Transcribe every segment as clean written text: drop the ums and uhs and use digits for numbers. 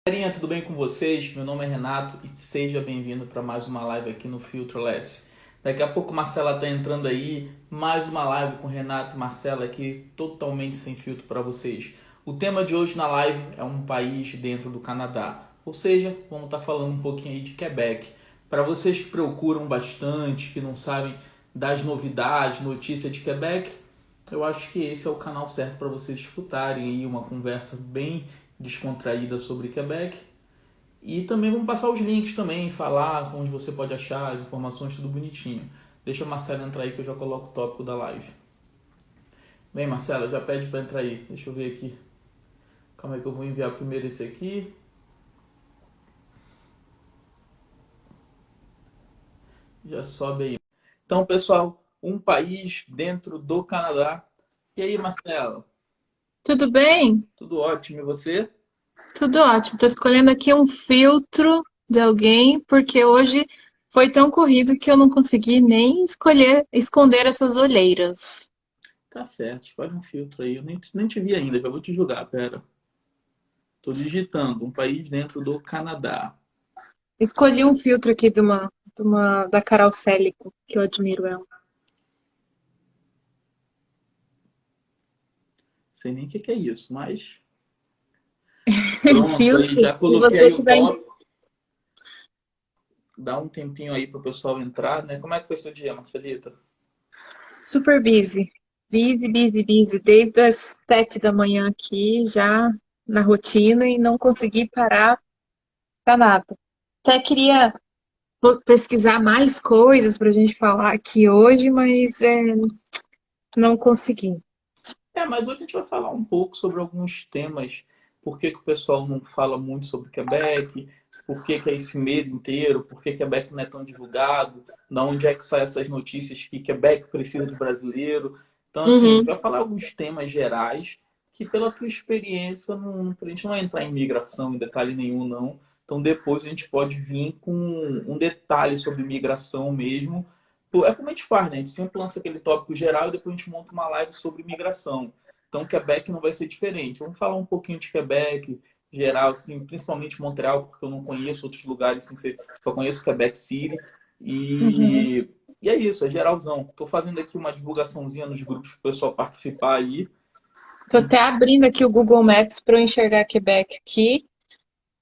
Galerinha, tudo bem com vocês? Meu nome é Renato e seja bem-vindo para mais uma live aqui no Filtroless. Daqui a pouco Marcela tá entrando aí, mais uma live com Renato e Marcela aqui, totalmente sem filtro para vocês. O tema de hoje na live é um país dentro do Canadá, ou seja, vamos estar falando um pouquinho aí de Quebec. Para vocês que procuram bastante, que não sabem das novidades, notícias de Quebec, eu acho que esse é o canal certo para vocês escutarem aí uma conversa bem descontraída sobre Quebec. E também vamos passar os links também, falar onde você pode achar as informações, tudo bonitinho. Deixa a Marcela entrar aí que eu já coloco o tópico da live. Bem, Marcela, já pede para entrar aí. Deixa eu ver aqui. Calma aí que eu vou enviar primeiro esse aqui. Já sobe aí. Então, pessoal, um país dentro do Canadá. E aí, Marcela? Tudo bem? Tudo ótimo. E você? Tudo ótimo. Estou escolhendo aqui um filtro de alguém, porque hoje foi tão corrido que eu não consegui nem esconder essas olheiras. Tá certo, escolhe um filtro aí. Eu nem te vi ainda, já vou te julgar, pera. Tô digitando, um país dentro do Canadá. Escolhi um filtro aqui da Carol Célico, que eu admiro ela. Sei nem o que é isso, mas pronto, aí já Filtros, se coloquei você aí o tiver tópico. Dá um tempinho aí pro pessoal entrar, né? Como é que foi seu dia, Marcelita? super busy, busy, desde as 7 da manhã aqui, já na rotina e não consegui parar pra nada. Até queria vou pesquisar mais coisas para a gente falar aqui hoje, mas não consegui. Mas hoje a gente vai falar um pouco sobre alguns temas. Por que que o pessoal não fala muito sobre Quebec? Por que que é esse medo inteiro? Por que Quebec não é tão divulgado? Da onde é que saem essas notícias que Quebec precisa de brasileiro? Então, assim, a gente Uhum. vai falar alguns temas gerais que, pela tua experiência, a gente não vai entrar em migração em detalhe nenhum, não. Então, depois a gente pode vir com um detalhe sobre migração mesmo. É como a gente faz, né? A gente sempre lança aquele tópico geral e depois a gente monta uma live sobre migração. Então, Quebec não vai ser diferente. Vamos falar um pouquinho de Quebec, geral, assim, principalmente Montreal, porque eu não conheço outros lugares, assim, só conheço Quebec City. Uhum. E é isso, é geralzão. Estou fazendo aqui uma divulgaçãozinha nos grupos para o pessoal participar aí. Tô até abrindo aqui o Google Maps para eu enxergar Quebec aqui.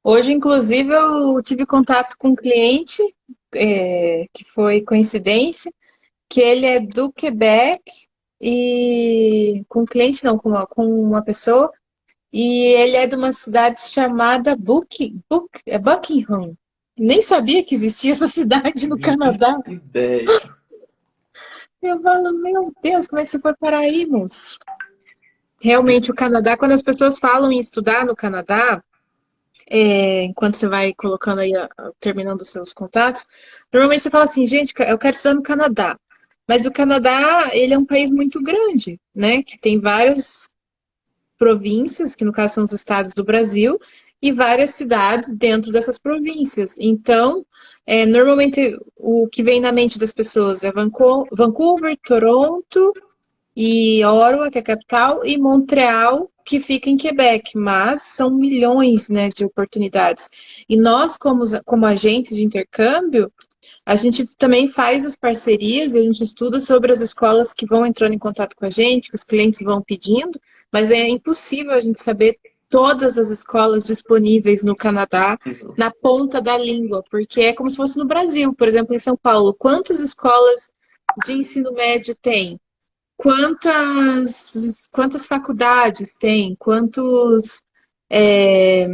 Hoje, inclusive, eu tive contato com um cliente, que foi coincidência, que ele é do Quebec e com um cliente não, com uma pessoa, e ele é de uma cidade chamada Buckingham. Nem sabia que existia essa cidade no Canadá. Ideia. Eu falo, meu Deus, como é que você foi parar aí, moço? Realmente, o Canadá, quando as pessoas falam em estudar no Canadá, enquanto você vai colocando aí, terminando os seus contatos, normalmente você fala assim, gente, eu quero estudar no Canadá. Mas o Canadá, ele é um país muito grande, né? Que tem várias províncias, que no caso são os estados do Brasil, e várias cidades dentro dessas províncias. Então, normalmente o que vem na mente das pessoas é Vancouver, Toronto, e Ottawa, que é a capital, e Montreal, que fica em Quebec, mas são milhões, né, de oportunidades. E nós, como agentes de intercâmbio, a gente também faz as parcerias, a gente estuda sobre as escolas que vão entrando em contato com a gente, que os clientes vão pedindo, mas é impossível a gente saber todas as escolas disponíveis no Canadá na ponta da língua, porque é como se fosse no Brasil, por exemplo, em São Paulo, quantas escolas de ensino médio tem? Quantas faculdades tem? Quantos é,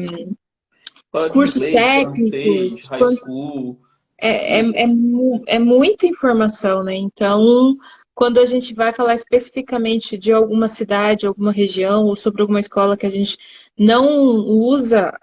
Fala de cursos inglês, francês, técnicos? high school, É, é, tudo é, isso. é muita informação, né? Então, quando a gente vai falar especificamente de alguma cidade, alguma região, ou sobre alguma escola que a gente não usa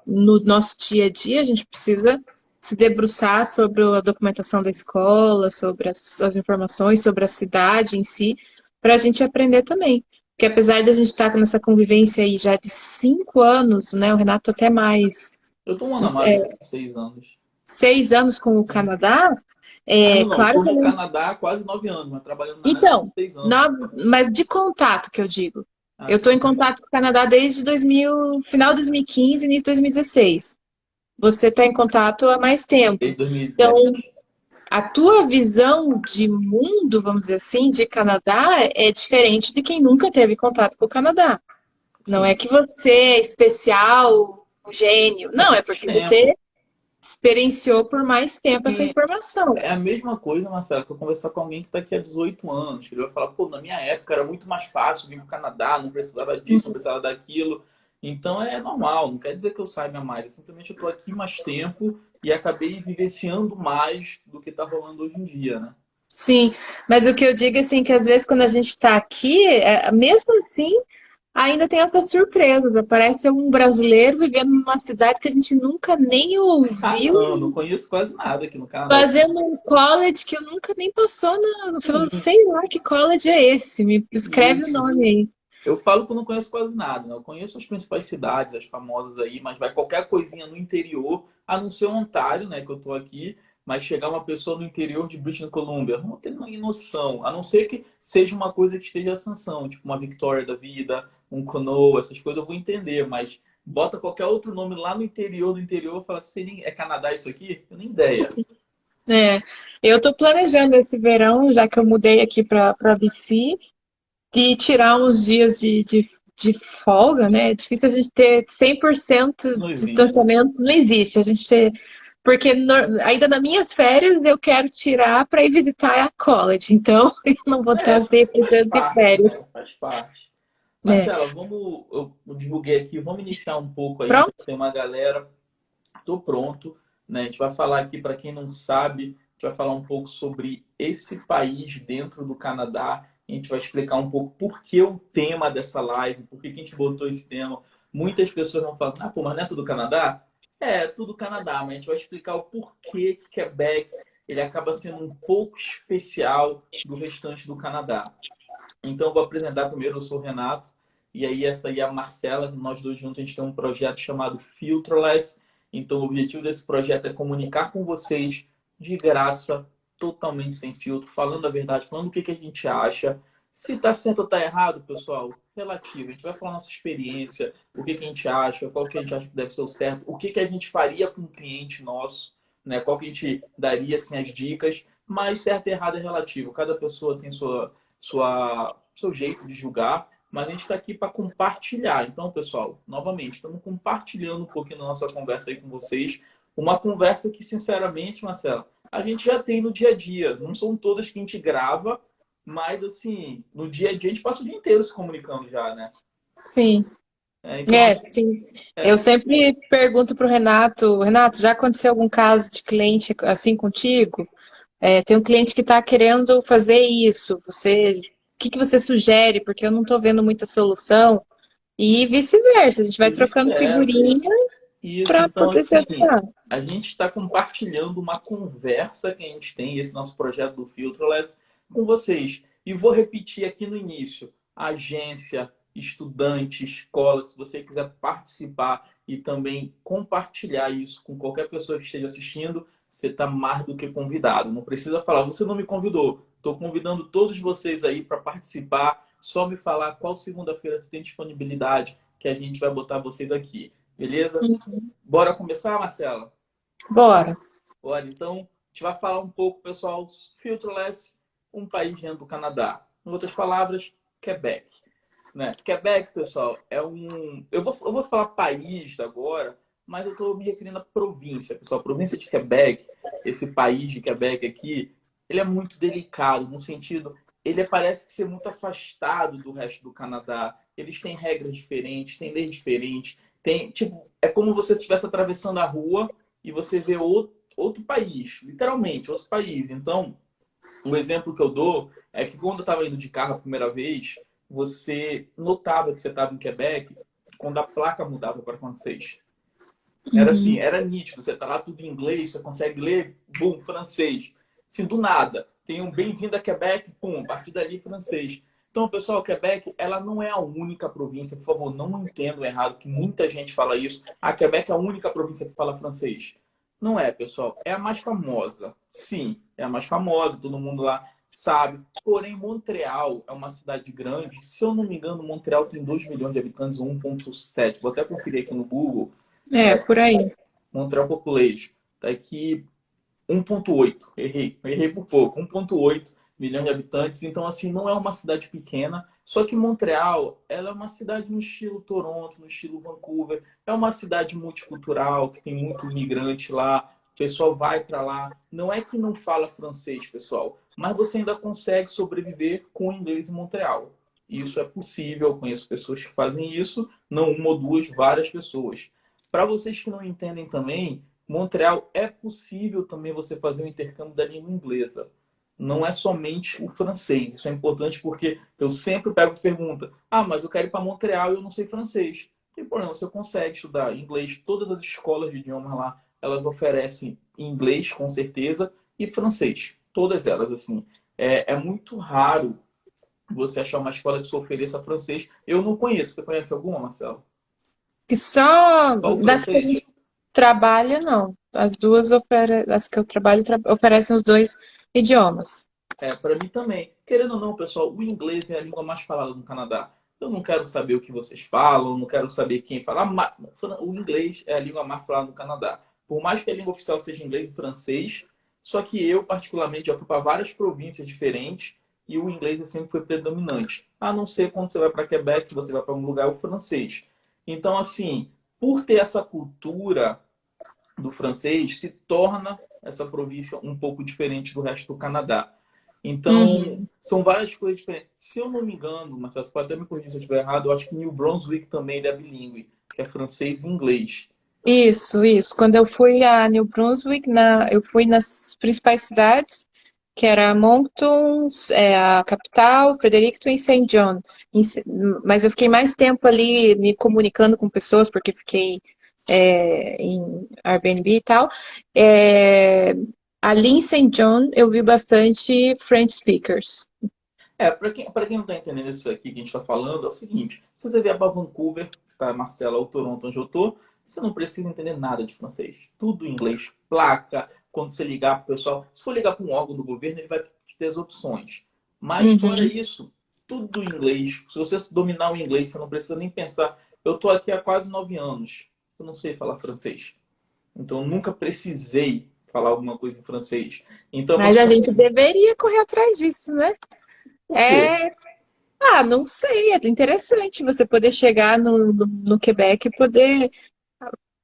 no nosso dia a dia, a gente precisa se debruçar sobre a documentação da escola, sobre as informações, sobre a cidade em si, para a gente aprender também. Porque apesar de a gente estar nessa convivência aí já de 5 anos, né? O Renato até mais. Eu tô um ano a mais, eu tô com 6 anos. 6 anos com o Canadá, Ah, não, não. claro Tô que no não. Canadá há quase 9 anos, mas trabalhando na área há Então, 6 anos. mas de contato que eu digo. Ah, Eu estou em sim. contato com o Canadá desde 2000, final de 2015, início de 2016. Você está em contato há mais tempo. Desde 2010. Então, a tua visão de mundo, vamos dizer assim, de Canadá é diferente de quem nunca teve contato com o Canadá. Não é Sim. que você é especial, um gênio. É Não, é mais porque tempo. você experienciou por mais tempo essa Sim, informação. é a mesma coisa, Marcelo, que eu conversar com alguém que está aqui há 18 anos. Que ele vai falar, pô, na minha época era muito mais fácil vir para o Canadá, não precisava disso, não precisava daquilo. Então é normal, não quer dizer que eu saiba mais. É simplesmente eu estou aqui mais tempo e acabei vivenciando mais do que está rolando hoje em dia, né? Sim, mas o que eu digo assim que às vezes quando a gente está aqui, mesmo assim, ainda tem essas surpresas. Aparece um brasileiro vivendo numa cidade que a gente nunca nem Ah, ouviu, não, não conheço quase nada aqui no Canadá. fazendo um college que eu nunca nem passou na. Você não Sim, sei lá que college é esse. Me escreve o isso. nome aí. Eu falo que eu não conheço quase nada, né? Eu conheço as principais cidades, as famosas aí, mas vai qualquer coisinha no interior, a não ser Ontário, né, que eu tô aqui, mas chegar uma pessoa no interior de British Columbia, eu não tenho nem noção, a não ser que seja uma coisa que esteja à sanção, tipo uma Victoria da vida, um Canoa, essas coisas eu vou entender, mas bota qualquer outro nome lá no interior do interior, eu falo que sei nem, é Canadá isso aqui? Eu nem ideia. É, eu tô planejando esse verão, já que eu mudei aqui para BC, de tirar uns dias de folga, né? É difícil a gente ter 100% Não existe. distanciamento, não existe. A gente ter, porque ainda nas minhas férias eu quero tirar para ir visitar a college, então eu não vou É, estar faz 100% de parte, férias, né? Faz parte. né? Marcela, vamos, eu divulguei aqui, vamos iniciar um pouco aí, já Pronto? tem uma galera, tô pronto, né? A gente vai falar aqui, para quem não sabe, a gente vai falar um pouco sobre esse país dentro do Canadá, a gente vai explicar um pouco por que o tema dessa live, por que a gente botou esse tema. Muitas pessoas vão falar, ah, pô, mas não é tudo Canadá? É, tudo Canadá, mas a gente vai explicar o porquê que Quebec ele acaba sendo um pouco especial do restante do Canadá. Então, eu vou apresentar primeiro, eu sou o Renato, e aí essa aí é a Marcela, nós dois juntos a gente tem um projeto chamado Filterless. Então, o objetivo desse projeto é comunicar com vocês de graça, totalmente sem filtro, falando a verdade, falando o que a gente acha. Se tá certo ou tá errado, pessoal, relativo. A gente vai falar nossa experiência, o que a gente acha, qual que a gente acha que deve ser o certo, o que a gente faria com um cliente nosso, né? Qual que a gente daria assim, as dicas, mas certo e errado é relativo. Cada pessoa tem seu jeito de julgar, mas a gente está aqui para compartilhar. Então, pessoal, novamente, estamos compartilhando um pouquinho da nossa conversa aí com vocês. Uma conversa que, sinceramente, Marcela, a gente já tem no dia a dia. Não são todas que a gente grava, mas, assim, no dia a dia a gente passa o dia inteiro se comunicando já, né? Sim. Então, É, assim, sim. Eu é, sempre pergunto pro Renato, Renato, já aconteceu algum caso de cliente assim contigo? Tem um cliente que está querendo fazer isso. O que que você sugere? Porque eu não estou vendo muita solução. E vice-versa. A gente vai e trocando vice-versa. figurinha Isso, para então, poder assim, testar. a gente está compartilhando uma conversa que a gente tem, esse nosso projeto do Filterless, com vocês. E vou repetir aqui no início: agência, estudante, escola, se você quiser participar e também compartilhar isso com qualquer pessoa que esteja assistindo, você está mais do que convidado. Não precisa falar, você não me convidou. Estou convidando todos vocês aí para participar. Só me falar qual segunda-feira você tem disponibilidade, que a gente vai botar vocês aqui. Beleza? Bora começar, Marcela? Bora. Olha, então, a gente vai falar um pouco, pessoal, Filterless, um país dentro do Canadá. Em outras palavras, Quebec. Né? Quebec, pessoal, é um. Eu vou falar país agora, mas eu estou me referindo à província, pessoal. A província de Quebec, esse país de Quebec aqui, ele é muito delicado, no sentido, ele parece que ser muito afastado do resto do Canadá. Eles têm regras diferentes, têm leis diferentes. Tem, tipo, é como você estivesse atravessando a rua e você vê outro país, literalmente, outro país. Então, um exemplo que eu dou é que quando eu estava indo de carro a primeira vez, você notava que você estava em Quebec quando a placa mudava para francês. Era assim, Uhum. era nítido. Você está lá tudo em inglês, você consegue ler, bum, francês. Assim, do nada. Tem um bem-vindo a Quebec, pum, a partir dali francês. Então, pessoal, Quebec, ela não é a única província. Por favor, não me entendam errado, que muita gente fala isso. A Quebec é a única província que fala francês. Não é, pessoal. É a mais famosa. Sim, é a mais famosa. Todo mundo lá sabe? Porém, Montreal é uma cidade grande. Se eu não me engano, Montreal tem 2 milhões de habitantes, 1,7. Vou até conferir aqui no Google. É, por aí. Montreal Population. Tá aqui 1,8. Errei por pouco. 1,8 milhões de habitantes. Então, assim, não é uma cidade pequena. Só que Montreal, ela é uma cidade no estilo Toronto, no estilo Vancouver. É uma cidade multicultural, que tem muito imigrante lá. O pessoal vai para lá. Não é que não fala francês, pessoal, mas você ainda consegue sobreviver com o inglês em Montreal. Isso é possível. Eu conheço pessoas que fazem isso, não uma ou duas, várias pessoas. Para vocês que não entendem também, Montreal é possível também você fazer um intercâmbio da língua inglesa. Não é somente o francês. Isso é importante porque eu sempre pego e pergunta: ah, mas eu quero ir para Montreal e eu não sei francês. Não tem problema, você consegue estudar inglês. Todas as escolas de idiomas lá, elas oferecem inglês, com certeza, e francês. Todas elas, assim. É muito raro você achar uma escola que só ofereça francês. Eu não conheço. Você conhece alguma, Marcelo? Que só Só o das que a francês? gente trabalha, não. As duas as que eu trabalho oferecem os dois idiomas. Para mim também. Querendo ou não, pessoal, o inglês é a língua mais falada no Canadá. Eu não quero saber o que vocês falam, não quero saber quem fala. O inglês é a língua mais falada no Canadá. Por mais que a língua oficial seja inglês e francês, só que eu, particularmente, já fui para várias províncias diferentes e o inglês sempre foi predominante. A não ser quando você vai para Quebec, você vai para um lugar, o francês. Então, assim, por ter essa cultura do francês, se torna essa província um pouco diferente do resto do Canadá. Então, Uhum. são várias coisas diferentes. Se eu não me engano, mas você pode até me corrigir se eu estiver errado, eu acho que New Brunswick também ele é bilíngue, que é francês e inglês. Isso. Quando eu fui a New Brunswick, eu fui nas principais cidades, que era Moncton, a capital, Fredericton e Saint John. Mas eu fiquei mais tempo ali me comunicando com pessoas, porque fiquei em Airbnb e tal. É, ali em Saint John eu vi bastante French speakers. Para quem não está entendendo isso aqui que a gente está falando, é o seguinte: se você vier para Vancouver, tá, Marcela, ou Toronto, onde eu estou, você não precisa entender nada de francês. Tudo em inglês. Placa, quando você ligar para o pessoal, se for ligar para um órgão do governo, ele vai te ter as opções. Mas fora Uhum. isso, tudo em inglês. Se você dominar o inglês, você não precisa nem pensar. Eu estou aqui há quase 9 anos. Eu não sei falar francês. Então, eu nunca precisei falar alguma coisa em francês. Então, Mas você a só... gente deveria correr atrás disso, né? Por quê? É, não sei, é interessante você poder chegar no Quebec e poder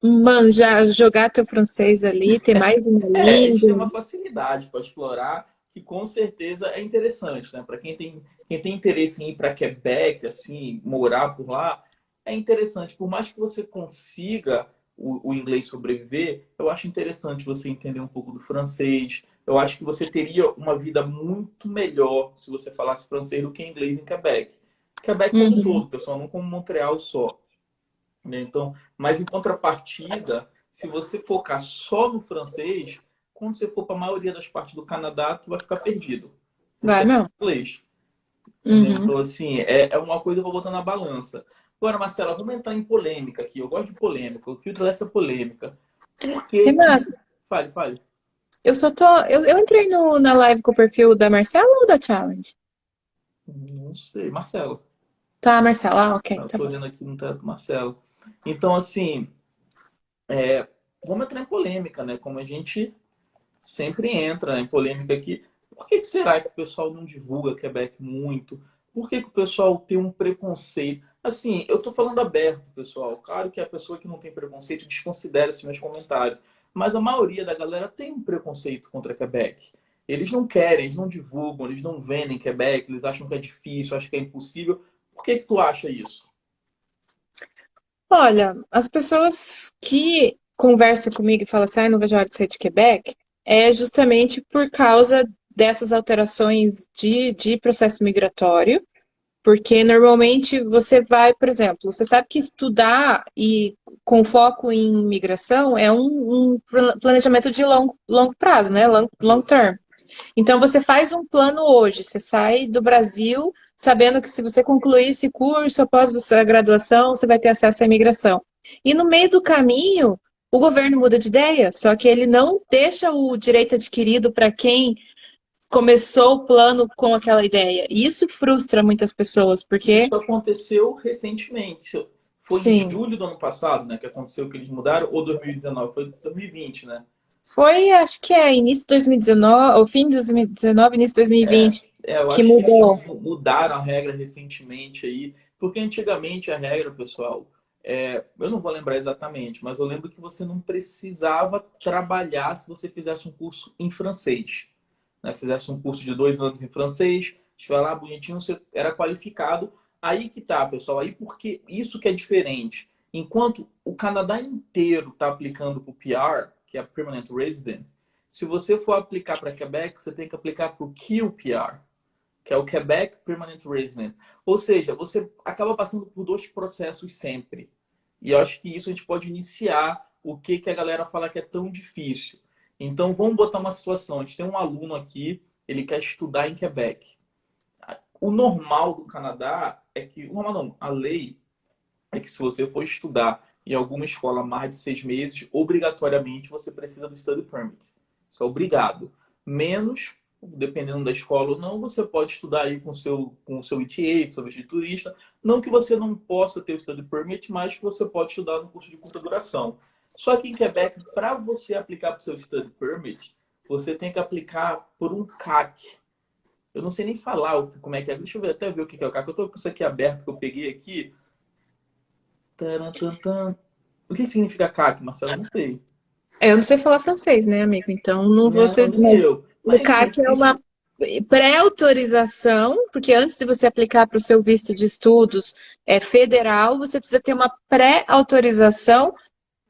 manjar, jogar teu francês ali, ter mais uma A gente tem uma língua. facilidade para explorar que com certeza é interessante, né? Para quem tem interesse em ir para Quebec, assim, morar por lá, é interessante. Por mais que você consiga o inglês sobreviver, eu acho interessante você entender um pouco do francês. Eu acho que você teria uma vida muito melhor se você falasse francês do que inglês em Quebec. Quebec como um Uhum. todo, pessoal, não como Montreal só, né? Então, mas em contrapartida, se você focar só no francês, quando você for para a maioria das partes do Canadá, tu vai ficar perdido, porque Vai é mesmo? inglês. Entendeu? Uhum. Então, assim, é uma coisa que eu vou botar na balança. Agora, Marcela, vamos entrar em polêmica aqui. Eu gosto de polêmica, eu filtro essa polêmica. Por que que... Renato, Fale, fale. eu só tô. Eu entrei na live com o perfil da Marcela ou da Challenge? Não sei. Marcelo. Tá, Marcela, ok, Eu tá tô bom. olhando aqui no teto do Marcelo. Então, assim, vamos entrar em polêmica, né? Como a gente sempre entra em polêmica aqui. Por que será que o pessoal não divulga Quebec muito? Por que o pessoal tem um preconceito? Assim, eu estou falando aberto, pessoal. Claro que a pessoa que não tem preconceito desconsidera esses meus comentários. Mas a maioria da galera tem um preconceito contra Quebec. Eles não querem, eles não divulgam, eles não vendem Quebec, eles acham que é difícil, acham que é impossível. Por que tu acha isso? Olha, as pessoas que conversam comigo e falam assim, não vejo a hora de sair de Quebec, é justamente por causa dessas alterações de processo migratório. Porque normalmente você vai, por exemplo, você sabe que estudar e com foco em imigração é um planejamento de longo prazo, né? Long term. Então você faz um plano hoje, você sai do Brasil sabendo que se você concluir esse curso após a graduação, você vai ter acesso à imigração. E no meio do caminho, o governo muda de ideia, só que ele não deixa o direito adquirido para quem começou o plano com aquela ideia. E isso frustra muitas pessoas, Isso porque, aconteceu recentemente. Foi em sim, julho do ano passado, né, que aconteceu que eles mudaram, ou 2019? Foi 2020, né? foi, acho que é início de 2019, ou fim de 2019, início de É, 2020, eu que acho que eles mudou. mudaram a regra recentemente aí, porque antigamente a regra, pessoal, eu não vou lembrar exatamente, mas eu lembro que você não precisava trabalhar se você fizesse um curso em francês, né? Fizesse um curso de 2 anos em francês, estiver lá bonitinho, você era qualificado. Aí que tá, pessoal, aí porque isso que é diferente. Enquanto o Canadá inteiro está aplicando para o PR, que é a Permanent Resident, se você for aplicar para Quebec, você tem que aplicar para o QPR, que é o Quebec Permanent Resident. Ou seja, você acaba passando por dois processos sempre. E eu acho que isso a gente pode iniciar o que a galera fala que é tão difícil. Então, vamos botar uma situação. A gente tem um aluno aqui, ele quer estudar em Quebec. O normal do Canadá é que... O normal não, a lei é que se você for estudar em alguma escola mais de 6 meses, obrigatoriamente você precisa do study permit. Isso é obrigado. Menos, dependendo da escola ou não, você pode estudar aí com o seu ETA, com o seu visto de turista. Não que você não possa ter o study permit, mas que você pode estudar no curso de curta duração. Só que em Quebec, para você aplicar para o seu study permit, você tem que aplicar por um CAC. Eu não sei nem falar como é que é. Deixa eu até ver o que é o CAC. Eu estou com isso aqui aberto que eu peguei aqui. Tarantantan. O que significa CAC, Marcelo? Eu não sei. Eu não sei falar francês, né, amigo? Então não vou Não, ser. nem Mas eu. o Mas CAC é uma pré-autorização, porque antes de você aplicar para o seu visto de estudos federal, você precisa ter uma pré-autorização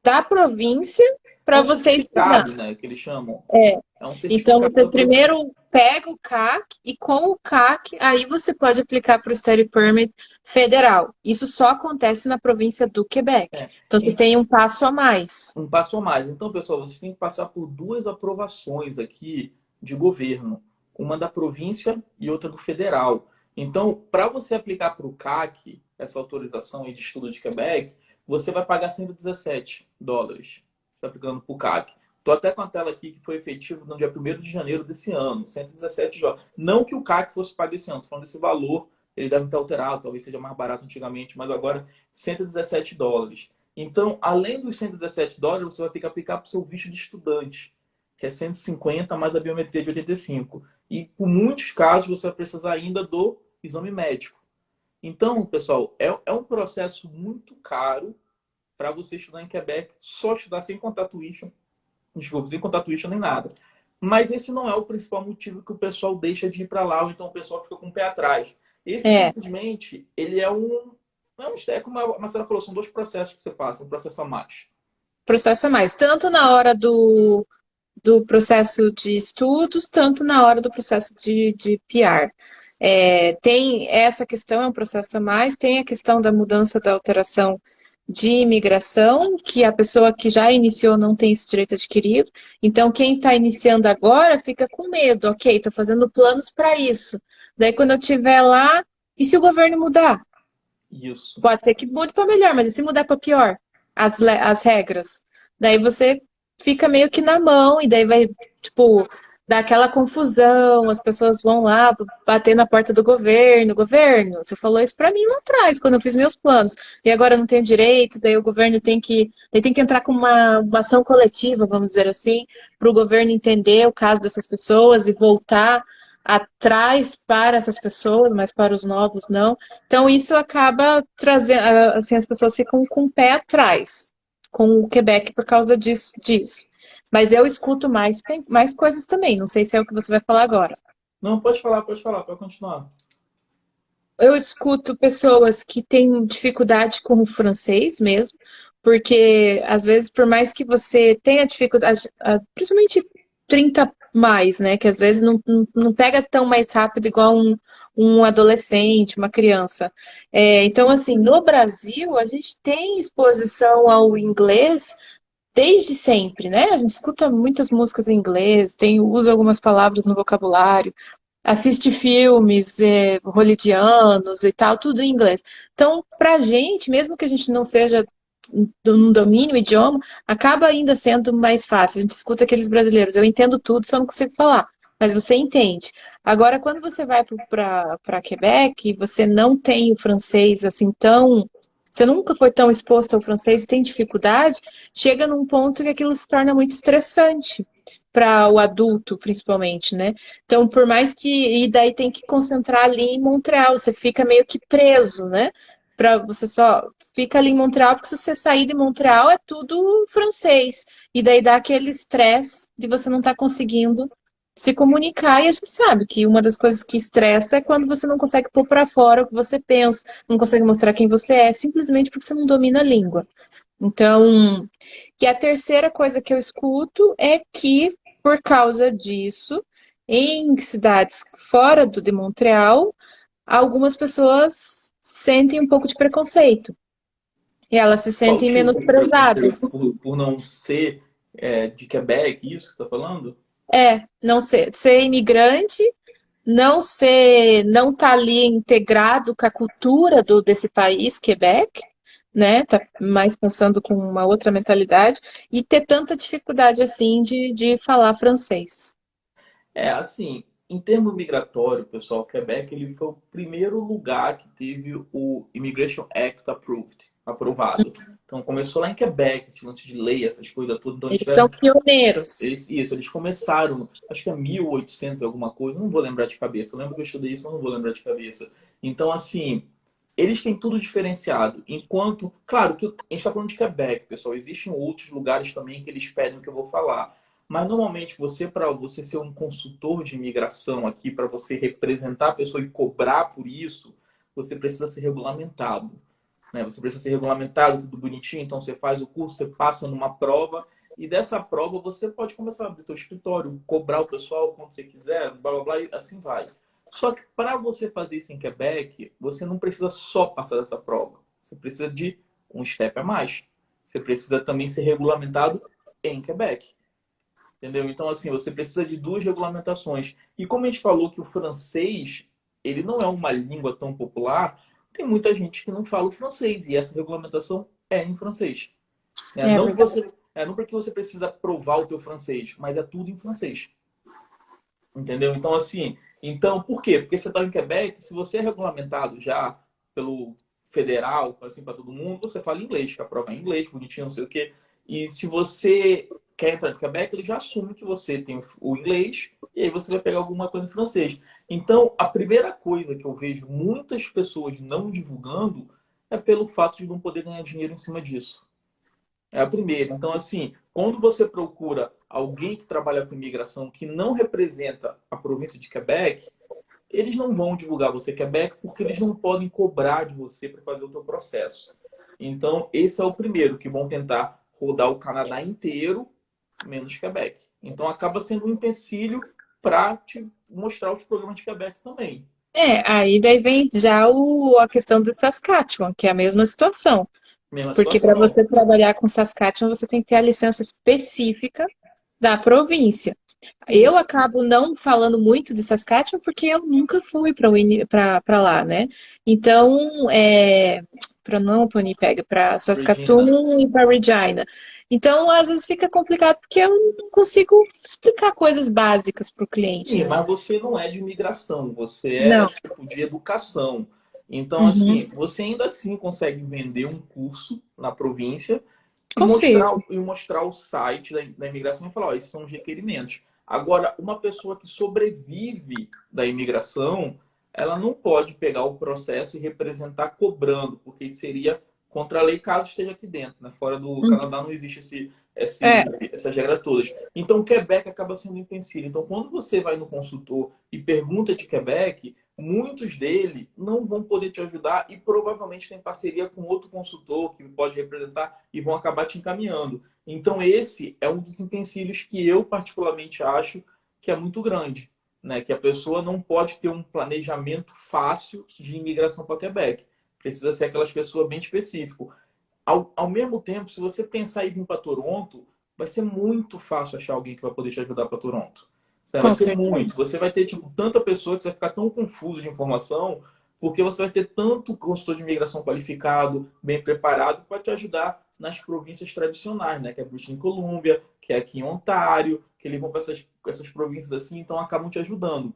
da província é para um você estudar. certificado, né? Que eles chamam. É um Então certificado de você autorização. primeiro pega o CAC e com o CAC aí você pode aplicar para o Study Permit federal. Isso só acontece na província do Quebec. É. Então você tem um passo a mais. Um passo a mais. Então, pessoal, vocês têm que passar por duas aprovações aqui de governo. Uma da província e outra do federal. Então, para você aplicar para o CAC, essa autorização de estudo de Quebec, você vai pagar US$ 117. Você está aplicando para o CAC. Estou até com a tela aqui que foi efetivo no dia 1º de janeiro desse ano, US$ 117. Não que o CAC fosse pago esse ano, estou falando desse valor, ele deve estar alterado, talvez seja mais barato antigamente, mas agora US$ 117. Então, além dos US$ 117, você vai ter que aplicar para o seu visto de estudante, que é 150 mais a biometria de 85. E, por muitos casos, você vai precisar ainda do exame médico. Então, pessoal, é um processo muito caro para você estudar em Quebec, só estudar sem contar tuition, desculpa, sem contar tuition nem nada. Mas esse não é o principal motivo que o pessoal deixa de ir para lá, ou então o pessoal fica com o pé atrás. Esse, É, simplesmente, ele é um... Não é um é como a Marcela falou, são dois processos que você passa, um processo a mais. processo a mais. Tanto na hora do processo de estudos, tanto na hora do processo de PR. Tem essa questão, é um processo a mais, tem a questão da mudança da alteração de imigração, que a pessoa que já iniciou não tem esse direito adquirido. Então, quem está iniciando agora fica com medo, ok, estou fazendo planos para isso. Daí, quando eu estiver lá, e se o governo mudar? Isso. Pode ser que mude para melhor, mas e se mudar para pior? As regras. Daí você fica meio que na mão, e daí vai, tipo, dar aquela confusão, as pessoas vão lá bater na porta do governo. Governo, você falou isso para mim lá atrás, quando eu fiz meus planos. E agora eu não tenho direito, daí o governo tem que entrar com uma ação coletiva, vamos dizer assim, para o governo entender o caso dessas pessoas e voltar atrás para essas pessoas, mas para os novos não. Então, isso acaba trazendo, assim, as pessoas ficam com o pé atrás com o Quebec por causa disso. Mas eu escuto mais coisas também, não sei se é o que você vai falar agora. Não, pode falar, pode continuar. Eu escuto pessoas que têm dificuldade com o francês mesmo, porque às vezes, por mais que você tenha dificuldade, principalmente 30 mais, né? Que às vezes não pega tão mais rápido igual um adolescente, uma criança. Então, assim, no Brasil, a gente tem exposição ao inglês desde sempre, né? A gente escuta muitas músicas em inglês, usa algumas palavras no vocabulário, assiste filmes hollywoodianos e tal, tudo em inglês. Então, pra gente, mesmo que a gente não seja não domine o idioma, acaba ainda sendo mais fácil. A gente escuta aqueles brasileiros, eu entendo tudo, só não consigo falar. mas você entende. Agora, quando você vai para Quebec, você não tem o francês assim tão. Você nunca foi tão exposto ao francês e tem dificuldade, chega num ponto que aquilo se torna muito estressante para o adulto, principalmente, né? Então, por mais que. E daí tem que concentrar ali em Montreal, você fica meio que preso, né? Para você só fica ali em Montreal, porque se você sair de Montreal é tudo francês. E daí dá aquele estresse de você não estar conseguindo se comunicar. E a gente sabe que uma das coisas que estressa é quando você não consegue pôr para fora o que você pensa, não consegue mostrar quem você é, simplesmente porque você não domina a língua. Então, e a terceira coisa que eu escuto é que, por causa disso, em cidades fora de Montreal, algumas pessoas sentem um pouco de preconceito. E elas se Qual sentem tipo de preconceito? menosprezadas. Por não ser de Quebec, isso que você está falando? Não ser imigrante, não tá ali integrado com a cultura desse país, Quebec, né? Tá mais pensando com uma outra mentalidade e ter tanta dificuldade assim de falar francês. Assim, em termos migratório, pessoal, Quebec ele foi o primeiro lugar que teve o Immigration Act aprovado. Então começou lá em Quebec, esse lance de lei, essas coisas todas. Então eles Eles são tiveram pioneiros. isso, eles começaram, acho que é 1800 alguma coisa, não vou lembrar de cabeça. Eu lembro que eu estudei isso, mas não vou lembrar de cabeça. Então, assim, eles têm tudo diferenciado. Enquanto, claro, que a gente está falando de Quebec, pessoal, existem outros lugares também que eles pedem o que eu vou falar. Mas normalmente você, para você ser um consultor de imigração aqui, para você representar a pessoa e cobrar por isso, você precisa ser regulamentado. Né? Você precisa ser regulamentado, tudo bonitinho, então você faz o curso, você passa numa prova, e dessa prova você pode começar a abrir seu escritório, cobrar o pessoal quanto você quiser, blá blá blá, e assim vai. Só que para você fazer isso em Quebec, você não precisa só passar dessa prova. Você precisa de um step a mais. Você precisa também ser regulamentado em Quebec. Entendeu? Então, assim, você precisa de duas regulamentações. E como a gente falou que o francês, ele não é uma língua tão popular, tem muita gente que não fala o francês. E essa regulamentação é em francês. É Não que verdade. você, não porque você precisa provar o teu francês, mas é tudo em francês. Entendeu? Então, assim, então, por quê? Porque você está em Quebec, se você é regulamentado já pelo federal, assim, para todo mundo, você fala inglês, que a prova é em inglês, bonitinho, não sei o quê. E se você quer entrar em Quebec, ele já assume que você tem o inglês, e aí você vai pegar alguma coisa em francês. Então, a primeira coisa que eu vejo muitas pessoas não divulgando é pelo fato de não poder ganhar dinheiro em cima disso. É a primeira. Então, assim, quando você procura alguém que trabalha com imigração que não representa a província de Quebec, eles não vão divulgar você Quebec porque eles não podem cobrar de você para fazer o teu processo. Então, esse é o primeiro, que vão tentar rodar o Canadá inteiro, menos Quebec. Então, acaba sendo um empecilho para te mostrar os programas de Quebec também. Aí daí vem já a questão do Saskatchewan, que é a mesma situação. Mesma Porque para situação. você trabalhar com Saskatchewan, você tem que ter a licença específica da província. Sim. Eu acabo não falando muito de Saskatchewan porque eu nunca fui para lá, né? Então, para não para Winnipeg, para Regina. Saskatoon e para Regina. Então, às vezes fica complicado porque eu não consigo explicar coisas básicas para o cliente, Sim, né? mas você não é de imigração, você é Não. tipo de educação. Então, Uhum. assim, você ainda assim consegue vender um curso na província Consigo. e mostrar o site da imigração e falar, ó, esses são os requerimentos. Agora, uma pessoa que sobrevive da imigração, ela não pode pegar o processo e representar cobrando, porque isso seria contra a lei caso esteja aqui dentro. Né? Fora do Uhum. Canadá não existe É, essas regras todas. Então, Quebec acaba sendo um empecilho. Então, quando você vai no consultor e pergunta de Quebec, muitos dele não vão poder te ajudar e provavelmente tem parceria com outro consultor que pode representar e vão acabar te encaminhando. Então, esse é um dos empecilhos que eu particularmente acho que é muito grande, né? Que a pessoa não pode ter um planejamento fácil de imigração para Quebec. Precisa ser aquelas pessoas bem específicas. Ao mesmo tempo, se você pensar em vir para Toronto, vai ser muito fácil achar alguém que vai poder te ajudar para Toronto. Sabe? Vai com ser certeza. muito. Você vai ter tipo, tanta pessoa que você vai ficar tão confuso de informação, porque você vai ter tanto consultor de imigração qualificado, bem preparado, para te ajudar nas províncias tradicionais, né? Que é British Columbia, que é aqui em Ontário, que eles vão para essas províncias assim, então acabam te ajudando.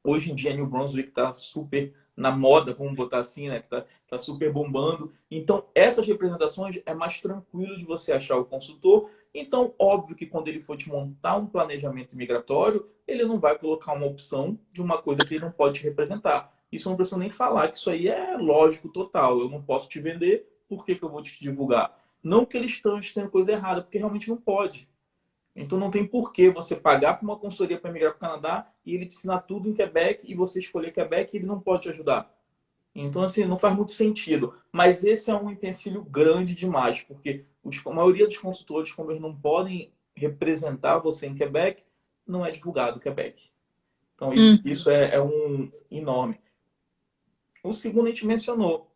Hoje em dia, New Brunswick está super na moda, vamos botar assim, né? Que tá super bombando. Então, essas representações é mais tranquilo de você achar o consultor. Então, óbvio que quando ele for te montar um planejamento migratório, ele não vai colocar uma opção de uma coisa que ele não pode te representar. Isso eu não preciso nem falar, que isso aí é lógico total. Eu não posso te vender, por que que eu vou te divulgar? Não que eles estejam coisa errada, porque realmente não pode. Então não tem por que você pagar para uma consultoria para migrar para o Canadá e ele te ensinar tudo em Quebec e você escolher Quebec e ele não pode te ajudar. Então, assim, não faz muito sentido. Mas esse é um empecilho grande demais, porque a maioria dos consultores, como eles não podem representar você em Quebec, não é divulgado Quebec. Então, isso é um enorme. O segundo a gente mencionou,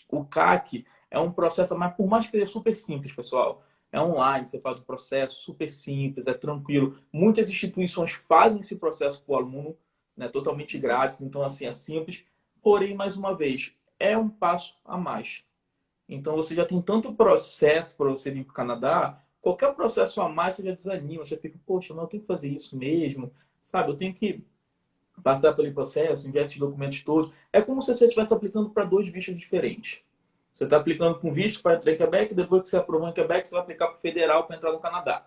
o CAC é um processo, mas por mais que seja super simples, pessoal, é online, você faz o processo super simples, é tranquilo. Muitas instituições fazem esse processo para o aluno, né, totalmente grátis, então assim, é simples. Porém, mais uma vez, é um passo a mais. Então você já tem tanto processo para você vir para o Canadá, qualquer processo a mais você já desanima, você fica, poxa, não, eu tenho que fazer isso mesmo, sabe? Eu tenho que passar pelo processo, enviar esses documentos todos. É como se você estivesse aplicando para dois vistos diferentes. Você está aplicando com visto para entrar em Quebec, depois que você aprovou em Quebec, você vai aplicar para o federal para entrar no Canadá.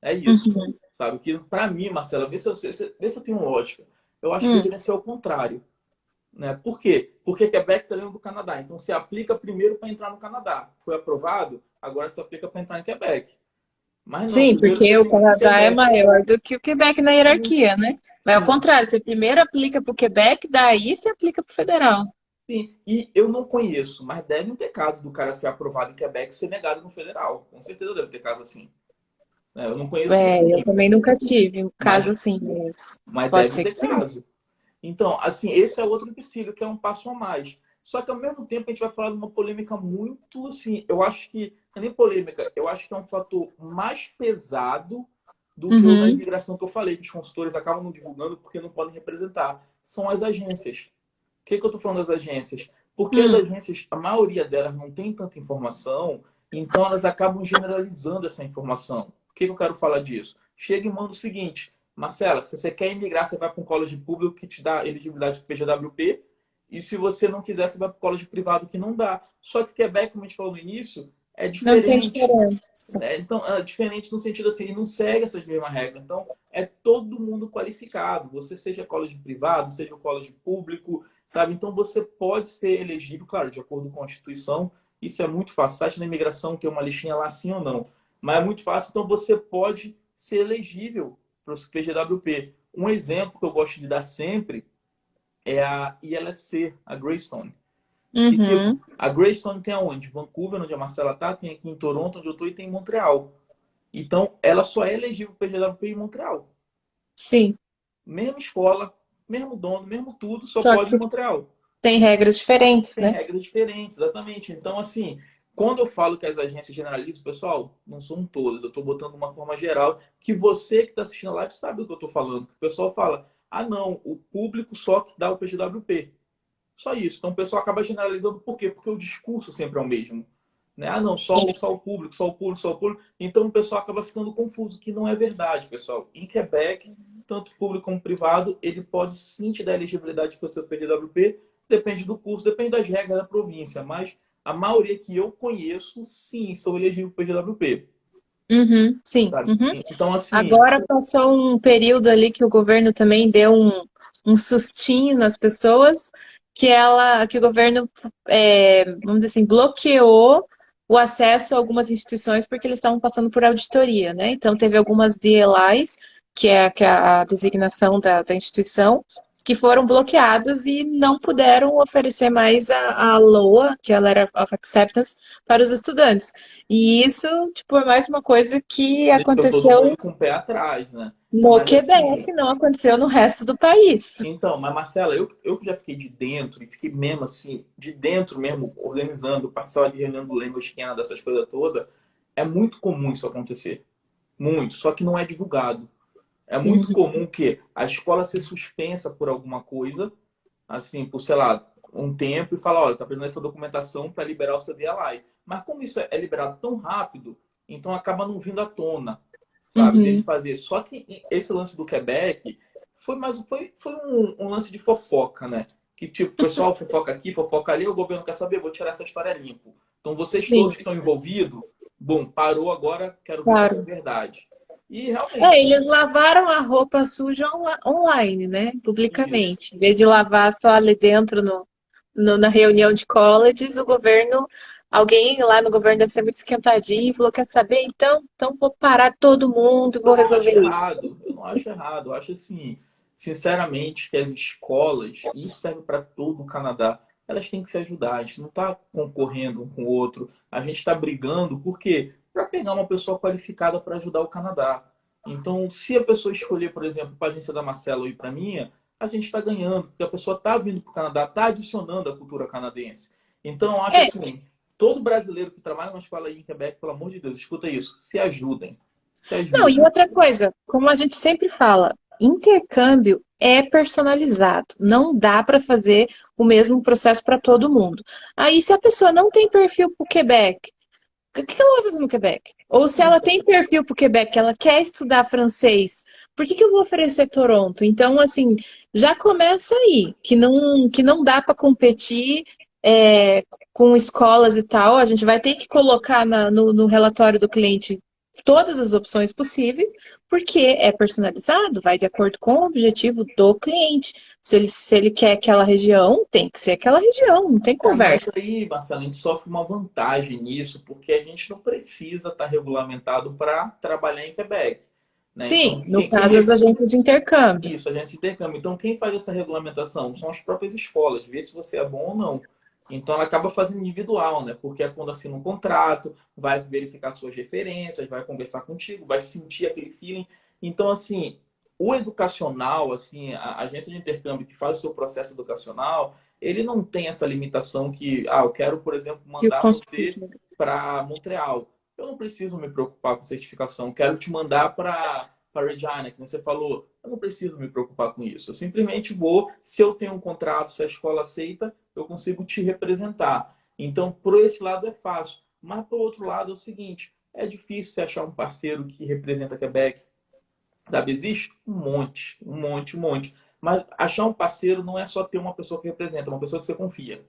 É isso. Uhum. Sabe? Que para mim, Marcela, vê se eu tenho lógica. Eu acho que Hum. deveria ser o contrário. Né? Por quê? Porque Quebec está dentro do Canadá. Então você aplica primeiro para entrar no Canadá. Foi aprovado, agora você aplica para entrar em Quebec. Mas não, Sim, primeiro porque você o tem que ir para Canadá é Quebec. maior do que o Quebec na hierarquia, né? Mas ao Sim, contrário, você primeiro aplica para o Quebec, daí você aplica para o federal. sim, e eu não conheço, mas devem ter casos do cara ser aprovado em Quebec e ser negado no federal. Com certeza deve ter caso assim. Né? Eu não conheço É, eu ninguém, também nunca tive um caso mas, assim, mas mas pode deve ser ter que sim. caso. Então, assim, esse é outro empecilho, que é um passo a mais. Só que ao mesmo tempo a gente vai falar de uma polêmica muito, assim, eu acho que, não é nem polêmica, eu acho que é um fator mais pesado do que o da Uhum, imigração que eu falei, que os consultores acabam não divulgando porque não podem representar. São as agências. Por que eu estou falando das agências? Porque as hum, agências, a maioria delas não tem tanta informação, então elas acabam generalizando essa informação. Por que eu quero falar disso? Chega e manda o seguinte: Marcela, se você quer imigrar, você vai para um college público que te dá elegibilidade para o PGWP, e se você não quiser, você vai para o college privado que não dá. Só que Quebec, como a gente falou no início, é não tem diferente. diferença. Né? Então, é diferente no sentido assim, ele não segue essas mesmas regras. Então, é todo mundo qualificado. Você seja college privado, seja o college público, sabe? Então, você pode ser elegível, claro, de acordo com a Constituição. Isso é muito fácil. Site da imigração tem uma listinha lá, sim ou não. Mas é muito fácil. Então, você pode ser elegível para o PGWP. Um exemplo que eu gosto de dar sempre é a ILSC, a Greystone. Que Uhum, a Greystone tem aonde? Vancouver, onde a Marcela está, tem aqui em Toronto, onde eu estou, e tem em Montreal. Então, ela só é elegível para o PGWP em Montreal. sim. Mesma escola, mesmo dono, mesmo tudo, só Só pode em que Montreal. tem regras diferentes, Tem né? regras diferentes, exatamente. Então, assim, quando eu falo que as agências generalizam, pessoal, não são todas. Eu estou botando uma forma geral que você que está assistindo a live sabe do que eu estou falando. O pessoal fala, ah, não, o público só que dá o PGWP. Só isso. Então, o pessoal acaba generalizando por quê? Porque o discurso sempre é o mesmo. Né? Ah, não, Sim. só o público, só o público, só o público. Então, o pessoal acaba ficando confuso, que não é verdade, pessoal. Em Quebec, tanto público como privado, ele pode sim te dar elegibilidade para o seu PGWP, depende do curso, depende das regras da província, mas a maioria que eu conheço, sim, são elegíveis para o PGWP. Uhum, sim. Sabe? Uhum. Então, assim, Agora passou um período ali que o governo também deu um sustinho nas pessoas, que o governo, vamos dizer assim, bloqueou o acesso a algumas instituições porque eles estavam passando por auditoria, né? Então teve algumas DLIs, que é a designação da instituição, que foram bloqueadas e não puderam oferecer mais a LOA, que é a Letter of Acceptance, para os estudantes. E isso, tipo, é mais uma coisa que deixou todo aconteceu mundo com o pé atrás, né? no Mas, Quebec, assim, não aconteceu no resto do país. então, mas Marcela, eu que já fiquei de dentro, e fiquei mesmo assim, de dentro mesmo, organizando, participando de reunião do Lembra Esquena, dessas coisas todas, é muito comum isso acontecer. Muito, só que não é divulgado. É muito Uhum. comum que a escola ser suspensa por alguma coisa, assim, por, sei lá, um tempo, e falar, olha, tá precisando dessa documentação para liberar o CDLI. Mas como isso é liberado tão rápido, então acaba não vindo à tona, sabe, dele Uhum. fazer. Só que esse lance do Quebec foi um lance de fofoca, né? Que tipo, o pessoal fofoca aqui, fofoca ali, o governo quer saber, vou tirar essa história limpo. Então vocês todos Sim, que estão envolvidos, bom, parou agora, quero ver qual é a claro. verdade. E É, realmente, eles lavaram a roupa suja online, né? isso. Publicamente. Em vez de lavar só ali dentro na reunião de colleges, o governo, alguém lá no governo deve ser muito esquentadinho e falou: quer saber? Então vou parar todo mundo e Eu vou não acho resolver isso. errado, eu não acho errado. Eu acho assim, sinceramente, que as escolas, e isso serve para todo o Canadá, elas têm que se ajudar. A gente não está concorrendo um com o outro, a gente está brigando, por quê? Para pegar uma pessoa qualificada para ajudar o Canadá. Então, se a pessoa escolher, por exemplo, para a agência da Marcela ou ir para a minha, a gente está ganhando, porque a pessoa está vindo para o Canadá, está adicionando a cultura canadense. Então, eu acho É, assim, todo brasileiro que trabalha numa escola aí em Quebec, pelo amor de Deus, escuta isso, se ajudem. Se não, e ajudem. outra coisa, como a gente sempre fala, intercâmbio é personalizado. Não dá para fazer o mesmo processo para todo mundo. Aí, se a pessoa não tem perfil para o Quebec, o que ela vai fazer no Quebec? Ou se ela tem perfil para o Quebec, ela quer estudar francês, por que eu vou oferecer Toronto? Então, assim, já começa aí, que não dá para competir é, com escolas e tal. A gente vai ter que colocar no relatório do cliente todas as opções possíveis, porque é personalizado, vai de acordo com o objetivo do cliente. Se ele quer aquela região, tem que ser aquela região, não tem É, mas conversa. aí, Marcelo, a gente sofre uma vantagem nisso, porque a gente não precisa estar regulamentado para trabalhar em Quebec. Né? Então, Sim, no caso, as agências de intercâmbio. isso, a gente se intercâmbio. Então, quem faz essa regulamentação são as próprias escolas, vê se você é bom ou não. Então, ela acaba fazendo individual, né? Porque é quando assina um contrato, vai verificar suas referências, vai conversar contigo, vai sentir aquele feeling. Então, assim, o educacional, assim, a agência de intercâmbio que faz o seu processo educacional, ele não tem essa limitação que, eu quero, por exemplo, Que o mandar você consultor. para Montreal. Eu não preciso me preocupar com certificação, quero te mandar para Regina, que você falou, eu não preciso me preocupar com isso. Eu simplesmente vou, se eu tenho um contrato, se a escola aceita, eu consigo te representar. Então, por esse lado é fácil. Mas, por outro lado, é o seguinte, é difícil você achar um parceiro que representa Quebec. Sabe, existe um monte, um monte, um monte. Mas achar um parceiro não é só ter uma pessoa que representa, uma pessoa que você confia.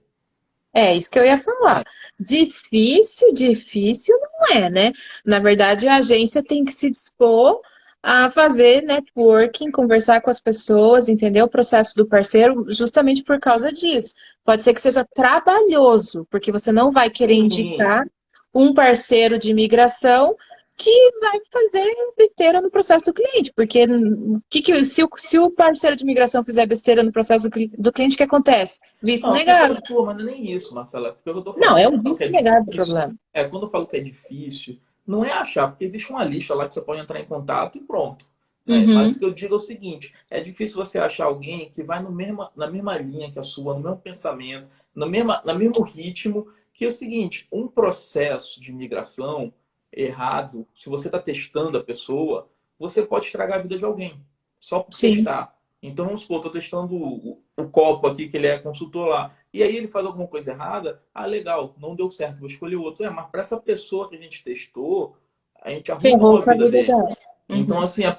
É, isso que eu ia falar. É, Difícil, difícil não é, né? Na verdade, a agência tem que se dispor a fazer networking, conversar com as pessoas, entender o processo do parceiro, justamente por causa disso. Pode ser que seja trabalhoso, porque você não vai querer sim. indicar um parceiro de imigração que vai fazer besteira no processo do cliente, porque se o parceiro de imigração fizer besteira no processo do cliente, o que acontece? Visto Não, culpa negado. sua, mas não é nem isso, Marcela. Porque eu tô Não, falando, é quando um eu falo que visto é negado o difícil, problema. quando eu falo que é difícil, não é achar, porque existe uma lista lá que você pode entrar em contato e pronto. Né? Mas o Uhum. que eu digo é o seguinte: é difícil você achar alguém que vai na mesma linha que a sua, no mesmo pensamento, no mesmo ritmo, que é o seguinte: um processo de migração errado, se você está testando a pessoa, você pode estragar a vida de alguém, só por Sim. testar. Então, vamos supor, estou testando o copo aqui, que ele é consultor lá. E aí ele faz alguma coisa errada, legal, não deu certo, vou escolher outro. Mas para essa pessoa que a gente testou, a gente arruinou Ferrou a com a vida vida dele. dela. Então, Uhum. assim, é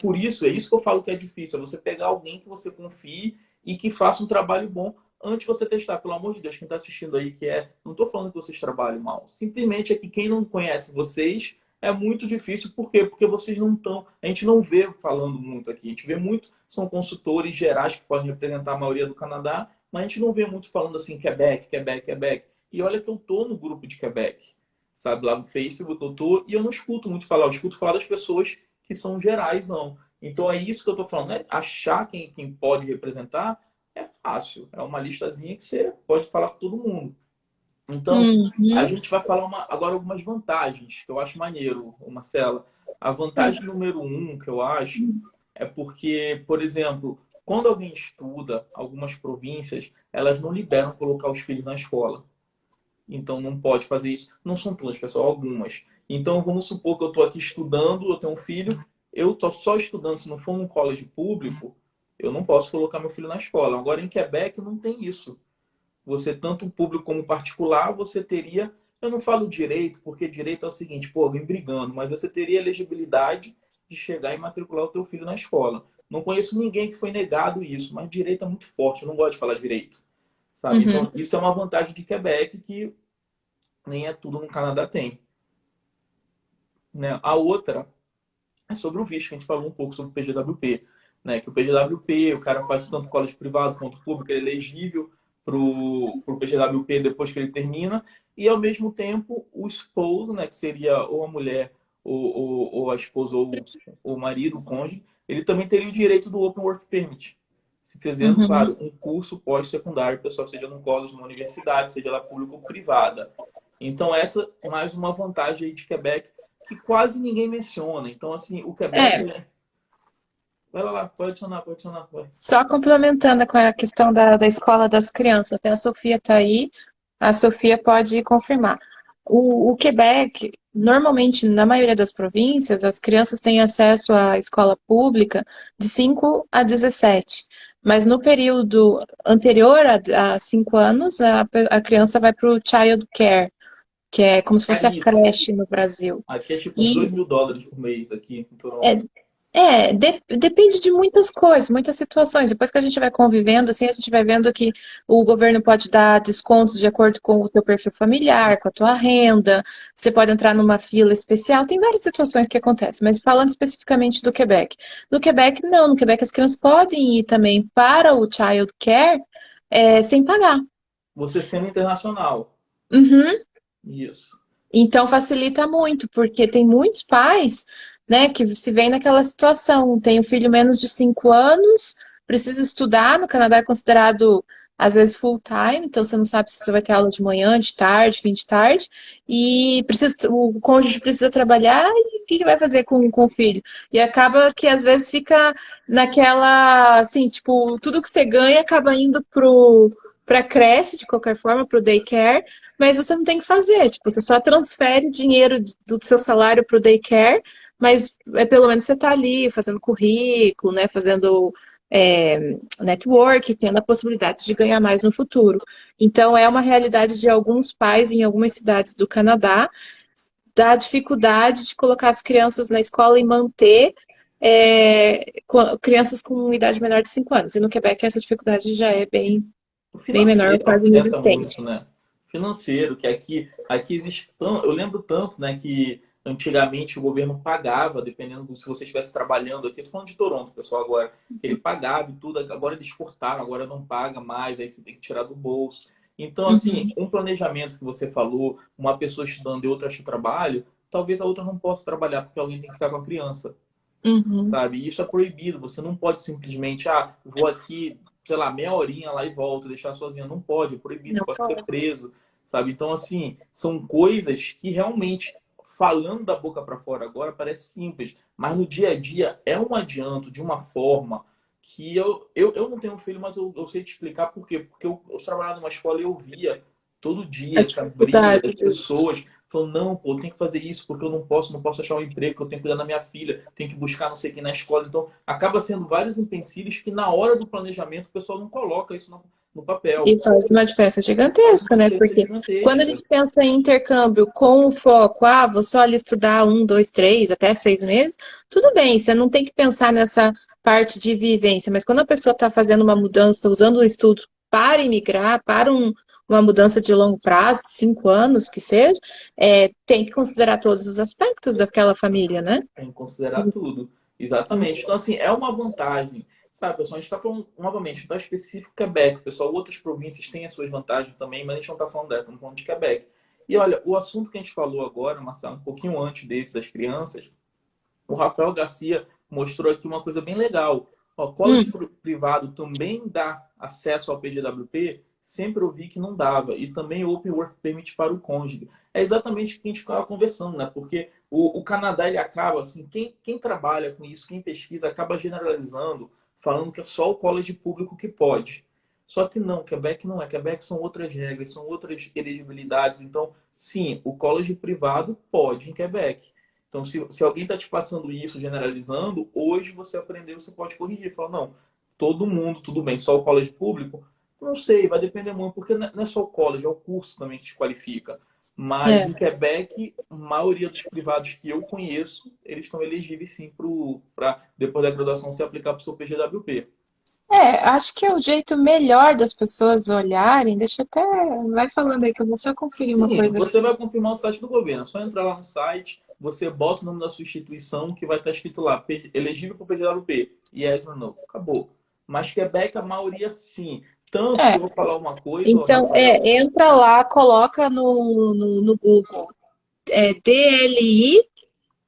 isso que eu falo que é difícil, é você pegar alguém que você confie e que faça um trabalho bom antes de você testar. Pelo amor de Deus, quem está assistindo aí, não estou falando que vocês trabalhem mal, simplesmente é que quem não conhece vocês é muito difícil. Por quê? Porque vocês não estão, a gente não vê falando muito aqui, a gente vê muito, são consultores gerais que podem representar a maioria do Canadá, mas a gente não vê muito falando assim, Quebec, Quebec, Quebec. E olha que eu tô no grupo de Quebec, sabe, lá no Facebook eu tô, e eu não escuto muito falar, eu escuto falar das pessoas que são gerais, não. Então é isso que eu tô falando, né? Achar quem pode representar é fácil, é uma listazinha que você pode falar para todo mundo. Então, a Uhum. gente vai falar agora algumas vantagens que eu acho maneiro, Marcela. A vantagem número um que eu acho é porque, por exemplo, quando alguém estuda, algumas províncias, elas não liberam colocar os filhos na escola. Então, não pode fazer isso. Não são todas, pessoal, algumas. Então, vamos supor que eu estou aqui estudando, eu tenho um filho, eu estou só estudando, se não for num colégio público, eu não posso colocar meu filho na escola. Agora, em Quebec, não tem isso. Você, tanto público como particular, você teria Eu não falo direito, porque direito é o seguinte, pô, vem brigando, mas você teria elegibilidade de chegar e matricular o teu filho na escola. Não conheço ninguém que foi negado isso, mas direito é muito forte, eu não gosto de falar direito, sabe? Uhum, Então, isso é uma vantagem de Quebec que nem é tudo no Canadá tem, né? A outra é sobre o visto, que a gente falou um pouco sobre o PGWP, né? Que o PGWP, o cara faz tanto colégio privado quanto público, ele é elegível para o PGWP depois que ele termina, e ao mesmo tempo o esposo, né? Que seria ou a mulher, ou a esposa, ou o marido, o cônjuge, ele também teria o direito do Open Work Permit. Se fazendo, uhum. claro, um curso pós-secundário, pessoal, seja num college, numa universidade, seja lá pública ou privada. Então, essa mais uma vantagem aí de Quebec que quase ninguém menciona. Então, assim, o Quebec. É, Vai lá, pode adicionar, pode adicionar. Vai. só complementando com a questão da escola das crianças, até a Sofia está aí, a Sofia pode confirmar. O Quebec, normalmente, na maioria das províncias, as crianças têm acesso à escola pública de 5 a 17. Mas no período anterior a 5 anos, a criança vai para o child care, que é como se fosse a Caríssimo. creche no Brasil. Aqui é tipo uns E $2.000 por mês aqui em é, Toronto. depende de muitas coisas, muitas situações. Depois que a gente vai convivendo, assim, a gente vai vendo que o governo pode dar descontos de acordo com o teu perfil familiar, com a tua renda. Você pode entrar numa fila especial. Tem várias situações que acontecem, mas falando especificamente do Quebec. No Quebec, não. No Quebec, as crianças podem ir também para o child care, sem pagar. Você sendo internacional. Uhum. Isso. Então facilita muito, porque tem muitos pais, né, que se veem naquela situação, tem um filho menos de 5 anos, precisa estudar, no Canadá é considerado às vezes full time, então você não sabe se você vai ter aula de manhã, de tarde, fim de tarde, e precisa, o cônjuge precisa trabalhar, e o que vai fazer com o filho? E acaba que às vezes fica naquela, assim, tipo, tudo que você ganha acaba indo pra creche, de qualquer forma, pro daycare, mas você não tem que fazer, tipo, você só transfere dinheiro do seu salário para o daycare, mas pelo menos você está ali fazendo currículo, né, fazendo network, tendo a possibilidade de ganhar mais no futuro. Então, é uma realidade de alguns pais em algumas cidades do Canadá, da dificuldade de colocar as crianças na escola e manter crianças com idade menor de 5 anos. E no Quebec essa dificuldade já é O bem menor, financeiro quase afeta muito, inexistente. né? Financeiro, que aqui existe tão, eu lembro tanto, né, que antigamente o governo pagava, dependendo do se você estivesse trabalhando aqui, eu tô falando de Toronto, pessoal, agora, que ele pagava e tudo, agora eles cortaram, agora não paga mais, aí você tem que tirar do bolso. Então, assim, Uhum, um planejamento que você falou, uma pessoa estudando e outra acha trabalho, talvez a outra não possa trabalhar porque alguém tem que ficar com a criança, uhum. sabe? E isso é proibido. Você não pode simplesmente, vou aqui, sei lá, meia horinha lá e volto, deixar sozinha. Não pode, é proibido, você Não pode ser pode. preso, sabe? Então, assim, são coisas que realmente, falando da boca para fora agora, parece simples, mas no dia a dia é um adianto de uma forma que eu não tenho filho, mas eu sei te explicar por quê. Porque eu trabalhava numa escola e eu via todo dia A essa briga dificuldade das disso. pessoas falou, não, pô, tem que fazer isso porque eu não posso achar um emprego, porque eu tenho que cuidar da minha filha, tenho que buscar não sei quem na escola. Então, acaba sendo vários empecilhos que na hora do planejamento o pessoal não coloca isso no papel. E faz uma diferença Faz uma gigantesca, né? diferença Porque quando a gigantesca. gente pensa em intercâmbio com o foco, vou só ali estudar 1, 2, 3, até 6 meses, tudo bem, você não tem que pensar nessa parte de vivência, mas quando a pessoa está fazendo uma mudança, usando o estudo para imigrar, para uma mudança de longo prazo, de 5 anos que seja, tem que considerar todos os aspectos daquela família, né? Tem que considerar tudo. Exatamente. Então, assim, é uma vantagem. Sabe, pessoal, a gente está falando, novamente, da específico Quebec. Pessoal, outras províncias têm as suas vantagens também, mas a gente não está falando dela, estamos falando de Quebec. E olha, o assunto que a gente falou agora, Marcelo, um pouquinho antes desse das crianças, o Rafael Garcia mostrou aqui uma coisa bem legal. O college Hum, privado também dá acesso ao PGWP? Sempre ouvi que não dava. E também o Open Work Permit para o cônjuge. É exatamente o que a gente estava conversando, né? Porque o Canadá, ele acaba, assim, quem trabalha com isso, quem pesquisa, acaba generalizando, falando que é só o college público que pode. Só que não, Quebec não é. Quebec são outras regras, são outras elegibilidades. Então, sim, o college privado pode em Quebec. Então, se alguém está te passando isso, generalizando, hoje você aprendeu, você pode corrigir. Fala, não, todo mundo, tudo bem, só o college público? Não sei, vai depender muito, porque não é só o college, é o curso também que te qualifica. Mas É. em Quebec, a maioria dos privados que eu conheço, eles estão elegíveis sim para, depois da graduação, se aplicar para o seu PGWP. Acho que é o jeito melhor das pessoas olharem. Deixa eu até. Vai falando aí que eu vou só conferir uma Sim, coisa você aqui. vai confirmar o site do governo. É só entrar lá no site, você bota o nome da sua instituição, que vai estar escrito lá, elegível para o PGWP. Yes or no. Acabou. Mas Quebec, a maioria sim. Tanto que É, eu vou falar uma coisa, ô, então, Rafaela. entra lá, coloca no Google DLI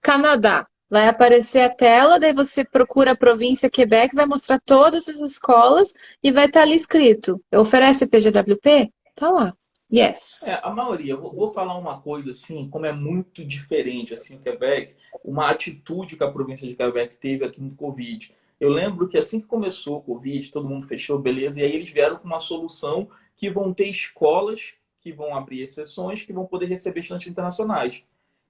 Canadá. Vai aparecer a tela, daí você procura a província Quebec, vai mostrar todas as escolas e vai estar ali escrito. Oferece PGWP? Tá lá. Yes. É, a maioria, vou falar uma coisa assim, como é muito diferente assim o Quebec, uma atitude que a província de Quebec teve aqui no Covid. Eu lembro que assim que começou o Covid, todo mundo fechou, beleza, e aí eles vieram com uma solução que vão ter escolas que vão abrir exceções, que vão poder receber estudantes internacionais.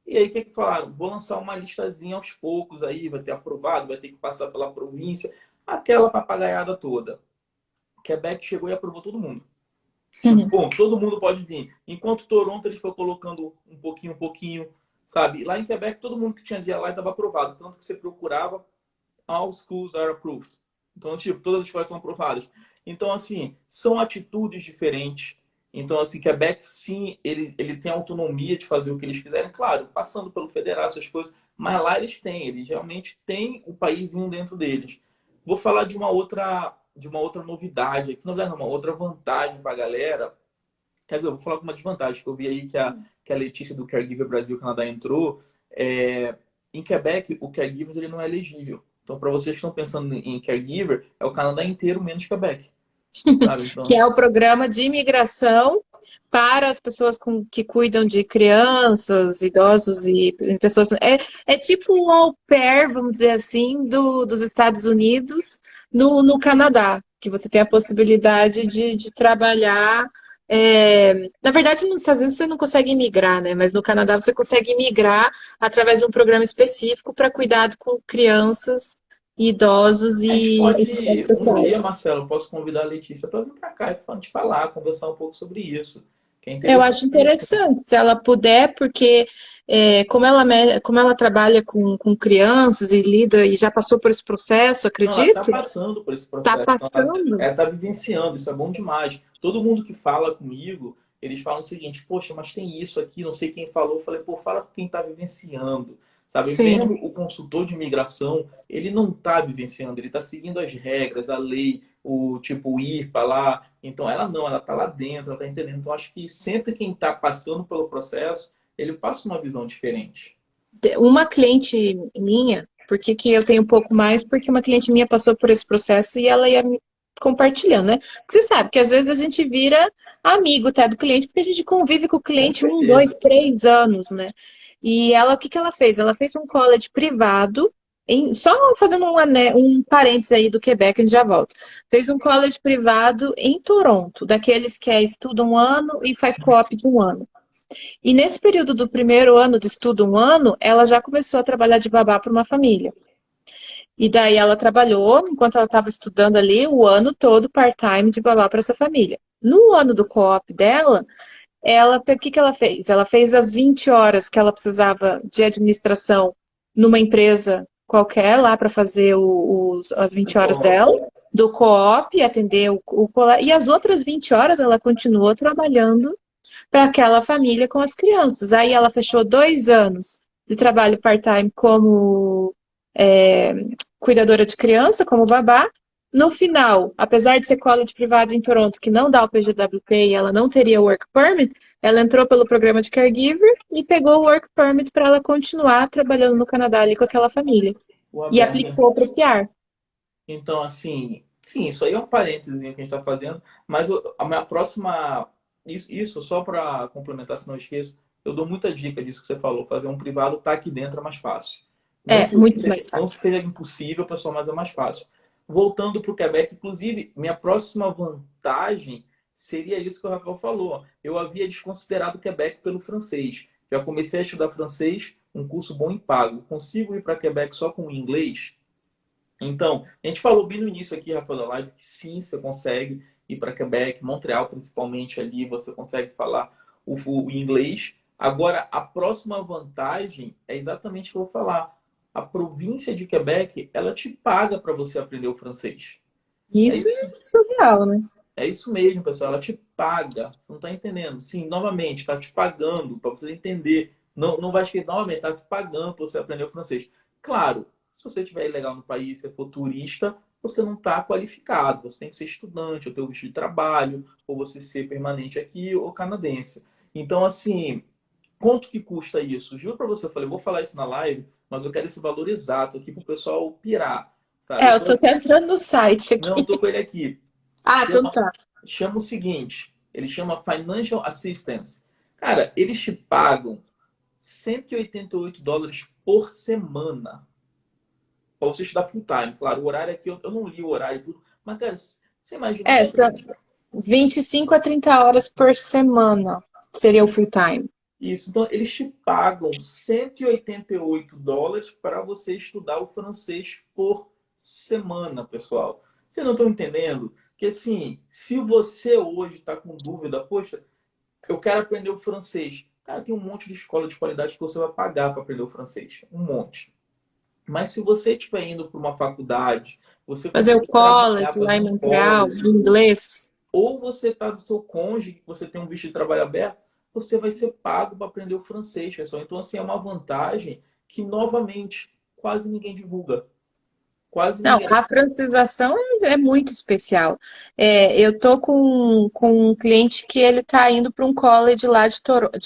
E aí o que que falaram? Vou lançar uma listazinha aos poucos aí, vai ter aprovado, vai ter que passar pela província, aquela papagaiada toda. Quebec chegou e aprovou todo mundo. Tipo, bom, todo mundo pode vir. Enquanto Toronto eles foram colocando um pouquinho, sabe? Lá em Quebec todo mundo que tinha dia lá estava aprovado, tanto que você procurava all schools are approved. Então, tipo, todas as escolas são aprovadas. Então, assim, são atitudes diferentes. Então, assim, Quebec, sim, ele tem autonomia de fazer o que eles quiserem, claro, passando pelo federal, essas coisas, mas lá eles realmente têm o paísinho dentro deles. Vou falar de uma outra novidade aqui, não é uma outra vantagem para a galera. Quer dizer, eu vou falar com uma desvantagem, que eu vi aí que a Letícia do Caregiver Brasil Canadá entrou. É, em Quebec, o Caregivers ele não é elegível. Então, para vocês que estão pensando em Caregiver, é o Canadá inteiro menos Quebec, sabe? Que Então, é o programa de imigração para as pessoas que cuidam de crianças, idosos e pessoas. É tipo o au pair, vamos dizer assim, dos Estados Unidos no Canadá, que você tem a possibilidade de trabalhar. Na verdade, nos Estados Unidos você não consegue imigrar, né? Mas no Canadá você consegue imigrar através de um programa específico para cuidado com crianças, idosos a gente e necessidades pode, um dia, especiais. Marcelo, eu posso convidar a Letícia para vir para cá e te falar, conversar um pouco sobre isso, que é Eu acho interessantíssimo. interessante, se ela puder, porque como ela trabalha com crianças e lida e já passou por esse processo, Não, ela está acredito, passando por esse tá processo. Então, passando. ela está vivenciando, isso é bom demais. Todo mundo que fala comigo, eles falam o seguinte: poxa, mas tem isso aqui, não sei quem falou. Eu falei, pô, fala com quem está vivenciando. Sabe, Sim. mesmo o consultor de imigração, ele não está vivenciando, ele está seguindo as regras, a lei, o tipo, o IRPA lá. Então, ela não, ela está lá dentro, ela está entendendo. Então, acho que sempre quem está passando pelo processo, ele passa uma visão diferente. Uma cliente minha, por que que eu tenho um pouco mais? Porque uma cliente minha passou por esse processo e ela ia me compartilhando, né? Porque você sabe que às vezes a gente vira amigo, tá, do cliente, porque a gente convive com o Com cliente um, certeza. dois, 3 anos, né? E ela, o que que ela fez? Ela fez um college privado, só fazendo um parênteses aí do Quebec, a gente já volta. Fez um college privado em Toronto, daqueles que estuda um ano e faz co-op de um ano. E nesse período do primeiro ano de estudo, um ano, ela já começou a trabalhar de babá para uma família. E daí ela trabalhou, enquanto ela estava estudando ali, o ano todo part-time de babá para essa família. No ano do co-op dela, o que que ela fez? Ela fez as 20 horas que ela precisava de administração numa empresa qualquer lá para fazer as 20 horas dela, do co-op, atender e as outras 20 horas ela continuou trabalhando para aquela família com as crianças. Aí ela fechou 2 anos de trabalho part-time como é, cuidadora de criança, como babá. No final, apesar de ser college privado em Toronto, que não dá o PGWP e ela não teria work permit, ela entrou pelo programa de caregiver e pegou o work permit para ela continuar trabalhando no Canadá ali com aquela família. O E aberto. aplicou para o PR. Então, assim, sim, isso aí é um parênteses que a gente está fazendo, mas a minha próxima. Isso só para complementar, se não esqueço, eu dou muita dica disso que você falou. Fazer um privado tá aqui dentro é mais fácil. É, muito mais Não que fácil. seja impossível, pessoal, mas é mais fácil. Voltando para o Quebec, inclusive, minha próxima vantagem seria isso que o Rafael falou. Eu havia desconsiderado o Quebec pelo francês. Já comecei a estudar francês, um curso bom e pago. Consigo ir para Quebec só com o inglês? Então, a gente falou bem no início aqui, Rafael, da live, que sim, você consegue ir para Quebec, Montreal principalmente ali, você consegue falar. o inglês. Agora, a próxima vantagem é exatamente o que eu vou falar. A província de Quebec, ela te paga para você aprender o francês. É Isso isso, é surreal, né? é isso mesmo, pessoal. Ela te paga. Você não está entendendo. Sim, novamente, está te pagando para você entender. Não, não vai escrever novamente, está te pagando para você aprender o francês. Claro, se você estiver ilegal no país, se for turista, você não está qualificado. Você tem que ser estudante, ou ter o visto de trabalho, ou você ser permanente aqui, ou canadense. Então, assim, quanto que custa isso? Juro para você, eu falei, vou falar isso na live, mas eu quero esse valor exato aqui para o pessoal pirar, sabe? É, eu tô até entrando no site Não, aqui. estou com ele aqui. Ah, então Chama, tá. chama o seguinte, ele chama Financial Assistance. Cara, eles te pagam US$ 188 por semana para você estudar full time. Claro, o horário aqui, eu não li o horário e tudo, mas, cara, você imagina É, são 25 a 30 horas por semana. Seria o full time. isso. Então, eles te pagam US$ 188 para você estudar o francês por semana, pessoal. Vocês não estão entendendo? Que assim, se você hoje está com dúvida, poxa, eu quero aprender o francês. Cara, tem um monte de escola de qualidade que você vai pagar para aprender o francês. Um monte. Mas se você estiver indo para uma faculdade, você Fazer o conseguir trabalhar, college lá fazer em um Montreal, college, em inglês. ou você está do seu cônjuge, que você tem um visto de trabalho aberto, você vai ser pago para aprender o francês, pessoal. Então, assim, é uma vantagem que, novamente, quase ninguém divulga. Quase Não, ninguém. a francização é muito especial. É, eu tô com um cliente que ele tá indo para um college lá de Toronto,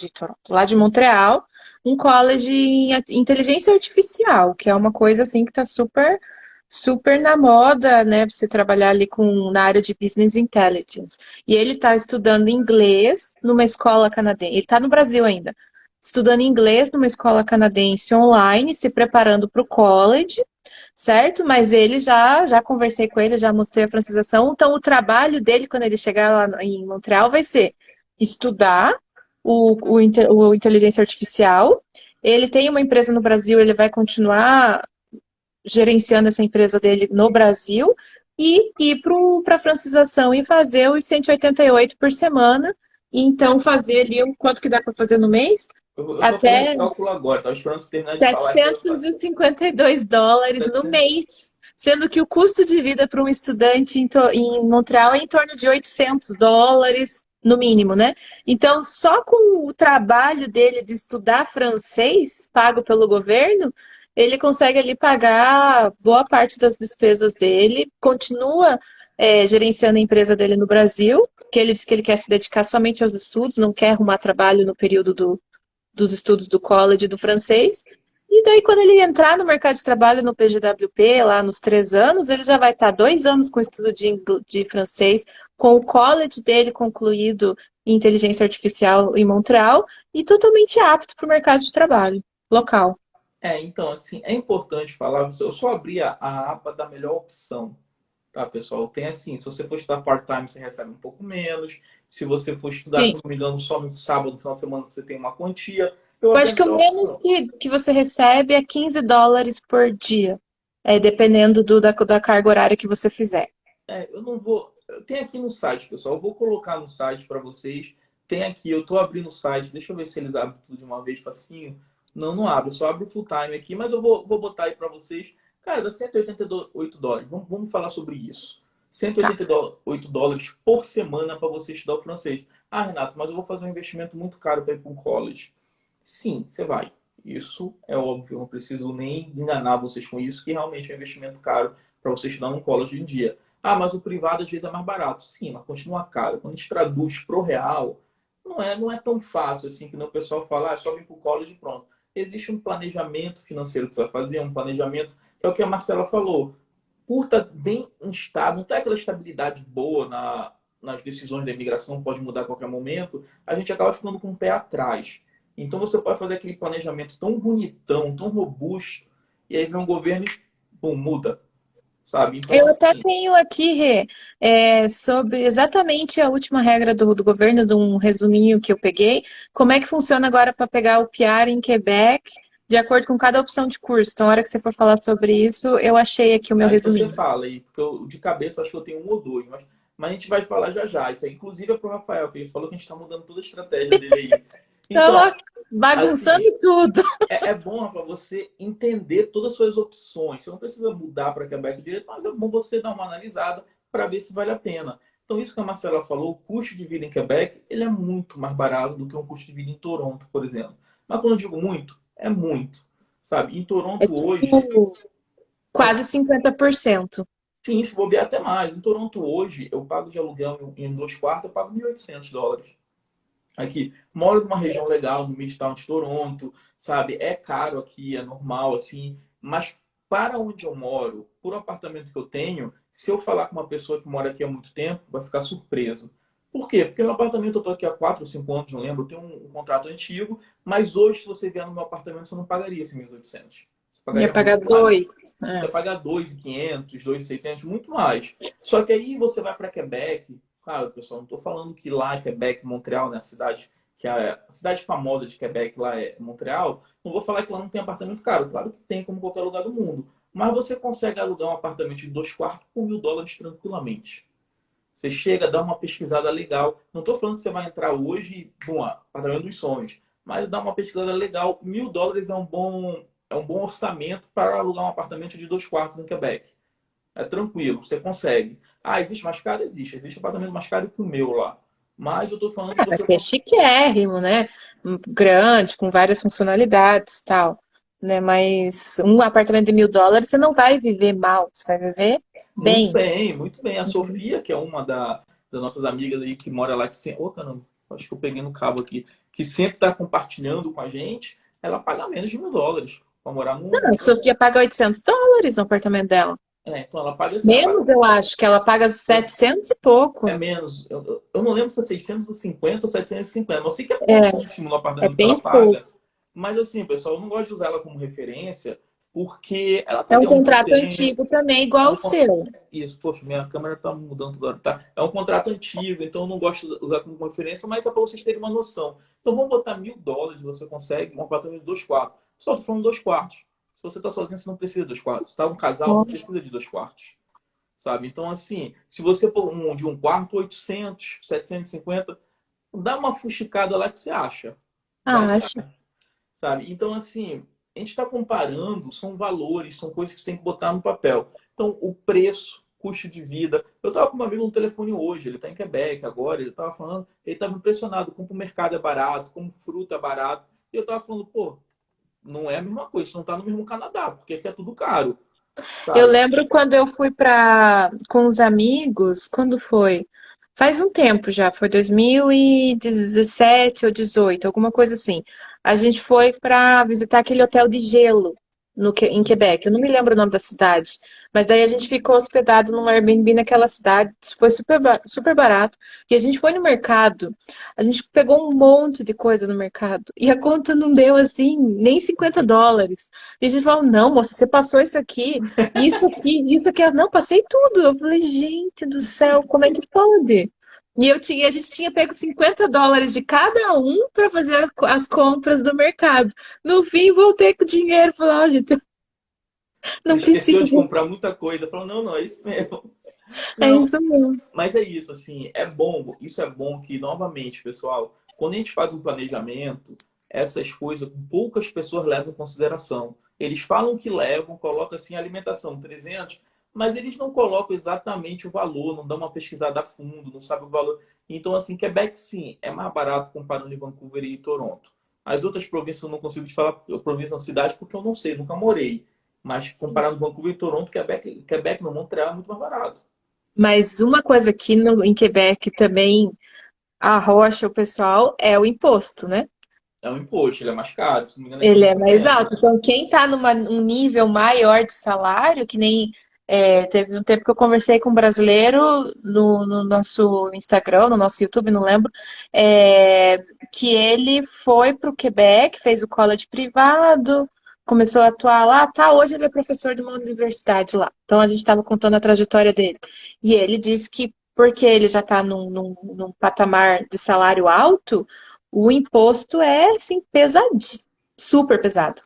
lá de Montreal, um college em inteligência artificial, que é uma coisa assim que tá super na moda, né? Pra você trabalhar ali na área de business intelligence. E ele tá estudando inglês numa escola canadense. Ele tá no Brasil ainda, estudando inglês numa escola canadense online, se preparando para o college, certo? Mas ele já conversei com ele, já mostrei a francização. Então, o trabalho dele, quando ele chegar lá em Montreal, vai ser estudar o inteligência artificial. Ele tem uma empresa no Brasil, ele vai continuar gerenciando essa empresa dele no Brasil e ir para a francização e fazer os 188 por semana. E então, fazer ali o quanto que dá para fazer no mês? Eu tô fazendo esse Até cálculo agora, estava esperando você terminar de falar para eu setecentos e fazer. cinquenta e dois dólares no 700. mês, sendo que o custo de vida para um estudante em Montreal é em torno de US$ 800 no mínimo, né? Então, só com o trabalho dele de estudar francês, pago pelo governo, ele consegue ali pagar boa parte das despesas dele, continua gerenciando a empresa dele no Brasil, que ele diz que ele quer se dedicar somente aos estudos, não quer arrumar trabalho no período dos estudos do college do francês. E daí, quando ele entrar no mercado de trabalho no PGWP, lá nos 3 anos, ele já vai estar 2 anos com estudo de francês, com o college dele concluído em inteligência artificial em Montreal e totalmente apto para o mercado de trabalho local. Então, assim, é importante falar, eu só abri a aba da melhor opção, tá, pessoal? Tem assim, se você for estudar part-time, você recebe um pouco menos. Se você for estudar, se Sim. não me engano, só no sábado, no final de semana, você tem uma quantia. Eu Eu abri a acho que o melhor menos opção. que você recebe é US$ 15 por dia, dependendo da carga horária que você fizer. Eu não vou. Tem aqui no site, pessoal. Eu vou colocar no site para vocês. Tem aqui, eu tô abrindo o site. Deixa eu ver se eles abrem tudo de uma vez facinho. Não, não abre, só abre o full time aqui, mas eu vou botar aí para vocês. Cara, dá US$ 188. Vamos falar sobre isso. cento e Tá. oitenta e oito dólares por semana para você estudar o francês. Ah, Renato, mas eu vou fazer um investimento muito caro para ir para um college. Sim, você vai. Isso é óbvio, eu não preciso nem enganar vocês com isso, que realmente é um investimento caro para você estudar num college hoje em dia. Ah, mas o privado às vezes é mais barato. Sim, mas continua caro. Quando a gente traduz pro real, não é tão fácil assim que o pessoal fala, só vem pro college e pronto. Existe um planejamento financeiro que você vai fazer, um planejamento, que é o que a Marcela falou. Por estar bem instável, não tem aquela estabilidade boa nas decisões da imigração, pode mudar a qualquer momento, a gente acaba ficando com o pé atrás. Então você pode fazer aquele planejamento tão bonitão, tão robusto, e aí vem um governo e, bum, muda, sabe? Então, Eu até assim, tenho aqui, Rê, sobre exatamente a última regra do governo, de um resuminho que eu peguei, como é que funciona agora para pegar o PR em Quebec, de acordo com cada opção de curso. Então, na hora que você for falar sobre isso, eu achei aqui o meu aí você resuminho. fala, porque eu, de cabeça acho que eu tenho um ou dois, Mas a gente vai falar já já. Isso aí, inclusive, é pro Rafael, que ele falou que a gente está mudando toda a estratégia dele aí. Então, Tô bagunçando assim, tudo. é bom para você entender todas as suas opções. Você não precisa mudar para Quebec direito, mas é bom você dar uma analisada para ver se vale a pena. Então, isso que a Marcela falou, o custo de vida em Quebec, ele é muito mais barato do que um custo de vida em Toronto, por exemplo. Mas quando eu digo muito, é muito. Sabe? Em É Toronto hoje, tipo quase assim, 50%. sim, se bobear até mais. Em Toronto hoje, eu pago de aluguel em 2 quartos, eu pago US$ 1.800. Aqui, moro numa região legal, no Midtown de Toronto, sabe? É caro aqui, é normal, assim, mas para onde eu moro, por apartamento que eu tenho, se eu falar com uma pessoa que mora aqui há muito tempo, vai ficar surpreso. Por quê? Porque meu apartamento eu tô aqui há 4 ou 5 anos, não lembro, eu tenho um contrato antigo, mas hoje, se você vier no meu apartamento, você não pagaria esses 1.800. Você Ia pagaria pagar muito mais. dois. Você É. paga 2.500, 2.600, muito mais. Só que aí você vai para Quebec. Claro, pessoal, não estou falando que lá em Quebec, Montreal, né, cidade que é a cidade famosa de Quebec lá é Montreal. Não vou falar que lá não tem apartamento caro. Claro que tem, como qualquer lugar do mundo. Mas você consegue alugar um apartamento de 2 quartos por US$ 1.000 tranquilamente. Você chega, dá uma pesquisada legal. Não estou falando que você vai entrar hoje e, bom, apartamento dos sonhos. Mas dá uma pesquisada legal. US$ 1.000 é um bom orçamento para alugar um apartamento de 2 quartos em Quebec. É tranquilo, você consegue. Ah, existe mais caro? Existe. Existe apartamento mais caro que o meu lá. Mas eu estou falando que Ah, vai você ser consegue. chiquérrimo, né? Grande, com várias funcionalidades e tal. Né? Mas um apartamento de US$ 1.000 você não vai viver mal, você vai viver Muito bem. bem, muito bem. A Sofia, que é uma das nossas amigas aí que mora lá, que sempre. Ô, caramba, acho que eu peguei no cabo aqui. Que sempre está compartilhando com a gente, ela paga menos de US$ 1.000 para morar A no. Sofia paga US$ 800 no apartamento dela. Então ela paga assim, ela paga. Menos, eu acho, que ela paga 700 e É pouco. menos. Eu não lembro se é 650 ou 750, mas eu sei que é É, pouquíssimo no é apartamento que ela bem pouco. paga. Mas assim, pessoal, eu não gosto de usar ela como referência, porque ela tá É ali um há muito contrato tempo. antigo também, É igual um o seu. Isso, poxa, minha câmera tá mudando toda hora, tá? É um contrato antigo, então eu não gosto de usar como referência, mas é para vocês terem uma noção. Então vamos botar US$ 1.000, você consegue um apartamento de 2 quartos. Só tô falando 2 quartos. Se você tá sozinho, você não precisa de 2 quartos. Se tá um casal, não precisa de 2 quartos. Sabe? Então, assim, se você for de um quarto, 800, 750, dá uma fuxicada lá que você acha. Vai Ah, ser, acho. sabe? Então, assim, a gente está comparando, são valores, são coisas que você tem que botar no papel. Então, o preço, custo de vida. Eu estava com um amigo no telefone hoje, ele está em Quebec agora, ele estava falando, ele estava impressionado como o mercado é barato, como fruta é barato. E eu estava falando, pô, não é a mesma coisa, você não está no mesmo Canadá, porque aqui é tudo caro, Eu sabe? lembro quando eu fui para com os amigos, quando foi? Faz um tempo já, foi 2017 ou 18, alguma coisa assim. A gente foi para visitar aquele hotel de gelo em Quebec. Eu não me lembro o nome da cidade, mas daí a gente ficou hospedado num Airbnb naquela cidade. Foi super barato. E a gente foi no mercado, a gente pegou um monte de coisa no mercado e a conta não deu assim nem US$ 50. E a gente falou: não, moça, você passou isso aqui. Isso aqui, eu não passei tudo. Eu falei, gente do céu, como é que pode? A gente tinha pego US$ 50 de cada um para fazer as compras do mercado. No fim, voltei com o dinheiro. Falei, ó, gente, Você não precisa, esqueceu de comprar muita coisa. Falou, não, não, é isso mesmo. é Não, isso mesmo. mas é isso, assim, é bom, isso é bom que, novamente, pessoal, quando a gente faz um planejamento, essas coisas poucas pessoas levam em consideração. Eles falam que levam, colocam assim alimentação 300, mas eles não colocam exatamente o valor, não dão uma pesquisada a fundo, não sabem o valor. Então, assim, Quebec, sim, é mais barato comparando em Vancouver e Toronto. As outras províncias eu não consigo te falar, província na cidade, porque eu não sei, nunca morei. Mas comparando Vancouver e Toronto, Quebec no Montreal é muito mais barato. Mas uma coisa aqui em Quebec também arrocha o pessoal é o imposto, né? É um imposto, ele é mais caro, se não me engano é Ele é mais 15%, alto. né? Então, quem está num nível maior de salário, que nem teve um tempo que eu conversei com um brasileiro no nosso Instagram, no nosso YouTube, não lembro, é, que ele foi para o Quebec, fez o college privado, começou a atuar lá, tá? Hoje ele é professor de uma universidade lá. Então, a gente estava contando a trajetória dele. E ele disse que porque ele já está num patamar de salário alto, o imposto é, assim, pesadíssimo. Super pesado.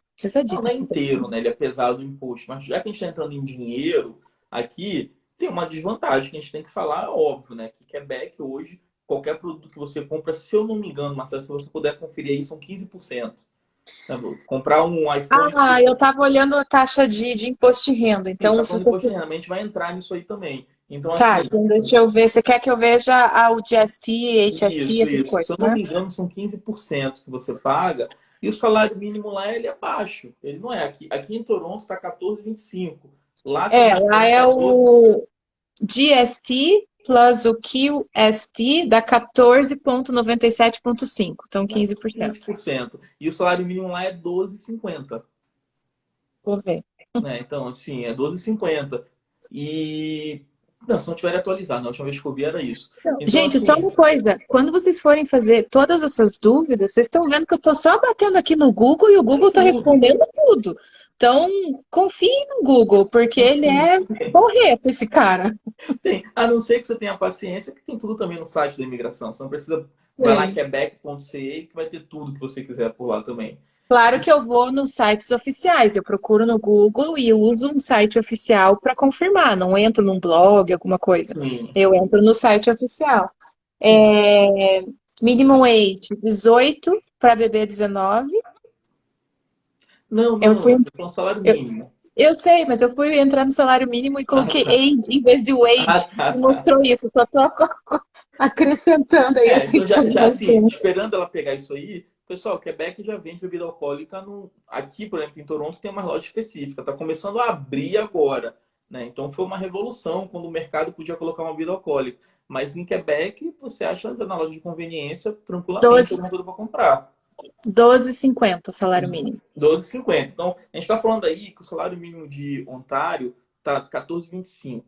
Não, não Pesadíssimo. é inteiro, né? Ele é pesado o imposto. Mas já que a gente está entrando em dinheiro, aqui, tem uma desvantagem que a gente tem que falar, é óbvio, né? Que Quebec hoje, qualquer produto que você compra, se eu não me engano, Marcelo, se você puder conferir aí, são 15%. Né? Comprar um iPhone, Ah, eu estava olhando a taxa de imposto de renda. sim, Então, está se falando de você. imposto de renda, a gente vai entrar nisso aí também. Então, Tá, assim, então deixa eu ver. Você quer que eu veja o GST, HST, essas isso. Se coisas, eu não né? me engano, são 15% que você paga. E o salário mínimo lá, ele é baixo. Ele não é. Aqui em Toronto está 14,25. Lá, se eu não me Lá engano, é 14, o GST plus o QST dá 14,97,5. Então, né, 15%. 15%. E o salário mínimo lá é 12,50. Vou ver. Né? Então, assim, é 12,50. E. Não, se não tiver atualizado, na última vez que eu vi era isso. Então, Gente, só assim, uma coisa. Quando vocês forem fazer todas essas dúvidas, vocês estão vendo que eu estou só batendo aqui no Google e o tem Google está tudo. respondendo tudo. Então, confie no Google, porque ele Enfim, é correto, esse cara. tem. A não ser que você tenha paciência, que tem tudo também no site da imigração. Você não precisa. Vai lá em Sim. quebec.ca que vai ter tudo que você quiser por lá também. Claro que eu vou nos sites oficiais. Eu procuro no Google e eu uso um site oficial para confirmar. Não entro num blog, alguma coisa. Sim. Eu entro no site oficial. É, Minimum age 18 para bebê 19. Não, Eu não, fui, não. Tô falando salário eu, mínimo. eu sei, mas eu fui entrar no salário mínimo e Ah, coloquei tá. age em vez de Ah, wage. tá, E tá. mostrou isso. Só estou acrescentando aí essa Então já assim, informação. esperando ela pegar isso aí, pessoal, Quebec já vende bebida alcoólica no, aqui, por exemplo, em Toronto tem uma loja específica, tá começando a abrir agora, né? Então foi uma revolução quando o mercado podia colocar uma bebida alcoólica. Mas em Quebec, você acha na loja de conveniência tranquilamente 12, alguma coisa para comprar. 12,50 o salário mínimo. 12,50. Então, a gente está falando aí que o salário mínimo de Ontário tá 14,25,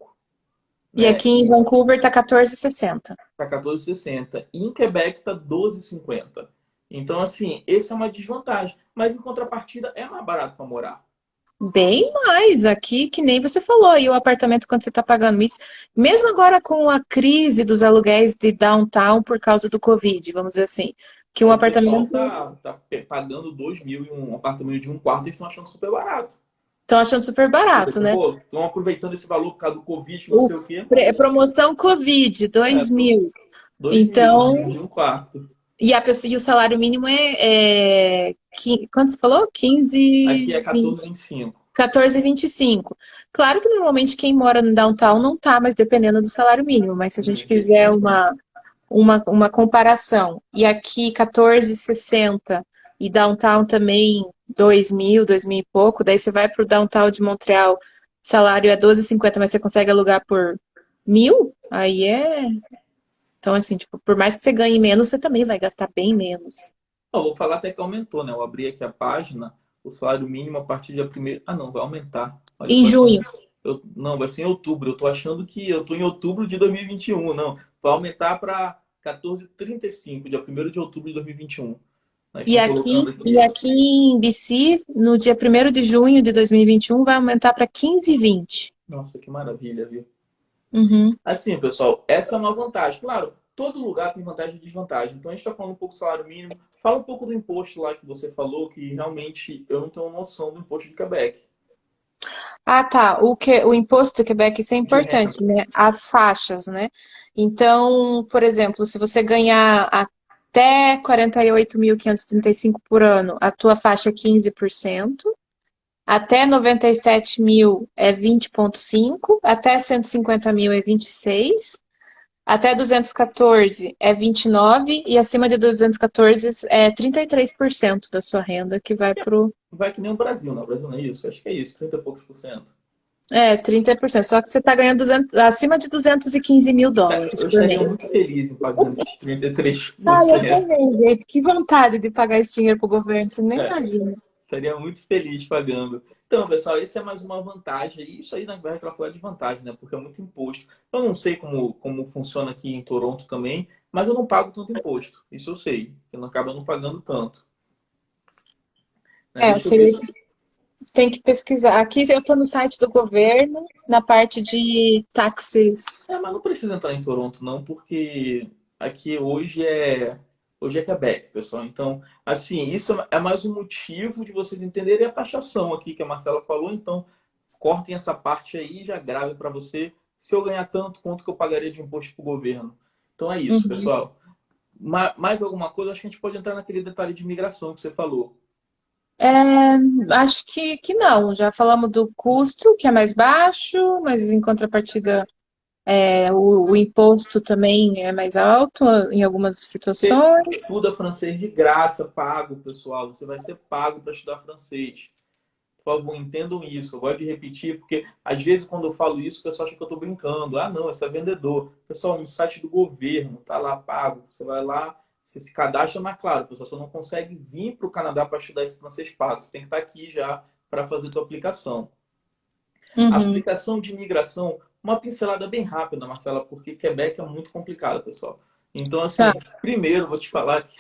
E né? aqui em Vancouver tá 14,60. Tá 14,60. E em Quebec tá 12,50. Então, assim, essa é uma desvantagem. Mas em contrapartida, é mais barato para morar. Bem mais aqui, que nem você falou, e o apartamento quando você está pagando isso, mesmo agora com a crise dos aluguéis de downtown por causa do Covid, vamos dizer assim, que um O pessoal apartamento tá pagando 2 mil em um apartamento de um quarto e estão achando super barato. estão achando super Eu barato, pensei, né? pô, estão aproveitando esse valor por causa do Covid, não O sei o quê, mas promoção Covid, é, 2 mil. 2 mil Então, de um quarto. e a pessoa, e o salário mínimo quanto você falou? Aqui 15, é 14,25. 14,25. Claro que normalmente quem mora no downtown não tá, mas dependendo do salário mínimo. Mas se a gente Aqui é fizer 15. uma comparação, e aqui 14,60 e downtown também 2 mil e pouco, daí você vai para o downtown de Montreal, salário é 12,50, mas você consegue alugar por 1.000, aí é. Então, assim, tipo, por mais que você ganhe menos, você também vai gastar bem menos. Não, vou falar até que aumentou, né? Eu abri aqui a página, o salário mínimo a partir de primeiro. Ah, não, vai aumentar. Olha, eu Em tô achando. junho. Não, vai ser em outubro. Eu tô achando que eu tô em outubro de 2021. Não, vai aumentar para 14,35, dia 1º de outubro de 2021. Eles E estão aqui, colocando e aqui. aqui em BC, no dia 1º de junho de 2021, vai aumentar para 15,20. Nossa, que maravilha, viu? Uhum. Assim, pessoal, essa é uma vantagem. Claro, todo lugar tem vantagem e desvantagem. Então a gente está falando um pouco do salário mínimo. Fala um pouco do imposto lá que você falou, que realmente eu não tenho noção do imposto de Quebec. Ah, tá. O imposto do Quebec, isso é De renda. importante, né? As faixas, né? Então, por exemplo, se você ganhar até 48.535 por ano, a tua faixa é 15%. Até 97 mil é 20,5%. Até 150 mil é 26%. Até 214 é 29%. E acima de 214 é 33% da sua renda que vai pro. Vai que nem o Brasil, não. O Brasil não é isso? Acho que é isso, 30 e poucos por cento. 30%. Só que você está ganhando acima de 215 mil dólares Eu por estaria mês. muito feliz em pagando esses 33%. Ah, eu também, gente. Que vontade de pagar esse dinheiro pro governo, você nem É, imagina. estaria muito feliz pagando. Então, pessoal, esse é mais uma vantagem. E isso aí, na verdade, ela foi de vantagem, né? Porque é muito imposto. Eu não sei como funciona aqui em Toronto também, mas eu não pago tanto imposto. Isso eu sei. Eu não acabo não pagando tanto. Né? É, Deixa eu ver. tem que pesquisar. Aqui eu estou no site do governo, na parte de táxis. É, mas não precisa entrar em Toronto, não, porque aqui hoje é Quebec, pessoal. Então, assim, isso é mais um motivo de vocês entenderem a taxação aqui que a Marcela falou. Então, cortem essa parte aí e já grave para você Se eu ganhar tanto, quanto que eu pagaria de imposto para o governo? Então é isso, Uhum. pessoal. Mais alguma coisa? Acho que a gente pode entrar naquele detalhe de imigração que você falou. É, acho que não. Já falamos do custo, que é mais baixo, mas em contrapartida, o imposto também é mais alto em algumas Você situações. estuda francês de graça, pago, pessoal. Você vai ser pago para estudar francês. Por favor, entendam isso. Eu gosto de repetir, porque às vezes quando eu falo isso, o pessoal acha que eu estou brincando. Ah, não, esse é vendedor. Pessoal, no site do governo, tá lá pago. Você vai lá, você se cadastra, mas claro, pessoal, você não consegue vir para o Canadá para estudar esse francês pago. Você tem que estar aqui já para fazer a sua aplicação. A Uhum. aplicação de imigração, uma pincelada bem rápida, Marcela, porque Quebec é muito complicado, pessoal. Então, Tá. assim, primeiro vou te falar que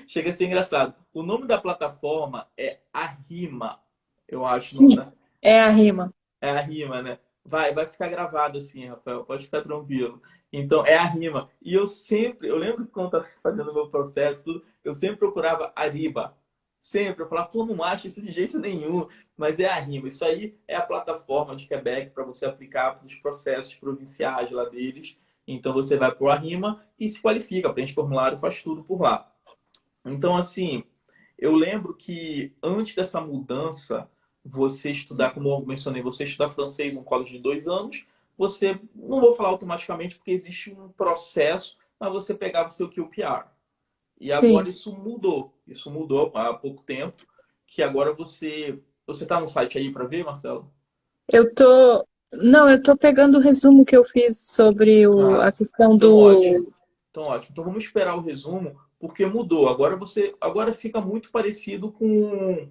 chega a ser engraçado. O nome da plataforma é Arrima, eu acho o nome Sim, da. é a rima. É a rima, né? Vai ficar gravado assim, Rafael, pode ficar tranquilo. Então, é a rima. E eu lembro que quando eu estava fazendo o meu processo, tudo, eu sempre procurava Ariba. Sempre, eu falava, pô, não acho isso de jeito nenhum, mas é a rima. Isso aí é a plataforma de Quebec para você aplicar para os processos provinciais lá deles. Então, você vai por a rima e se qualifica, preenche formulário, faz tudo por lá. Então, assim, eu lembro que antes dessa mudança, você estudar, como eu mencionei, você estudar francês num college de 2 anos, você, não vou falar automaticamente porque existe um processo, mas você pegava o seu QPR. E agora Sim. isso mudou há pouco tempo, que agora você está no site aí para ver, Marcelo? Eu tô. Não, eu tô pegando o resumo que eu fiz sobre a Ah, questão então ótimo. do. Então ótimo. Então vamos esperar o resumo, porque mudou. Agora fica muito parecido com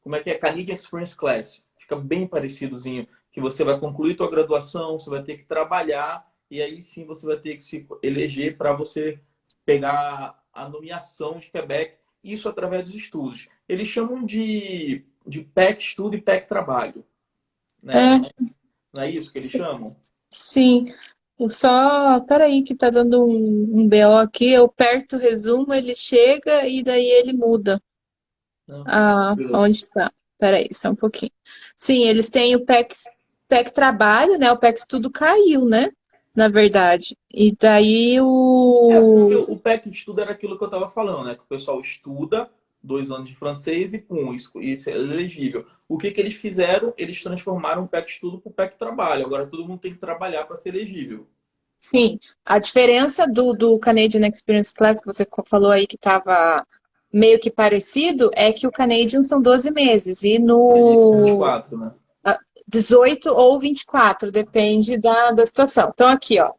como é que é? Canadian Experience Class. Fica bem parecidozinho. Que você vai concluir tua graduação, você vai ter que trabalhar e aí sim você vai ter que se eleger para você pegar a nomeação de Quebec. Isso através dos estudos. Eles chamam de PEC Estudo e PEC Trabalho. Né? É, Não é isso que eles chamam? sim. Eu só. Peraí, que tá dando um BO aqui. Eu aperto o resumo, ele chega e daí ele muda. Não. Ah, onde tá? Peraí, só um pouquinho. Sim, eles têm o PEC Trabalho, né? O PEC Estudo caiu, né? Na verdade. E daí É, porque o. o PEC de estudo era aquilo que eu estava falando, né? Que o pessoal estuda 2 anos de francês e pum, isso é elegível. O que eles fizeram? Eles transformaram o PEC de estudo para o PEC de trabalho. Agora todo mundo tem que trabalhar para ser elegível. Sim, a diferença do Canadian Experience Class que você falou aí que estava meio que parecido é que o Canadian são 12 meses e Isso, no 24, né? 18 ou 24 depende da situação. Então, aqui, ó.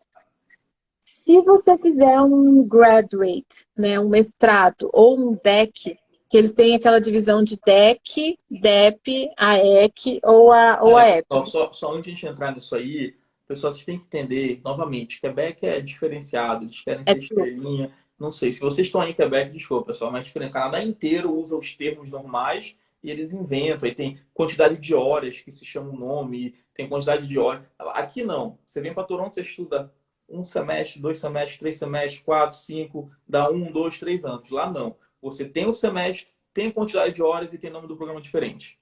Se você fizer um graduate, né, um mestrado ou um DEC, que eles têm aquela divisão de DEC, DEP, AEC ou a É, EP. só antes de a gente entrar nisso aí, pessoal, vocês têm que entender, novamente, Quebec é diferenciado, eles querem É ser tudo. estrelinha. Não sei, se vocês estão aí em Quebec, desculpa, pessoal, mas diferente. O Canadá inteiro usa os termos normais e eles inventam. Aí tem quantidade de horas que se chama o nome, tem quantidade de horas. Aqui não. Você vem para Toronto, você estuda um semestre, 2 semestres, 3 semestres, 4, 5, dá 1, 2, 3 anos. Lá não. Você tem o semestre, tem quantidade de horas e tem nome do programa diferente.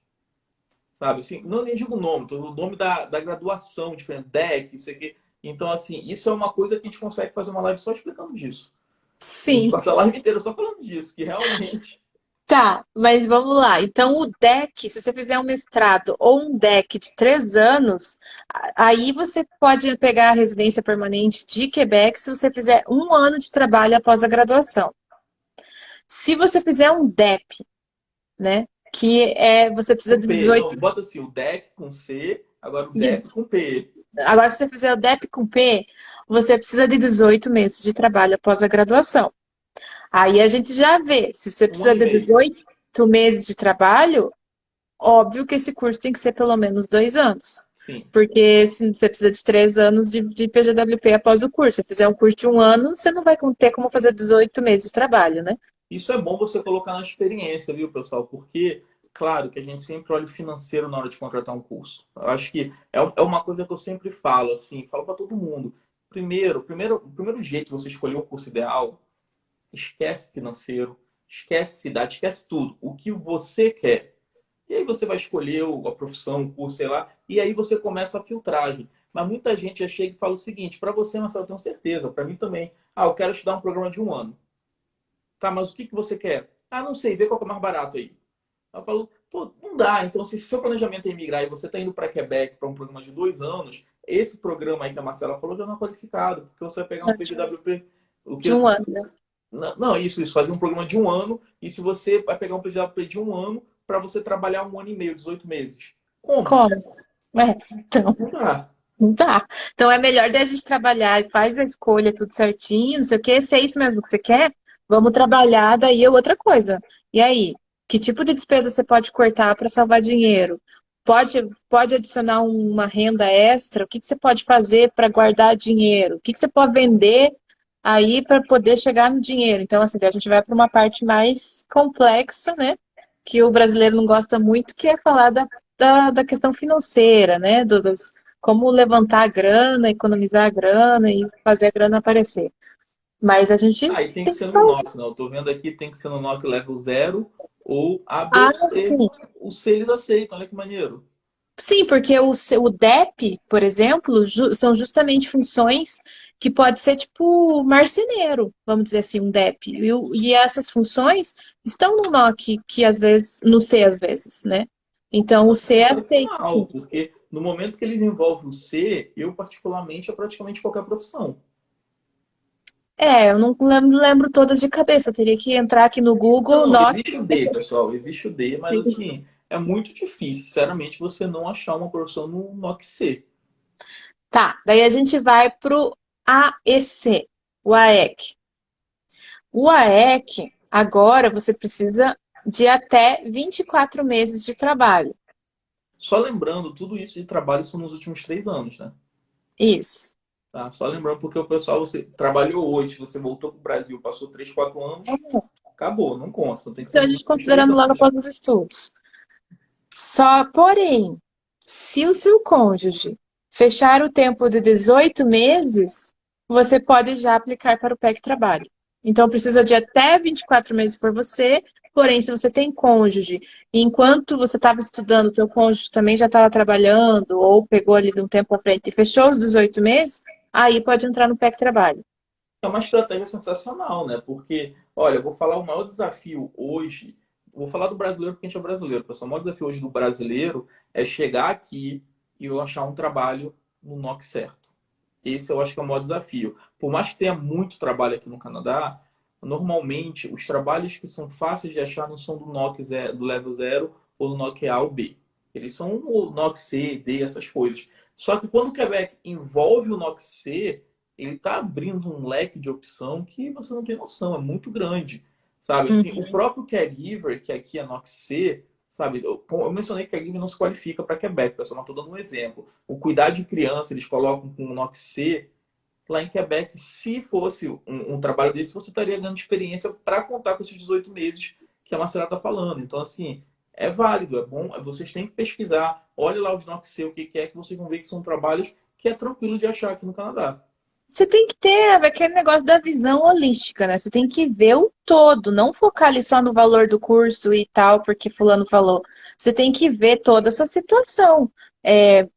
Sabe? Assim, não nem digo o nome, o nome da graduação diferente, DEC, isso aqui. Então, assim, isso é uma coisa que a gente consegue fazer uma live só explicando disso. A gente Sim. passa a live inteira só falando disso, que realmente. Tá, mas vamos lá. Então, o DEC, se você fizer um mestrado ou um DEC de 3 anos, aí você pode pegar a residência permanente de Quebec se você fizer 1 ano de trabalho após a graduação. Se você fizer um DEP, né, você precisa Com de P. 18. Não, bota assim, o DEC com C, agora o DEP com P. Agora, se você fizer o DEP com P, você precisa de 18 meses de trabalho após a graduação. Aí a gente já vê, se você Um precisa ano e de meio. 18 meses de trabalho, óbvio que esse curso tem que ser pelo menos 2 anos. Sim. Porque se você precisa de 3 anos de PGWP após o curso. Se fizer um curso de 1 ano, você não vai ter como fazer 18 meses de trabalho, né? Isso é bom você colocar na experiência, viu, pessoal? Porque, claro, que a gente sempre olha o financeiro na hora de contratar um curso. Eu acho que é uma coisa que eu sempre falo, assim, falo para todo mundo. O primeiro jeito de você escolher o curso ideal, esquece financeiro, esquece cidade, esquece tudo. O que você quer. E aí você vai escolher a profissão, o curso, sei lá, e aí você começa a filtragem. Mas muita gente já chega e fala o seguinte, para você, Marcelo, eu tenho certeza, para mim também. Ah, eu quero estudar um programa de 1 ano. Tá, mas o que você quer? Ah, não sei, vê qual que é mais barato aí. Eu falo, pô, não dá. Então, se seu planejamento é emigrar e você está indo para Quebec para um programa de 2 anos, esse programa aí que a Marcela falou já não é qualificado, porque você vai pegar um PGWP. O De que, 1 ano, né? não, isso, fazer um programa de 1 ano, e se você vai pegar um PGWP de 1 ano para você trabalhar 1 ano e meio, 18 meses. Como? Como? Então, Não dá. não dá. Então é melhor daí a gente trabalhar e faz a escolha tudo certinho, não sei o quê. Se é isso mesmo que você quer, vamos trabalhar, daí é outra coisa. E aí, que tipo de despesa você pode cortar para salvar dinheiro? Pode adicionar uma renda extra? O que você pode fazer para guardar dinheiro? O que você pode vender aí para poder chegar no dinheiro? Então, assim, daí a gente vai para uma parte mais complexa, né? Que o brasileiro não gosta muito, que é falar da questão financeira, né? Como levantar a grana, economizar a grana e fazer a grana aparecer. Mas a gente Aí tem que tem que ser no fazer. NOC, não. Eu tô vendo aqui, tem que ser no NOC level 0 ou A, B Ah, ou C. sim. O C eles aceitam, olha que maneiro. Sim, porque o DEP, por exemplo, são justamente funções que pode ser tipo marceneiro, vamos dizer assim, um DEP. E essas funções estão no NOC, que às vezes, no C às vezes, né? Então o Não, C aceita, sensacional, sim. porque no momento que eles envolvem o C, eu particularmente é praticamente qualquer profissão. É, eu não lembro todas de cabeça, eu teria que entrar aqui no Não, Google, não, NOC. existe o D, pessoal, existe o D, mas assim, é muito difícil, sinceramente, você não achar uma profissão no NOC C. Tá, daí a gente vai pro AEC, o AEC. O AEC, agora você precisa de até 24 meses de trabalho. Só lembrando, tudo isso de trabalho são nos últimos 3 anos, né? Isso. Tá? Só lembrando, porque o pessoal, você trabalhou hoje, você voltou para o Brasil, passou 3, 4 anos, acabou, não conta. Então tem que Isso ser a nos gente últimos três considerando logo anos. após os estudos. Só, porém, se o seu cônjuge fechar o tempo de 18 meses, você pode já aplicar para o PEC Trabalho. Então, precisa de até 24 meses por você, porém, se você tem cônjuge, e enquanto você estava estudando, o teu cônjuge também já estava trabalhando, ou pegou ali de um tempo à frente e fechou os 18 meses, aí pode entrar no PEC Trabalho. É uma estratégia sensacional, né? Porque, olha, eu vou falar o maior desafio hoje, vou falar do brasileiro porque a gente é brasileiro, pessoal. O maior desafio hoje do brasileiro é chegar aqui e eu achar um trabalho no NOC certo. Esse eu acho que é o maior desafio. Por mais que tenha muito trabalho aqui no Canadá, normalmente os trabalhos que são fáceis de achar não são do NOC do level 0 ou do NOC A ou B. Eles são o NOC C, D, essas coisas. Só que quando o Quebec envolve o NOC C, ele está abrindo um leque de opção que você não tem noção, é muito grande. Sabe, assim, o Uhum. próprio caregiver, que aqui é NOC C, sabe, eu mencionei que caregiver não se qualifica para Quebec, pessoal, mas estou dando um exemplo. O cuidar de criança, eles colocam com o NOC C. Lá em Quebec, se fosse um trabalho desse, você estaria ganhando experiência para contar com esses 18 meses que a Marcela está falando. Então, assim, é válido, é bom. Vocês têm que pesquisar. Olha lá os NOC C, o que é, que vocês vão ver que são trabalhos que é tranquilo de achar aqui no Canadá. Você tem que ter aquele negócio da visão holística, né? Você tem que ver o todo, não focar ali só no valor do curso e tal, porque fulano falou. Você tem que ver toda essa situação,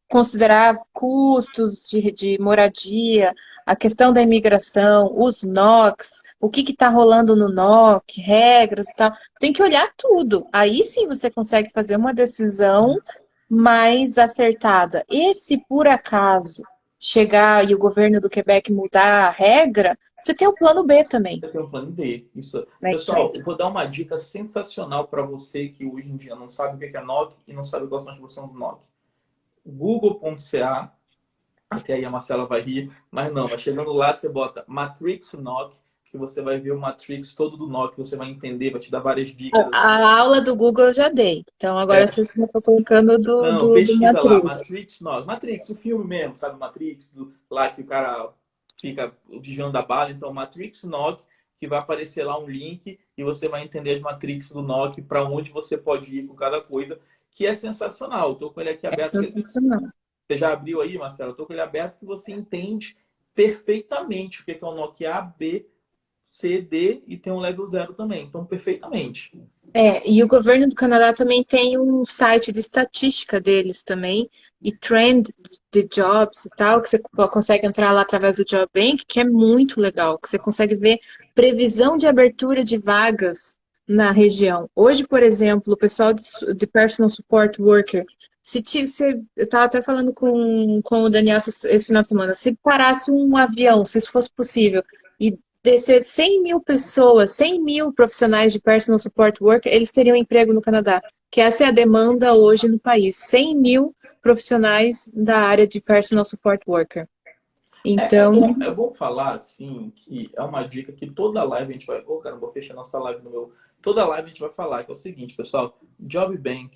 considerar custos de moradia, a questão da imigração, os NOCs, o que está rolando no NOC, regras e tal. Tem que olhar tudo. Aí sim você consegue fazer uma decisão mais acertada. E se por acaso chegar e o governo do Quebec mudar a regra, você tem o plano B também, Você tem um plano B. Isso. né? Pessoal, eu vou dar uma dica sensacional para você que hoje em dia não sabe o que é NOC e não sabe qual é a transposição do NOC. Google.ca. Até aí a Marcela vai rir, mas não, mas chegando lá você bota Matrix Knock, que você vai ver o Matrix todo do Knock, você vai entender, vai te dar várias dicas assim. A aula do Google eu já dei. Então agora É, você está colocando não, do pesquisa lá, Matrix. Matrix Knock. Matrix, o filme mesmo, sabe? Matrix, lá que o cara fica desviando da bala. Então, Matrix Knock, que vai aparecer lá um link e você vai entender as Matrix do Knock, para onde você pode ir com cada coisa, que é sensacional. Estou com ele aqui É aberto. sensacional. Você já abriu aí, Marcelo? Eu estou com ele aberto que você entende perfeitamente o que é o Nokia B, C, D e tem um level 0 também. Então, perfeitamente. E o governo do Canadá também tem um site de estatística deles também, e trend de jobs e tal, que você consegue entrar lá através do Job Bank, que é muito legal, que você consegue ver previsão de abertura de vagas na região. Hoje, por exemplo, o pessoal de Personal Support Worker, eu estava até falando com o Daniel esse final de semana, se parasse um avião, se isso fosse possível, e descer 100 mil pessoas, 100 mil profissionais de personal support worker, eles teriam emprego no Canadá. Que essa é a demanda hoje no país. 100 mil profissionais da área de personal support worker. Então, É bom falar, assim, que é uma dica que toda live a gente vai... Ô, caramba, vou fechar nossa live no meu... Toda live a gente vai falar, que é o seguinte, pessoal. Job Bank,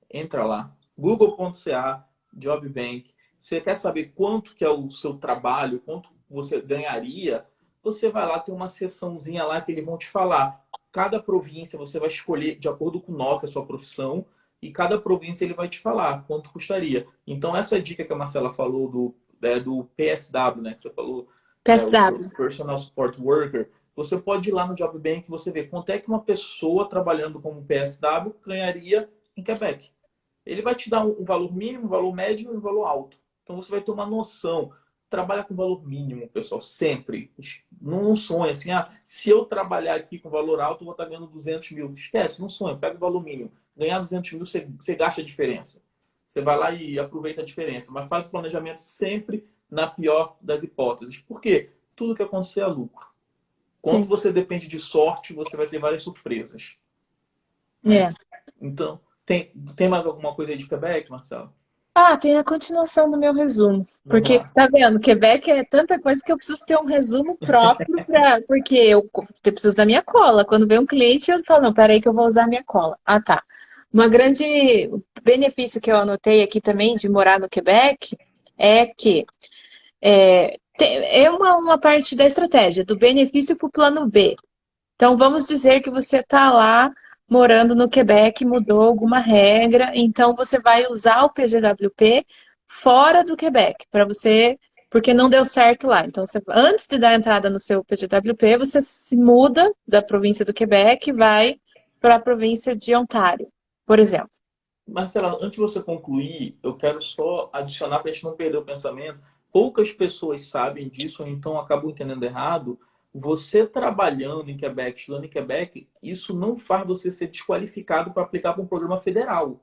entra lá. Google.ca, Job Bank. Você quer saber quanto que é o seu trabalho, quanto você ganharia? Você vai lá, tem uma seçãozinha lá que eles vão te falar. Cada província você vai escolher de acordo com o nó, que é a sua profissão, e cada província ele vai te falar quanto custaria. Então, essa dica que a Marcela falou do PSW, né, que você falou, o PSW. Personal Support Worker, você pode ir lá no Job Bank e você ver quanto é que uma pessoa trabalhando como PSW ganharia em Quebec. Ele vai te dar um valor mínimo, um valor médio e um valor alto. Então você vai ter uma noção. Trabalha com valor mínimo, pessoal, sempre. Não sonha assim, se eu trabalhar aqui com valor alto, eu vou estar ganhando 200 mil. Esquece, não sonha, pega o valor mínimo. Ganhar 200 mil, você gasta a diferença. Você vai lá e aproveita a diferença. Mas faz o planejamento sempre na pior das hipóteses. Por quê? Tudo que acontecer é lucro. Quando Sim. você depende de sorte, você vai ter várias surpresas. Né? É. Então, tem mais alguma coisa aí de Quebec, Marcelo? Tem a continuação do meu resumo. Vamos Porque, lá. tá vendo, Quebec é tanta coisa que eu preciso ter um resumo próprio porque eu preciso da minha cola. Quando vem um cliente, eu falo, não, peraí que eu vou usar a minha cola. Ah, tá. Uma grande benefício que eu anotei aqui também de morar no Quebec é que é uma parte da estratégia, do benefício para o plano B. Então, vamos dizer que você está lá morando no Quebec, mudou alguma regra, então você vai usar o PGWP fora do Quebec, para você, porque não deu certo lá. Então, antes de dar entrada no seu PGWP, você se muda da província do Quebec e vai para a província de Ontário, por exemplo. Marcela, antes de você concluir, eu quero só adicionar para a gente não perder o pensamento. Poucas pessoas sabem disso, ou então acabam entendendo errado. Você trabalhando em Quebec, estudando em Quebec, isso não faz você ser desqualificado para aplicar para um programa federal.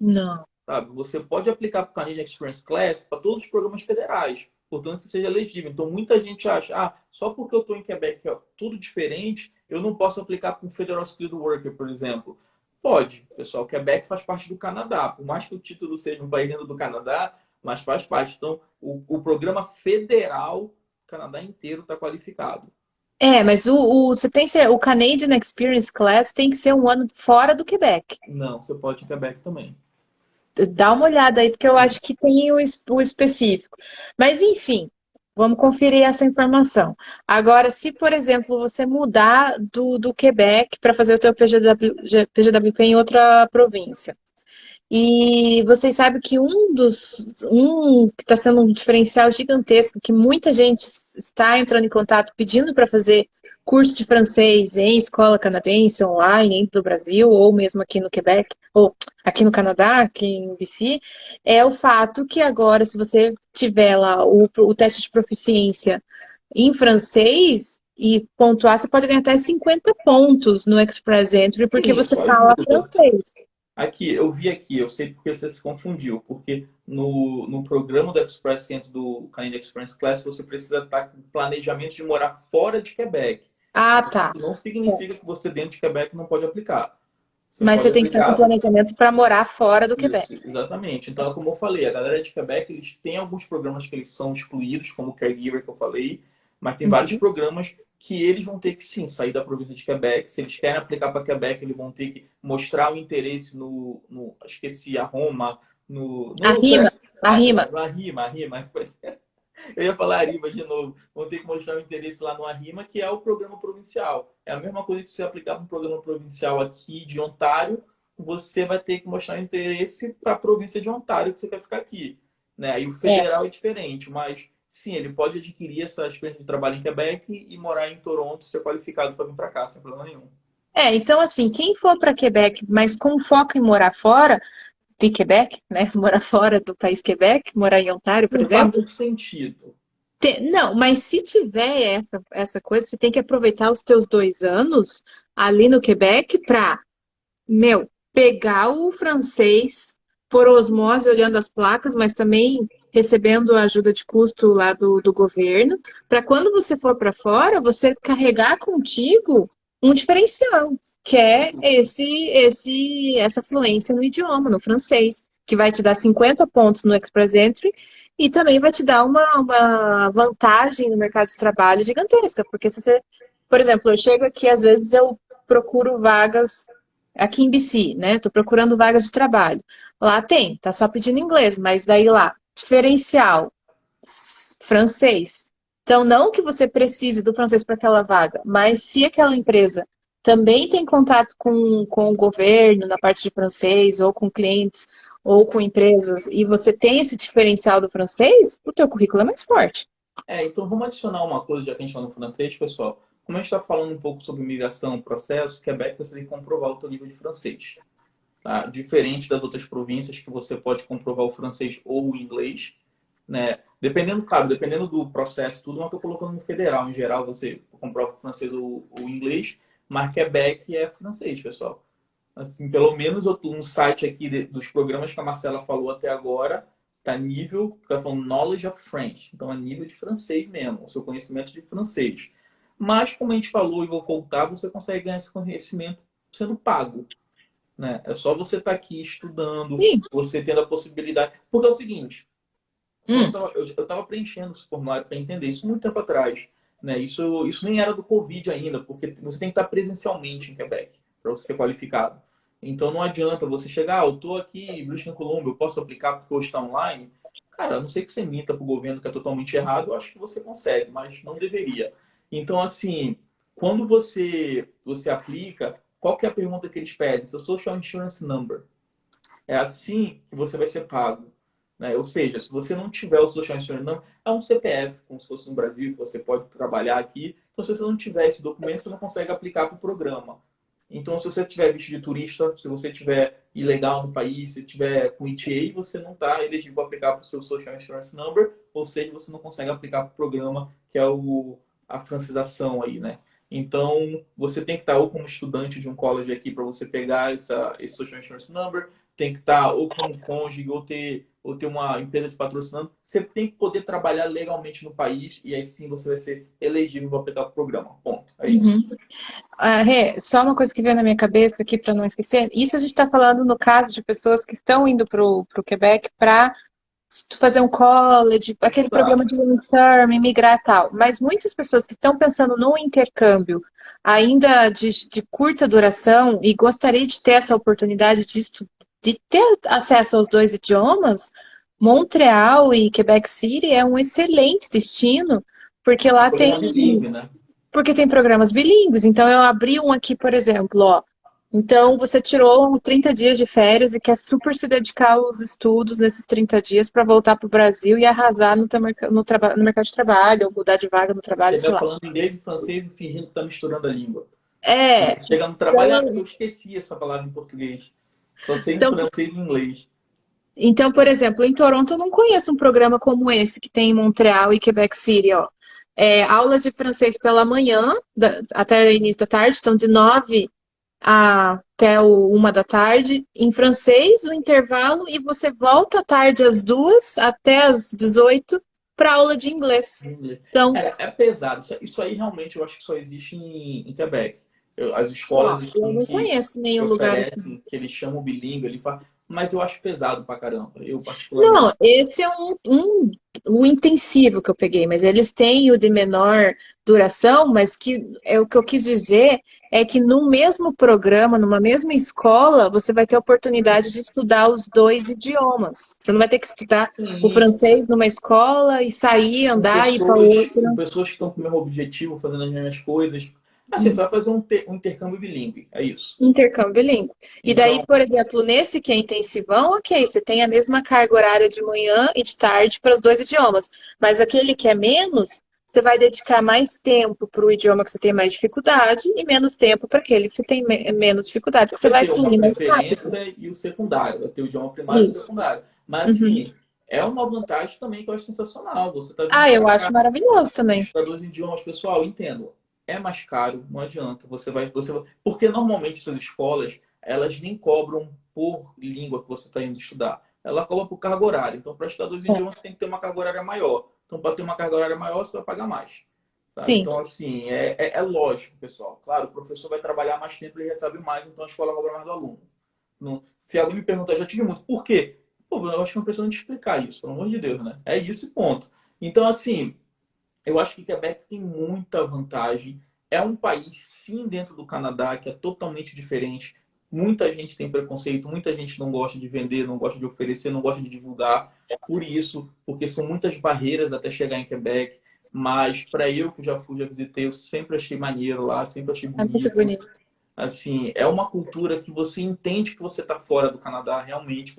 Não. Sabe? Você pode aplicar para o Canadian Experience Class para todos os programas federais, portanto, você seja elegível. Então, muita gente acha, só porque eu estou em Quebec é tudo diferente, eu não posso aplicar para um Federal Skilled Worker, por exemplo. Pode, pessoal. Quebec faz parte do Canadá. Por mais que o título seja um país dentro do Canadá, mas faz parte. Então, o programa federal, o Canadá inteiro está qualificado. Mas você tem que ser, o Canadian Experience Class tem que ser um ano fora do Quebec. Não, você pode em Quebec também. Dá uma olhada aí, porque eu acho que tem o específico. Mas, enfim, vamos conferir essa informação. Agora, se, por exemplo, você mudar do Quebec para fazer o teu PGWP em outra província, e vocês sabem que um que está sendo um diferencial gigantesco, que muita gente está entrando em contato pedindo para fazer curso de francês em escola canadense, online, do Brasil, ou mesmo aqui no Quebec, ou aqui no Canadá, aqui em BC, é o fato que agora, se você tiver lá o teste de proficiência em francês e pontuar, você pode ganhar até 50 pontos no Express Entry, porque Sim, você isso fala ajuda. francês. Aqui, eu vi aqui, eu sei porque você se confundiu, porque no programa do Express Centro do Canadian Express Class você precisa estar com planejamento de morar fora de Quebec. Ah, tá. Não significa que você dentro de Quebec não pode aplicar. Você Mas você pode tem que estar com aplicar. planejamento para morar fora do Quebec. Isso, exatamente. Então, como eu falei, a galera de Quebec, eles têm alguns programas que eles são excluídos, como o Caregiver que eu falei, mas tem vários Uhum. programas que eles vão ter que sim sair da província de Quebec. Se eles querem aplicar para Quebec, eles vão ter que mostrar o interesse esqueci, a Roma, A rima, a rima. a Rima. Eu ia falar Arrima de novo. Vão ter que mostrar o interesse lá no Arrima, que é o programa provincial. É a mesma coisa que se aplicar para um programa provincial aqui de Ontário, você vai ter que mostrar interesse para a província de Ontário que você quer ficar aqui. Né? E o É, federal é diferente, mas sim, ele pode adquirir essa experiência de trabalho em Quebec e morar em Toronto, ser qualificado para vir para cá, sem problema nenhum. Então assim, quem for para Quebec, mas com foco em morar fora de Quebec, né? Morar fora do país Quebec, morar em Ontário, por Não faz exemplo. muito sentido. Não, mas se tiver essa coisa, você tem que aproveitar os teus 2 anos ali no Quebec para, pegar o francês por osmose, olhando as placas, mas também recebendo a ajuda de custo lá do governo, para quando você for para fora, você carregar contigo um diferencial, que é essa fluência no idioma, no francês, que vai te dar 50 pontos no Express Entry e também vai te dar uma vantagem no mercado de trabalho gigantesca, porque se você, por exemplo, eu chego aqui, às vezes eu procuro vagas aqui em BC, né? Tô procurando vagas de trabalho. Lá tem, tá só pedindo inglês, mas daí lá, diferencial, francês. Então, não que você precise do francês para aquela vaga, mas se aquela empresa também tem contato com o governo na parte de francês, ou com clientes, ou com empresas, e você tem esse diferencial do francês, o teu currículo é mais forte. Então vamos adicionar uma coisa, já que a gente está no francês, pessoal. Como a gente está falando um pouco sobre migração, processo, Quebec você tem que comprovar o seu nível de francês. Tá? Diferente das outras províncias que você pode comprovar o francês ou o inglês, né? Dependendo, claro, dependendo do processo, tudo, mas eu estou colocando no federal. Em geral, você comprova o francês ou o inglês, mas Quebec é francês, pessoal. Assim, pelo menos um site aqui dos programas que a Marcela falou até agora, tá nível, tá falando Knowledge of French. Então é nível de francês mesmo, o seu conhecimento de francês. Mas, como a gente falou e vou voltar, você consegue ganhar esse conhecimento sendo pago. Né? É só você estar aqui estudando, Sim. você tendo a possibilidade. Porque é o seguinte, Hum. eu estava preenchendo esse formulário para entender isso muito tempo atrás. Né? Isso nem era do Covid ainda, porque você tem que estar presencialmente em Quebec para você ser qualificado. Então não adianta você chegar, eu estou aqui em British Columbia, eu posso aplicar porque hoje está online. Cara, a não sei que você minta para o governo que é totalmente errado, eu acho que você consegue, mas não deveria. Então, assim, quando você aplica, qual que é a pergunta que eles pedem? Seu Social Insurance Number. É assim que você vai ser pago. Né? Ou seja, se você não tiver o Social Insurance Number, é um CPF, como se fosse no Brasil, que você pode trabalhar aqui. Então, se você não tiver esse documento, você não consegue aplicar para o programa. Então, se você tiver visto de turista, se você tiver ilegal no país, se tiver com ETA, você não está elegível para aplicar para o seu Social Insurance Number, ou seja, você não consegue aplicar para o programa que é a francização aí, né? Então, você tem que estar ou como estudante de um college aqui para você pegar esse Social Insurance Number, tem que estar ou como cônjuge, ou ter uma empresa te patrocinando. Você tem que poder trabalhar legalmente no país e aí sim você vai ser elegível para aplicar para o programa. Ponto. É isso. Uhum. Rê, só uma coisa que veio na minha cabeça aqui para não esquecer. Isso a gente está falando no caso de pessoas que estão indo para o Quebec para fazer um college, aquele Estudar. programa de long term, imigrar e tal. Mas muitas pessoas que estão pensando no intercâmbio, ainda de curta duração, e gostaria de ter essa oportunidade de ter acesso aos 2 idiomas, Montreal e Quebec City é um excelente destino, porque lá tem Programa bilíngue, né? porque tem programas bilíngues. Então, eu abri um aqui, por exemplo, ó. Então, você tirou 30 dias de férias e quer super se dedicar aos estudos nesses 30 dias para voltar para o Brasil e arrasar no mercado de trabalho, ou mudar de vaga no trabalho, Você sei vai lá. falando inglês e francês e fingindo que está misturando a língua. É, Chega no trabalho, então, eu esqueci essa palavra em português. Só sei em então, francês e inglês. então, por exemplo, em Toronto eu não conheço um programa como esse que tem em Montreal e Quebec City, ó. Aulas de francês pela manhã, até o início da tarde, então de 9 até 1 da tarde, em francês, o intervalo, e você volta à tarde às 2 até às 18 para aula de inglês. Então, É pesado. Isso aí realmente eu acho que só existe em Quebec. As escolas só, eu assim, não conheço que nenhum lugar assim. oferecem, que eles chamam bilíngue, mas eu acho pesado pra caramba. Eu particularmente. Não, esse é o intensivo que eu peguei, mas eles têm o de menor duração, mas que é o que eu quis dizer é que no mesmo programa, numa mesma escola, você vai ter a oportunidade de estudar os 2 idiomas. Você não vai ter que estudar o Sim, francês numa escola e sair, com andar e ir para pessoas, outra. com pessoas que estão com o mesmo objetivo, fazendo as mesmas coisas. Assim, você vai fazer um intercâmbio bilíngue, é isso. Intercâmbio bilíngue. E daí, Então, por exemplo, nesse que é intensivão, ok, você tem a mesma carga horária de manhã e de tarde para os dois idiomas. Mas aquele que é menos, você vai dedicar mais tempo para o idioma que você tem mais dificuldade e menos tempo para aquele que você tem menos dificuldade, que você vai vai ter uma fluir mais rápido. preferência e o secundário, vai ter o idioma primário e o Isso. secundário. Mas, Uhum. assim, é uma vantagem também que eu acho sensacional. Você está vindo Ah, para eu acho cá, maravilhoso também. estudar dois idiomas, pessoal, entendo. É mais caro, não adianta. Porque normalmente essas escolas, elas nem cobram por língua que você está indo estudar. Ela cobra por carga horária. Então, para estudar dois É, idiomas, você tem que ter uma carga horária maior. Então, para ter uma carga horária maior, você vai pagar mais. Sabe? sim. Então, assim, é lógico, pessoal. Claro, o professor vai trabalhar mais tempo e recebe mais, então a escola cobra mais do aluno. Não, se alguém me perguntar, já tive muito, por quê? Pô, eu acho que não precisa te explicar isso, pelo amor de Deus, né? É isso e ponto. Então, assim, eu acho que Quebec tem muita vantagem. É um país, sim, dentro do Canadá, que é totalmente diferente. Muita gente tem preconceito, muita gente não gosta de vender, não gosta de oferecer, não gosta de divulgar. Por isso, porque são muitas barreiras até chegar em Quebec. Mas para eu que já fui, já visitei, eu sempre achei maneiro lá, sempre achei É muito bonito. bonito. Assim, é uma cultura que você entende que você está fora do Canadá, realmente.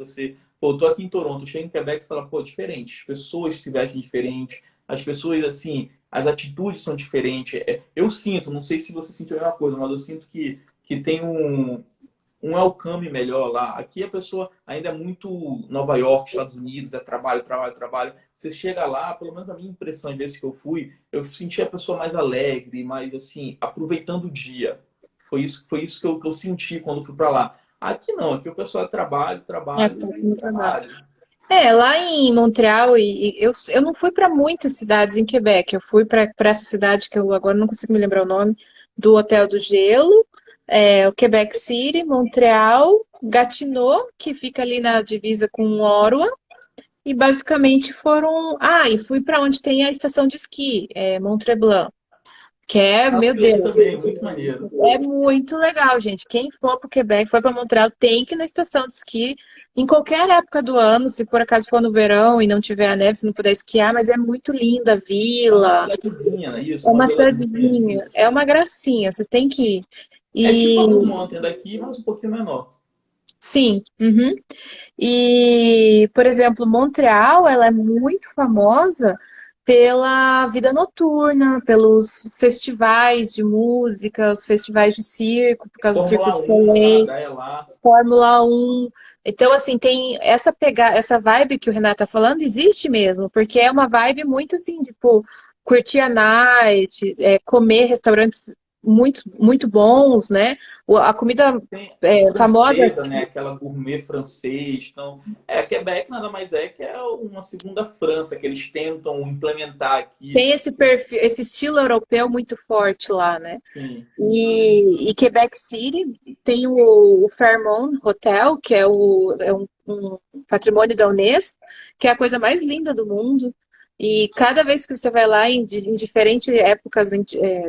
Pô, eu tô aqui em Toronto, chego em Quebec e fala, pô, diferente. As pessoas se vestem diferente, as pessoas, assim, as atitudes são diferentes. Eu sinto, não sei se você sentiu a mesma coisa, mas eu sinto que tem um welcome melhor lá. Aqui a pessoa ainda é muito Nova York, Estados Unidos, é trabalho, trabalho, trabalho. Você chega lá, pelo menos a minha impressão, às vezes que eu fui, eu senti a pessoa mais alegre, mais assim, aproveitando o dia. Foi isso que eu senti quando fui para lá. Aqui não, aqui o pessoal é trabalho, É, trabalho e no trabalho. trabalho. É, lá em Montreal, eu não fui para muitas cidades em Quebec. Eu fui para essa cidade que eu agora não consigo me lembrar o nome, do Hotel do Gelo, o Quebec City, Montreal, Gatineau, que fica ali na divisa com Ottawa, e basicamente foram. Ah, e fui para onde tem a estação de esqui, Mont Tremblant, que é, Ah, meu fui aí Deus, também, muito maneiro. é muito legal, gente. Quem for para o Quebec, for para Montreal, tem que ir na estação de esqui em qualquer época do ano. Se por acaso for no verão e não tiver a neve, se não puder esquiar, mas é muito linda a É uma vila. cidadezinha, não é isso? É Uma uma vilazinha, cidadezinha, isso. é uma gracinha. Você tem que ir. É tipo a Blue E Mountain daqui, mas um pouquinho menor. sim, uhum. E, por exemplo, Montreal, ela é muito famosa pela vida noturna, pelos festivais de música, os festivais de circo, por causa do Circo Fórmula du 1, o Soleil. Canadá é lá. Fórmula 1. Então, assim, tem essa vibe que o Renato tá falando, existe mesmo, porque é uma vibe muito assim, tipo, curtir a night, comer restaurantes muito, muito bons, né? A comida Tem famosa francesa, né? Aquela gourmet francês. Então, Quebec nada mais é que é uma segunda França que eles tentam implementar aqui. tem esse perfil, esse estilo europeu muito forte lá, né? Sim. E Quebec City tem o Fairmont Hotel, que é um patrimônio da Unesco, que é a coisa mais linda do mundo. E cada vez que você vai lá, em diferentes épocas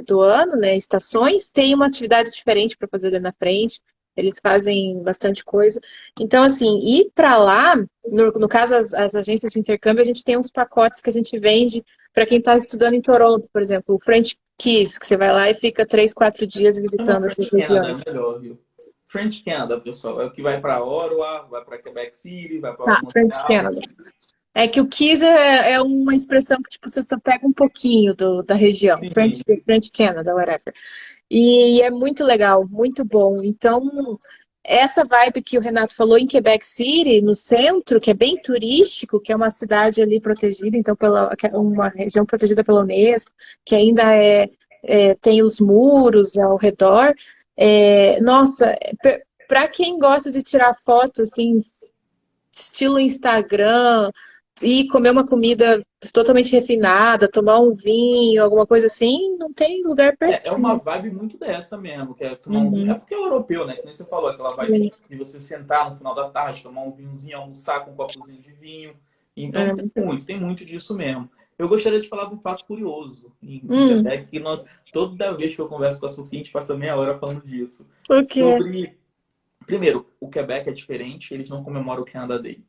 do ano, né, estações, tem uma atividade diferente para fazer ali na frente. Eles fazem bastante coisa. Então, assim, ir para lá, no caso, as agências de intercâmbio, a gente tem uns pacotes que a gente vende para quem está estudando em Toronto, por exemplo, o French Kiss, que você vai lá e fica 3, 4 dias Chama visitando essas French Canada, é regiões. melhor, viu? French Canada, pessoal. É o que vai para Ottawa, vai para Quebec City, vai para Tá, French Montreal. Canada. É que o Kiss é uma expressão que tipo, você só pega um pouquinho da região. Sim. French Canada, whatever. E é muito legal, muito bom. Então, essa vibe que o Renato falou em Quebec City, no centro, que é bem turístico, que é uma cidade ali protegida, então que é uma região protegida pela Unesco, que ainda tem os muros ao redor. Nossa, para quem gosta de tirar foto assim, estilo Instagram, e comer uma comida totalmente refinada, tomar um vinho, alguma coisa assim, não tem lugar É uma perfeito. vibe muito dessa mesmo, que é tomar um vinho. É Uhum. porque é europeu, né? Que nem você falou, aquela vibe Sim. de você sentar no final da tarde, tomar um vinhozinho, almoçar com um copozinho de vinho. Então É. tem muito disso mesmo. Eu gostaria de falar de um fato curioso em Hum, Quebec, que toda vez que eu converso com a Sofia, a gente passa meia hora falando disso. por quê? Sobre, primeiro, o Quebec é diferente, eles não comemoram o Canada Day.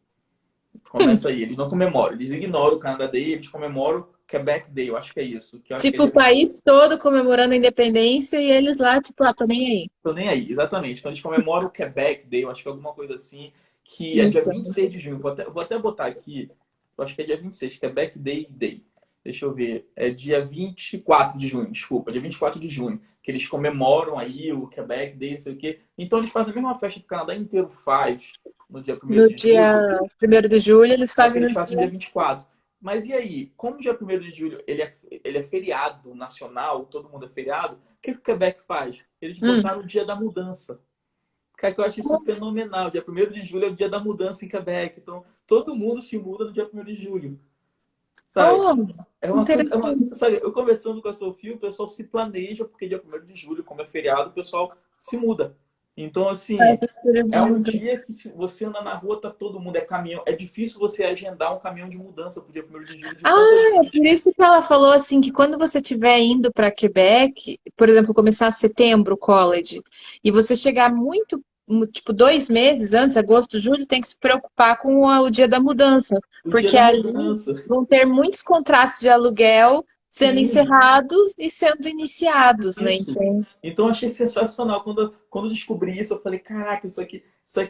Começa aí, eles não comemoram, eles ignoram o Canada Day, eles comemoram o Quebec Day, eu acho que é isso, que eu acho que é Tipo, o dia país todo comemorando a independência e eles lá, tipo, ah, tô nem aí. Tô nem aí, exatamente. Então eles comemoram o Quebec Day, eu acho que é alguma coisa assim, que é dia Então, 26 de junho. Vou até botar aqui, eu acho que é dia 26, Quebec Day Day. Deixa eu ver, é dia 24 de junho, desculpa, dia 24 de junho, que eles comemoram aí o Quebec Day, não sei o quê. Então eles fazem a mesma festa que o Canadá inteiro faz no dia 1º no de dia julho, 1º de julho, eles só que fazem eles no fazem no dia dia. 24. Mas e aí, como o dia 1º de julho ele é feriado nacional, todo mundo é feriado, o que o Quebec faz? Eles Hum. botaram o dia da mudança. Cara, que eu acho isso fenomenal. Dia 1º de julho é o dia da mudança em Quebec. Então, todo mundo se muda no dia 1º de julho. Sabe? Oh, É uma coisa. interessante. Sabe, eu conversando com a Sofia, o pessoal se planeja, porque dia 1º de julho, como é feriado, o pessoal se muda. Então, Faz assim, a cultura de é um mudança. dia que se você anda na rua, tá todo mundo, é caminhão. É difícil você agendar um caminhão de mudança pro dia 1º de julho de tanta Ah, é gente. por isso que ela falou assim que quando você estiver indo para Quebec, por exemplo, começar setembro o college, e você chegar muito, tipo, 2 meses antes, agosto, julho, tem que se preocupar com o dia da mudança, O dia porque da ali mudança. vão ter muitos contratos de aluguel sendo Sim. encerrados e sendo iniciados, né? Isso. Então, Então eu achei sensacional. Quando eu descobri isso, eu falei, caraca, isso aqui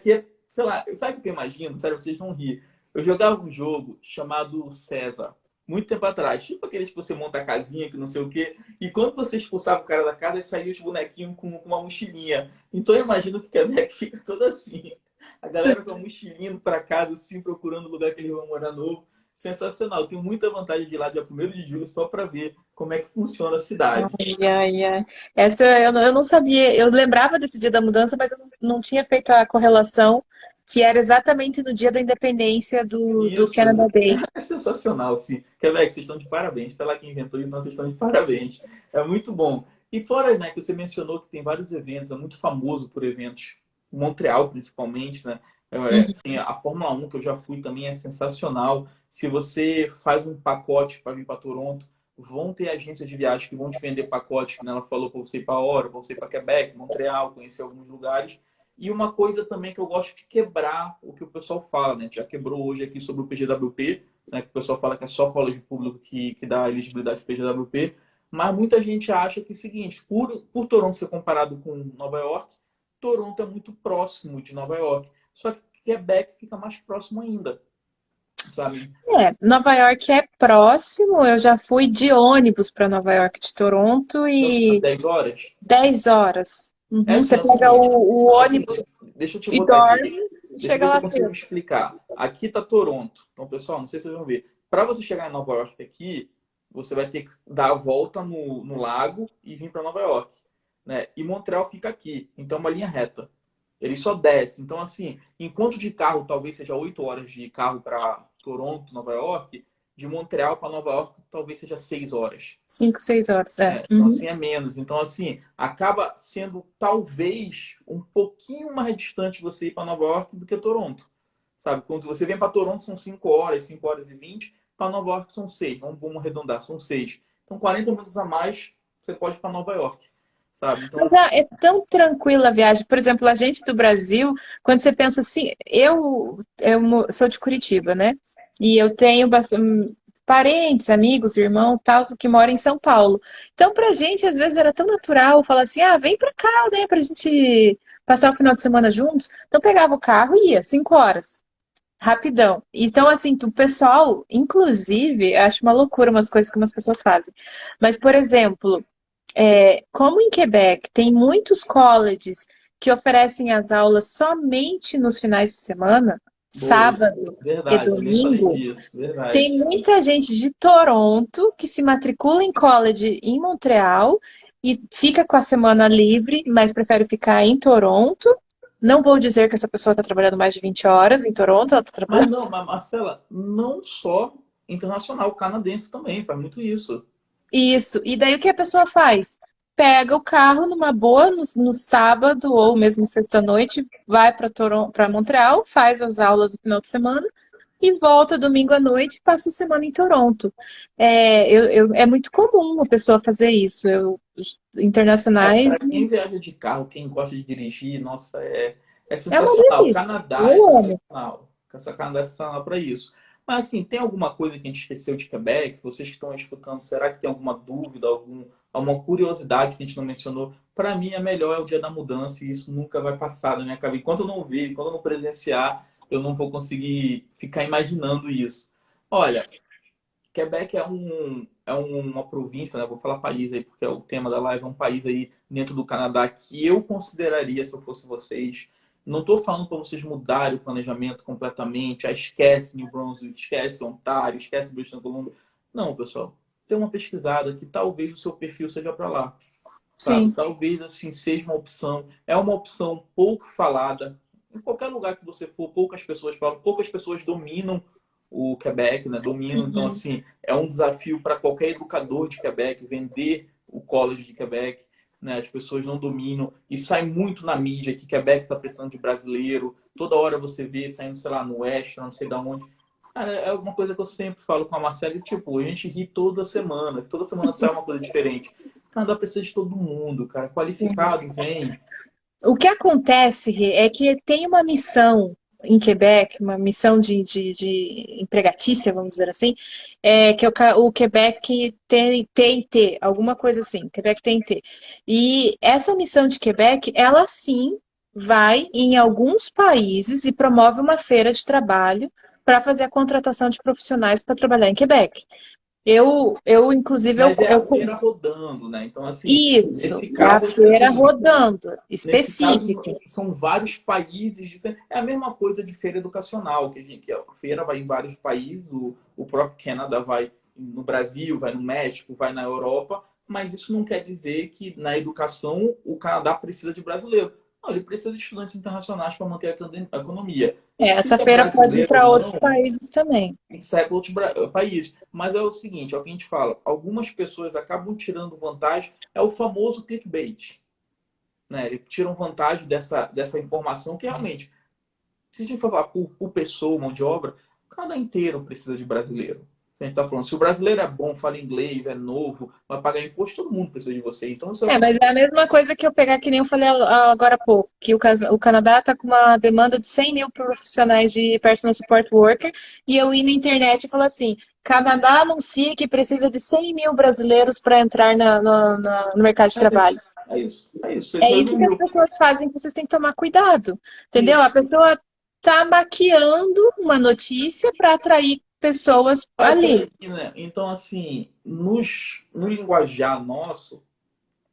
é, sei lá, sabe o que eu imagino? Sério, vocês vão rir. Eu jogava um jogo chamado César, muito tempo atrás, tipo aqueles que você monta a casinha, que não sei o quê, e quando você expulsava o cara da casa, saía os bonequinhos com uma mochilinha. Então eu imagino que o Quebec fica todo assim. A galera com a mochilinha indo pra casa, assim, procurando o lugar que eles vão morar novo. Sensacional. Eu tenho muita vontade de ir lá dia 1º de julho só para ver como é que funciona a cidade. ai, ai, ai. Essa eu não sabia. Eu lembrava desse dia da mudança, mas eu não tinha feito a correlação que era exatamente no dia da independência do Isso, Canada Day. é sensacional, sim. Quebec, vocês estão de parabéns. Sei lá quem inventou isso, mas vocês estão de parabéns. É muito bom. E fora, né, que você mencionou que tem vários eventos, é muito famoso por eventos. Montreal, principalmente, né? Tem a Fórmula 1, que eu já fui também, é sensacional. Se você faz um pacote para vir para Toronto, vão ter agências de viagem que vão te vender pacotes, né? Ela falou para você ir para Hora, para você ir para Quebec, Montreal, conhecer alguns lugares. E uma coisa também que eu gosto de quebrar o que o pessoal fala, né? A gente já quebrou hoje aqui sobre o PGWP, né? Que o pessoal fala que é só colégio público que dá elegibilidade para o PGWP. Mas muita gente acha que é o seguinte, por Toronto ser comparado com Nova York, Toronto é muito próximo de Nova York. Só que Quebec fica mais próximo ainda, sabe? Nova York é próximo. Eu já fui de ônibus para Nova York de Toronto Então, umas e 10 horas. 10 horas. É Uhum. assim, Você é o pega seguinte, o é o ônibus seguinte, deixa eu te e botar aqui. dorme e Deixa eu chega ver se lá eu consigo cedo. explicar. Aqui está Toronto. Então, pessoal, não sei se vocês vão ver. Para você chegar em Nova York aqui, você vai ter que dar a volta no lago e vir para Nova York. Né? E Montreal fica aqui. Então, é uma linha reta. Ele só desce. Então, assim, enquanto de carro talvez seja 8 horas de carro para Toronto, Nova York, de Montreal para Nova York talvez seja 6 horas. 5, 6 horas, é. Então, Uhum. assim, é menos. Então, assim, acaba sendo talvez um pouquinho mais distante você ir para Nova York do que Toronto. Sabe? Quando você vem para Toronto são 5 horas, 5 horas e 20. Para Nova York são 6. Vamos arredondar, são 6. Então, 40 minutos a mais você pode ir para Nova York. Sabe? Então, Mas assim, é tão tranquila a viagem. Por exemplo, a gente do Brasil, quando você pensa assim, eu sou de Curitiba, né? E eu tenho parentes, amigos, irmãos, tal, que moram em São Paulo. Então, pra gente, às vezes era tão natural falar assim: ah, vem pra cá, né, pra gente passar o final de semana juntos. Então, pegava o carro e ia, 5 horas. Rapidão. Então, assim, o pessoal, inclusive, eu acho uma loucura umas coisas que umas pessoas fazem. Mas, por exemplo, como em Quebec tem muitos colleges que oferecem as aulas somente nos finais de semana, boa, isso. sábado e Verdade, também falei domingo, disso. tem Verdade. muita gente de Toronto que se matricula em college em Montreal e fica com a semana livre, mas prefere ficar em Toronto. Não vou dizer que essa pessoa está trabalhando mais de 20 horas em Toronto, ela está Mas trabalhando. não, mas Marcela, não só internacional, canadense também faz muito isso. Isso. E daí o que a pessoa faz? Pega o carro numa boa no sábado ou mesmo sexta-noite, vai para Montreal, faz as aulas no final de semana e volta domingo à noite e passa a semana em Toronto. É muito comum a pessoa fazer isso. Os internacionais Para quem viaja de carro, quem gosta de dirigir, nossa, é é uma sensacional. O delícia. Canadá é Eu amo. sensacional. essa Canadá se lá para isso. Mas assim, tem alguma coisa que a gente esqueceu de Quebec? Vocês que estão escutando, será que tem alguma dúvida, alguma curiosidade que a gente não mencionou? Para mim, é melhor é o dia da mudança e isso nunca vai passar da minha cabeça. Enquanto eu não ver, quando eu não presenciar, eu não vou conseguir ficar imaginando isso. Olha, Quebec uma província, né? Vou falar país aí, porque é o tema da live, é um país aí dentro do Canadá que eu consideraria, se eu fosse vocês. Não estou falando para vocês mudarem o planejamento completamente. Ah, esquece New Brunswick, esquece Ontário, esquece British Columbia. Não, pessoal. Dê uma pesquisada que talvez o seu perfil seja para lá. Sabe? Sim. Talvez assim seja uma opção. É uma opção pouco falada. Em qualquer lugar que você for, poucas pessoas falam, poucas pessoas dominam o Quebec, né? Dominam. Então, Uhum. assim, é um desafio para qualquer educador de Quebec vender o College de Quebec. Né? As pessoas não dominam e sai muito na mídia que Quebec está precisando de brasileiro. Toda hora você vê saindo, sei lá, no Oeste, não sei da onde. Cara, é uma coisa que eu sempre falo com a Marcela, e, tipo, a gente ri toda semana sai uma coisa diferente. O Canadá precisa de todo mundo, cara. Qualificado, vem. O que acontece Rê, é que tem uma missão em Quebec, uma missão de empregatícia, vamos dizer assim, que o Quebec tem T, alguma coisa assim, Quebec tem T. E essa missão de Quebec, ela sim vai em alguns países e promove uma feira de trabalho para fazer a contratação de profissionais para trabalhar em Quebec. Inclusive, Mas é a feira rodando, né? Então, assim, isso, nesse é a caso é o feira seguinte: rodando, nesse específica. caso, são vários países diferentes. É a mesma coisa de feira educacional, que a feira vai em vários países, o próprio Canadá vai no Brasil, vai no México, vai na Europa, mas isso não quer dizer que na educação o Canadá precisa de brasileiro. Não, ele precisa de estudantes internacionais para manter a economia. Se Essa é feira pode ir brasileiro ou para outros não, países também. sai para outros países. Mas é o seguinte, é o que a gente fala, algumas pessoas acabam tirando vantagem, é o famoso clickbait. Né? Eles tiram vantagem dessa informação que realmente, se a gente for falar por pessoa, mão de obra, o Canadá inteiro precisa de brasileiro. A gente está falando, se o brasileiro é bom, fala inglês, é novo, vai pagar imposto, todo mundo precisa de você. Então, isso é o que Mas é a mesma coisa que eu pegar, que nem eu falei agora há pouco, que o Canadá está com uma demanda de 100 mil profissionais de personal support worker, e eu ir na internet e falar assim, Canadá anuncia que precisa de 100 mil brasileiros para entrar no mercado de é isso. trabalho. É isso. É isso. Você É isso que as resumiu. pessoas fazem, que vocês têm que tomar cuidado, entendeu? A Isso. pessoa tá maquiando uma notícia para atrair pessoas Vai por ali. aí, né? Então, assim, no linguajar nosso,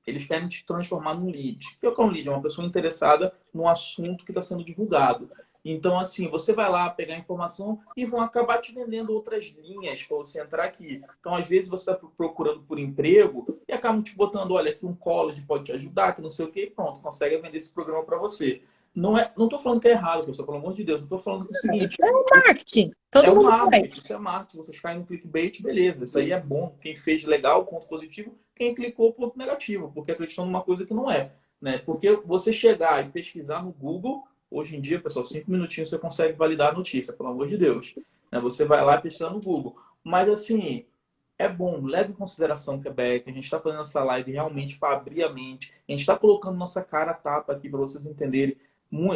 eles querem te transformar num lead. O que é um lead? É uma pessoa interessada no assunto que está sendo divulgado. Então, assim, você vai lá pegar informação e vão acabar te vendendo outras linhas para você entrar aqui. Então, às vezes, você está procurando por emprego e acabam te botando, olha, aqui um college pode te ajudar, que não sei o quê, e pronto, consegue vender esse programa para você. Não estou falando que é errado, pessoal, pelo amor de Deus. Eu estou falando que é o Isso seguinte, é um marketing. é Todo o mundo marketing, faz. isso é marketing. Vocês caem no clickbait, beleza. Isso aí é bom. Quem fez legal, ponto positivo. Quem clicou, ponto negativo. Porque acreditou numa coisa que não é. Né? Porque você chegar e pesquisar no Google, hoje em dia, pessoal, 5 minutinhos você consegue validar a notícia, pelo amor de Deus. Né? Você vai lá e pesquisa no Google. Mas assim, é bom, leve em consideração Quebec. A gente está fazendo essa live realmente para abrir a mente. A gente está colocando nossa cara a tapa aqui para vocês entenderem.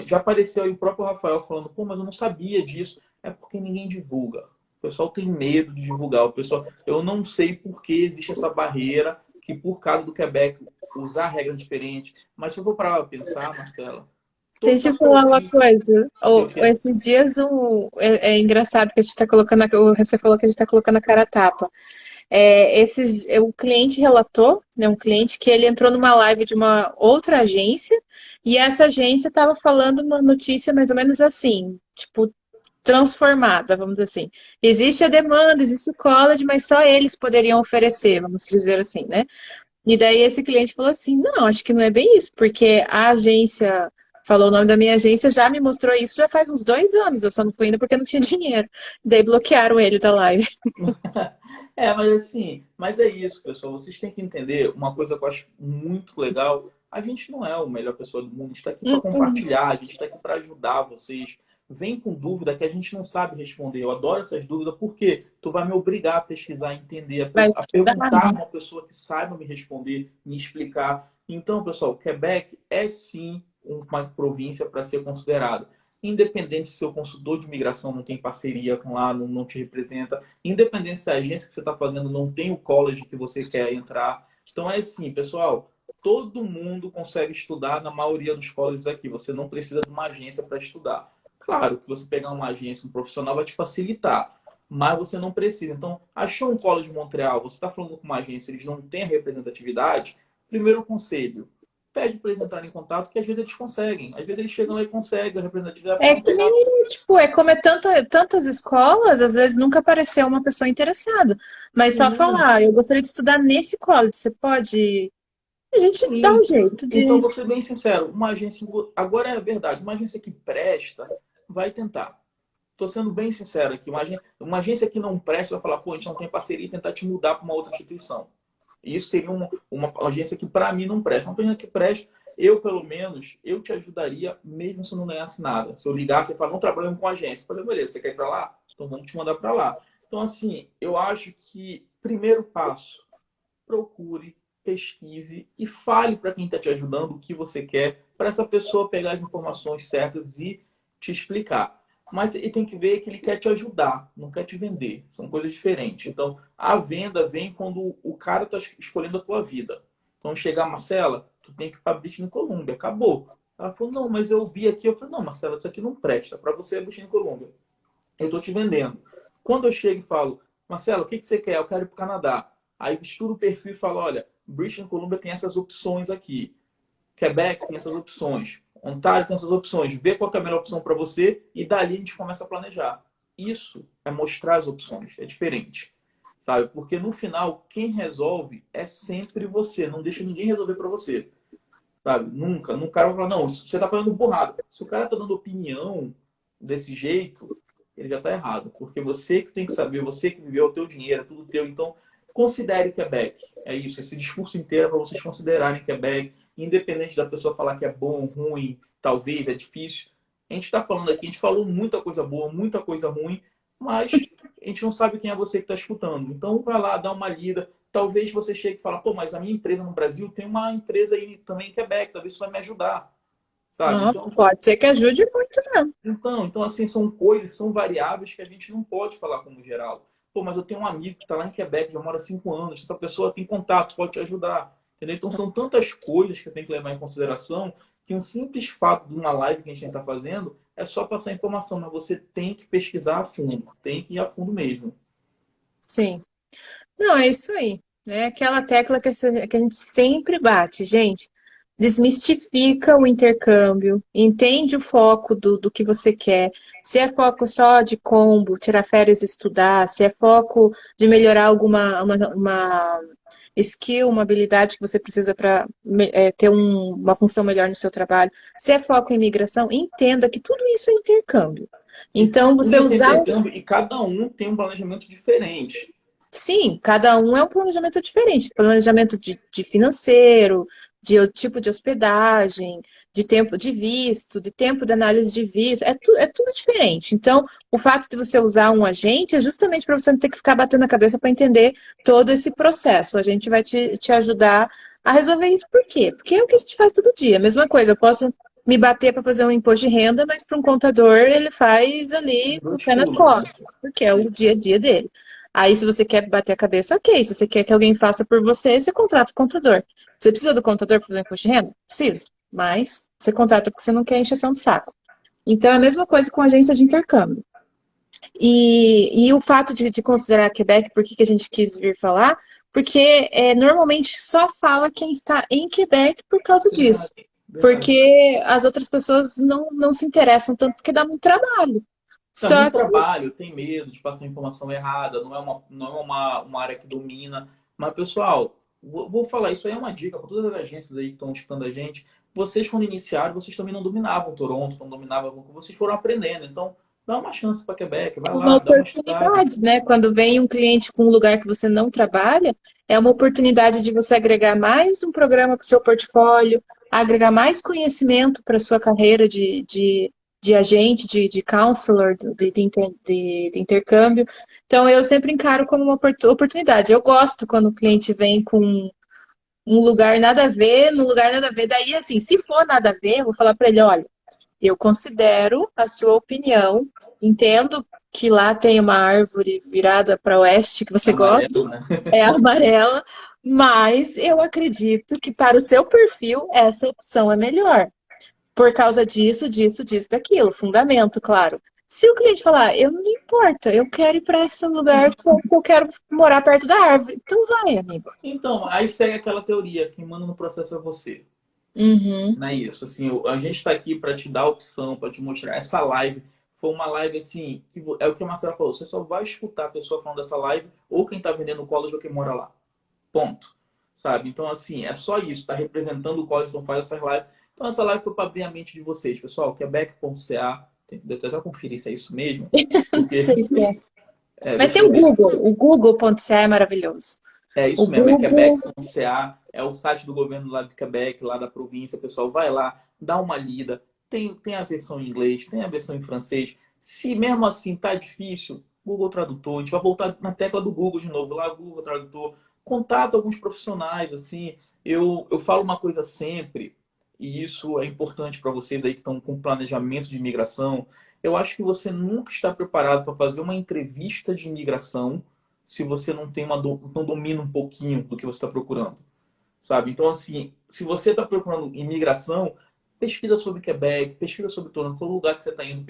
Já apareceu aí o próprio Rafael falando, pô, mas eu não sabia disso. É porque ninguém divulga. O pessoal tem medo de divulgar. O pessoal, eu não sei por que existe essa barreira que por causa do Quebec usar regras diferentes. Mas se eu for parar para pensar, Marcela, todas Deixa eu as falar uma províncias. coisa. O que é? Esses dias é engraçado que a gente está colocando. Você falou que a gente está colocando a cara a tapa. O cliente relatou, né, um cliente, que ele entrou numa live de uma outra agência e essa agência estava falando uma notícia mais ou menos assim, tipo, transformada, vamos dizer assim. Existe a demanda, existe o college, mas só eles poderiam oferecer, vamos dizer assim, né? E daí esse cliente falou assim: não, acho que não é bem isso, porque a agência falou o nome da minha agência, já me mostrou isso já faz uns 2 anos, eu só não fui ainda porque não tinha dinheiro. Daí bloquearam ele da live. Mas assim, mas é isso, pessoal. Vocês têm que entender uma coisa que eu acho muito legal. A gente não é a melhor pessoa do mundo. A gente está aqui para Uhum. compartilhar, a gente está aqui para ajudar vocês. Vem com dúvida que a gente não sabe responder. Eu adoro essas dúvidas porque tu vai me obrigar a pesquisar, a entender, Vai a estudar, perguntar a né? uma pessoa que saiba me responder, me explicar. Então, pessoal, Quebec é sim uma província para ser considerada. independente se seu consultor de imigração não tem parceria com lá, não te representa, independente se a agência que você está fazendo não tem o college que você quer entrar. Então é assim, pessoal, todo mundo consegue estudar na maioria dos colleges aqui. Você não precisa de uma agência para estudar. Claro que você pegar uma agência, um profissional vai te facilitar, mas você não precisa. Então, achou um college de Montreal, você está falando com uma agência, eles não têm a representatividade, primeiro conselho, pede para eles entrarem em contato, que às vezes eles conseguem. Às vezes eles chegam lá e conseguem a representatividade, É podem que, pegar. tipo, é como é tantas escolas, às vezes nunca apareceu uma pessoa interessada. Mas só Sim, falar, eu gostaria de estudar nesse college, você pode. A gente dá um sim. jeito Então, de. vou ser bem sincero, uma agência, agora é a verdade, uma agência que presta, vai tentar. Estou sendo bem sincero aqui, uma agência que não presta vai falar, pô, a gente não tem parceria e tentar te mudar para uma outra instituição. Isso seria uma agência que, para mim, não presta. Uma agência que presta, eu, pelo menos, eu te ajudaria, mesmo se eu não ganhasse nada. Se eu ligasse e falar, não trabalhamos com agência. Eu falei, beleza, você quer ir para lá? Então vamos te mandar para lá. Então, assim, eu acho que, primeiro passo, procure, pesquise e fale para quem está te ajudando o que você quer, para essa pessoa pegar as informações certas e te explicar. Mas ele tem que ver que ele quer te ajudar, não quer te vender. São coisas diferentes. Então, a venda vem quando o cara está escolhendo a tua vida. Então, chegar, Marcela, tu tem que ir para British Columbia. Acabou. Ela falou, não, mas eu vi aqui. Eu falei, não, Marcela, isso aqui não presta. Para você é British Columbia. Eu estou te vendendo. Quando eu chego e falo, Marcelo, o que você quer? Eu quero ir para o Canadá. Aí estudo o perfil e falo, olha, British Columbia tem essas opções aqui. Quebec tem essas opções. Ontário tem essas opções. Vê qual é a melhor opção para você e dali a gente começa a planejar. Isso é mostrar as opções. É diferente. Sabe? Porque no final, quem resolve é sempre você. Não deixa ninguém resolver para você. Sabe? Nunca. O cara vai falar, não, você está fazendo burrado. Se o cara está dando opinião desse jeito, ele já está errado. Porque você que tem que saber, você que viveu o teu dinheiro, é tudo teu. Então, considere Quebec. É isso. Esse discurso inteiro é para vocês considerarem Quebec. Independente da pessoa falar que é bom, ruim, talvez, é difícil. A gente está falando aqui, a gente falou muita coisa boa, muita coisa ruim, mas a gente não sabe quem é você que está escutando. Então, vai lá, dá uma lida. Talvez você chegue e fale, pô, mas a minha empresa no Brasil tem uma empresa aí também em Quebec, talvez isso vai me ajudar, sabe? Ah, pode ser que ajude muito mesmo. Então, assim, são coisas, são variáveis que a gente não pode falar como geral. Pô, mas eu tenho um amigo que está lá em Quebec, já mora há 5 anos, essa pessoa tem contato, pode te ajudar. Entendeu? Então, são tantas coisas que eu tenho que levar em consideração que um simples fato de uma live que a gente está fazendo é só passar informação, mas você tem que pesquisar a fundo, tem que ir a fundo mesmo. Sim. Não, é isso aí. É aquela tecla que a gente sempre bate, gente. Desmistifica o intercâmbio, entende o foco do que você quer. Se é foco só de combo, tirar férias e estudar, se é foco de melhorar alguma uma skill, uma habilidade que você precisa para ter uma função melhor no seu trabalho. Se é foco em imigração, entenda que tudo isso é intercâmbio. E Então, tudo você isso é usar intercâmbio e cada um tem um planejamento diferente. sim, cada um é um planejamento diferente. Planejamento de financeiro, de tipo de hospedagem, de tempo de visto, de tempo de análise de visto, é tudo diferente. Então, o fato de você usar um agente é justamente para você não ter que ficar batendo a cabeça para entender todo esse processo. A gente vai te ajudar a resolver isso. Por quê? Porque é o que a gente faz todo dia. Mesma coisa, eu posso me bater para fazer um imposto de renda, mas para um contador ele faz ali com o Dois pé nas pulos, né? costas, porque é o dia a dia dele. Aí, se você quer bater a cabeça, ok. Se você quer que alguém faça por você, você contrata o contador. Você precisa do contador para fazer imposto de renda? Precisa. Mas você contrata porque você não quer encheção de saco. Então, é a mesma coisa com agência de intercâmbio. E o fato de considerar Quebec, por que que a gente quis vir falar? Porque normalmente só fala quem está em Quebec por causa disso. Verdade, verdade. Porque as outras pessoas não se interessam tanto porque dá muito trabalho. Dá muito Só que, trabalho, tem medo de passar informação errada, não é uma área que domina. Mas, pessoal, vou falar, isso aí é uma dica para todas as agências aí que estão escutando a gente. Vocês, quando iniciaram, vocês também não dominavam Toronto, não dominavam, vocês foram aprendendo. Então, dá uma chance para Quebec, vai uma lá, dá uma estudada. oportunidade, né? Quando vem um cliente com um lugar que você não trabalha, é uma oportunidade de você agregar mais um programa para o seu portfólio, agregar mais conhecimento para a sua carreira de agente, de counselor, de intercâmbio. Então, eu sempre encaro como uma oportunidade. Eu gosto quando o cliente vem com um lugar nada a ver, num lugar nada a ver. Daí, assim, se for nada a ver, eu vou falar para ele, olha, eu considero a sua opinião, entendo que lá tem uma árvore virada para oeste que você gosta, Amarelo, né? é amarela, mas eu acredito que para o seu perfil essa opção é melhor. Por causa disso, disso, disso, daquilo. Fundamento, claro. Se o cliente falar, eu não importa, eu quero ir para esse lugar porque eu quero morar perto da árvore. Então vai, amigo. Então, aí segue aquela teoria, quem manda no processo é você. Uhum. Não é isso. Assim, a gente está aqui para te dar a opção, para te mostrar. Essa live foi uma live assim, que é o que a Marcela falou. Você só vai escutar a pessoa falando dessa live ou quem está vendendo o college ou quem mora lá. Ponto. Sabe? Então, assim, é só isso. Está representando o college, não faz essas lives. Então, essa live foi para abrir a mente de vocês, pessoal. Quebec.ca. Deixa eu até conferir se é isso mesmo. Não Porque, sei se é. Mas deixa tem eu o ver. Google. O Google.ca é maravilhoso. É O isso mesmo, é Google. Quebec.ca, é o site do governo lá de Quebec, lá da província. Pessoal, vai lá, dá uma lida. Tem a versão em inglês, tem a versão em francês. Se mesmo assim tá difícil, Google Tradutor, a gente vai voltar na tecla do Google de novo, lá Google Tradutor. Contato alguns profissionais, assim. Eu falo uma coisa sempre, e isso é importante para vocês aí que estão com planejamento de imigração. Eu acho que você nunca está preparado para fazer uma entrevista de imigração se você não tem não domina um pouquinho do que você está procurando, sabe? Então, assim, se você está procurando imigração, pesquisa sobre Quebec, pesquisa sobre Toronto, todo lugar que você está indo,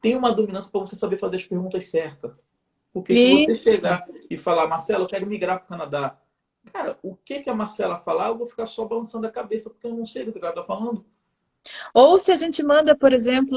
tem uma dominância para você saber fazer as perguntas certas. Porque se você Isso. chegar e falar, Marcelo, eu quero migrar para o Canadá, cara, o que a Marcela falar, eu vou ficar só balançando a cabeça, porque eu não sei do que ela está falando. Ou se a gente manda, por exemplo,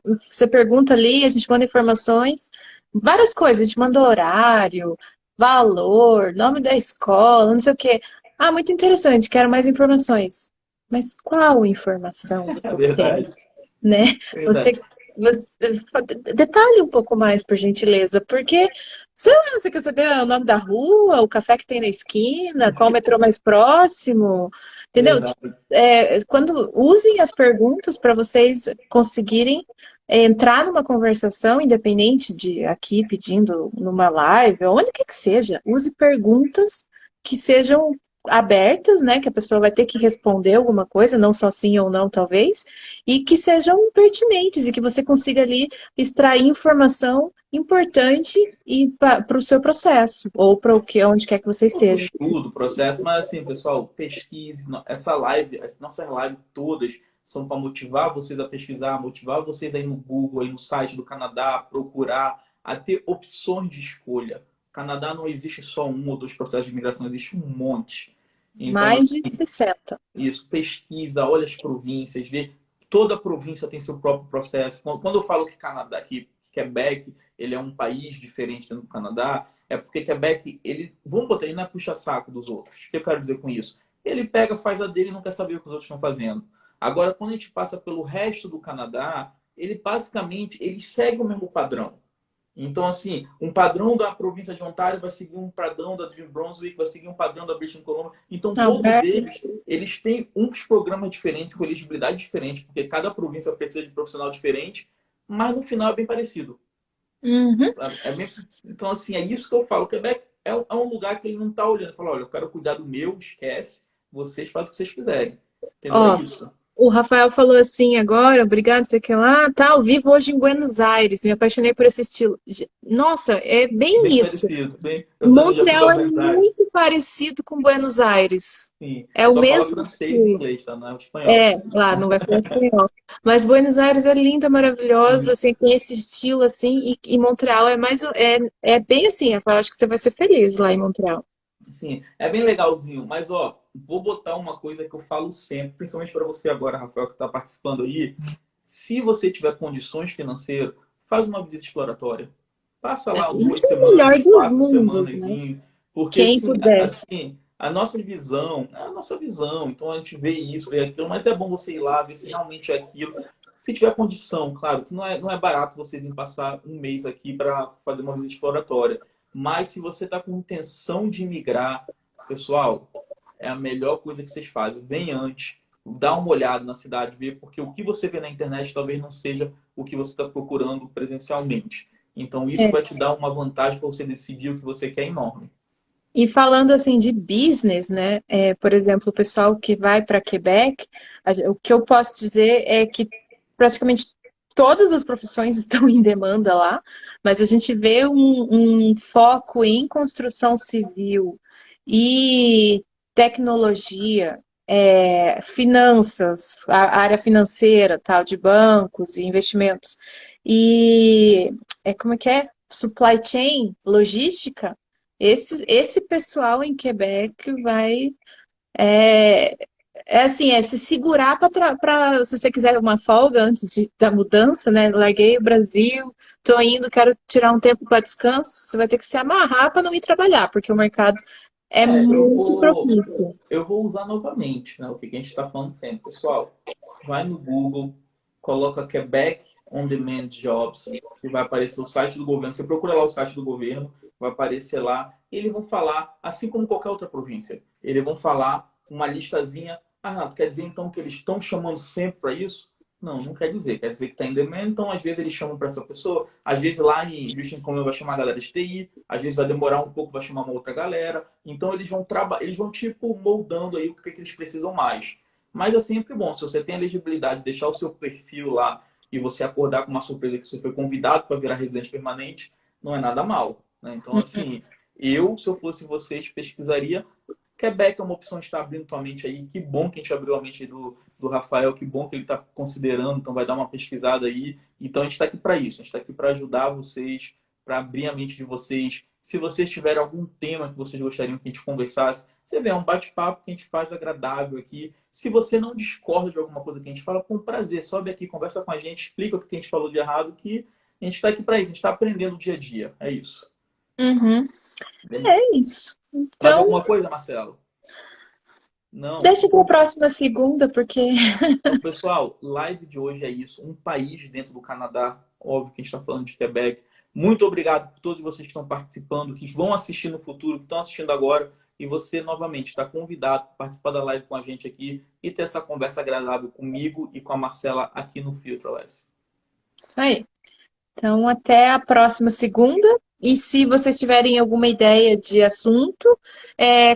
você pergunta ali, a gente manda informações, várias coisas, a gente manda horário, valor, nome da escola, não sei o quê. Ah, muito interessante, quero mais informações. Mas qual informação É você quer, verdade, né? Você, verdade. detalhe um pouco mais, por gentileza, porque, sei lá, você quer saber o nome da rua, o café que tem na esquina, qual o metrô mais próximo, entendeu? Verdade. Quando usem as perguntas para vocês conseguirem entrar numa conversação, independente de aqui pedindo numa live, ou onde quer que seja, use perguntas que sejam abertas, né? Que a pessoa vai ter que responder alguma coisa, não só sim ou não, talvez, e que sejam pertinentes e que você consiga ali extrair informação importante e para o seu processo, ou para o que onde quer que você Para o esteja. estudo, processo, mas assim, pessoal, pesquise. Essa live, nossas lives todas são para motivar vocês a pesquisar, motivar vocês aí no Google, aí no site do Canadá, procurar, a ter opções de escolha. O Canadá não existe só um ou dois processos de imigração, existe um monte. Então, Mais de assim, 60. isso, pesquisa, olha as províncias, vê. Toda província tem seu próprio processo. Quando eu falo que Canadá, que Quebec, ele é um país diferente dentro do Canadá, é porque Quebec, ele, vamos botar, ele não é puxa-saco dos outros. O que eu quero dizer com isso? Ele pega, faz a dele e não quer saber o que os outros estão fazendo. Agora, quando a gente passa pelo resto do Canadá, ele basicamente ele segue o mesmo padrão. Então, assim, um padrão da província de Ontário vai seguir um padrão da New Brunswick, vai seguir um padrão da British Columbia. Então, todos Alberto. eles têm uns programas diferentes, com elegibilidade diferente, porque cada província precisa de profissional diferente, mas no final é bem parecido. Uhum. Então, assim, é isso que eu falo. O Quebec é um lugar que ele não está olhando. Fala, olha, eu quero cuidar do meu, esquece, vocês fazem o que vocês quiserem. Entendeu? É Ó, isso. o Rafael falou assim agora, obrigado, sei que lá, tá ao vivo hoje em Buenos Aires, me apaixonei por esse estilo. Nossa, é bem Bem isso. parecido. Bem, eu também já fui Montreal para é Buenos Aires. muito parecido com Buenos Aires. Sim. É o Só fala mesmo francês e estilo. inglês, tá? Não é o espanhol. É, lá, não vai falar espanhol. Mas Buenos Aires é linda, maravilhosa, assim, tem esse estilo, assim, e Montreal é mais, é bem assim, Rafael, acho que você vai ser feliz lá em Montreal. Sim, é bem legalzinho, mas ó, vou botar uma coisa que eu falo sempre, principalmente para você agora, Rafael, que está participando aí. Se você tiver condições financeiras, faz uma visita exploratória. Passa lá Isso duas é o melhor semanas, dos quatro mundos, semanas, né? porque Quem assim, puder. assim, a nossa visão é a nossa visão. Então a gente vê isso, vê aquilo, mas é bom você ir lá, ver se realmente é aquilo. Se tiver condição, claro, que não é barato você vir passar um mês aqui para fazer uma visita exploratória. Mas se você está com intenção de migrar, pessoal, é a melhor coisa que vocês fazem. Vem antes, dá uma olhada na cidade, ver, porque o que você vê na internet talvez não seja o que você está procurando presencialmente. Então, isso É. vai te dar uma vantagem para você decidir o que você quer enorme. E falando assim de business, né? Por exemplo, o pessoal que vai para Quebec, o que eu posso dizer é que praticamente todas as profissões estão em demanda lá, mas a gente vê um foco em construção civil e tecnologia, finanças, a área financeira, tal, de bancos e investimentos. E como é que é? Supply chain, logística. Esse pessoal em Quebec vai. É, assim, se segurar para, se você quiser uma folga antes da mudança, né? Larguei o Brasil, tô indo, quero tirar um tempo para descanso. Você vai ter que se amarrar para não ir trabalhar, porque o mercado é É, muito propício. eu vou usar novamente, né, o que a gente está falando sempre. Pessoal, vai no Google, coloca Quebec On Demand Jobs, que vai aparecer o site do governo. Você procura lá o site do governo, vai aparecer lá. E eles vão falar, assim como qualquer outra província, eles vão falar uma listazinha. Ah, Renato, quer dizer então que eles estão chamando sempre para isso? Não, não quer dizer. Quer dizer que está em demand, então às vezes eles chamam para essa pessoa. Às vezes lá em Houston Colônia vai chamar a galera de TI, às vezes vai demorar um pouco, vai chamar uma outra galera. Então eles vão tipo moldando aí o que eles precisam mais. Mas é sempre bom, se você tem a elegibilidade, deixar o seu perfil lá e você acordar com uma surpresa que você foi convidado para virar residente permanente, não é nada mal, né? Então, assim, se eu fosse vocês, pesquisaria. Quebec é uma opção que está abrindo tua mente aí. Que bom que a gente abriu a mente aí do Rafael, que bom que ele está considerando, então vai dar uma pesquisada aí. Então a gente está aqui para isso, a gente está aqui para ajudar vocês, para abrir a mente de vocês. Se vocês tiverem algum tema que vocês gostariam que a gente conversasse, você vê, é um bate-papo que a gente faz agradável aqui. Se você não discorda de alguma coisa que a gente fala, com prazer, sobe aqui, conversa com a gente, explica o que a gente falou de errado, que a gente está aqui para isso, a gente está aprendendo dia a dia. É isso. Uhum. Bem, É isso. mais Então, alguma coisa, Marcelo? Não? deixa para a próxima segunda, porque. Então, pessoal, live de hoje é isso. Um país dentro do Canadá. Óbvio que a gente está falando de Quebec. Muito obrigado por todos vocês que estão participando, que vão assistir no futuro, que estão assistindo agora. E você, novamente, está convidado a participar da live com a gente aqui e ter essa conversa agradável comigo e com a Marcela aqui no Filterless. Isso aí. Então, até a próxima segunda. E se vocês tiverem alguma ideia de assunto,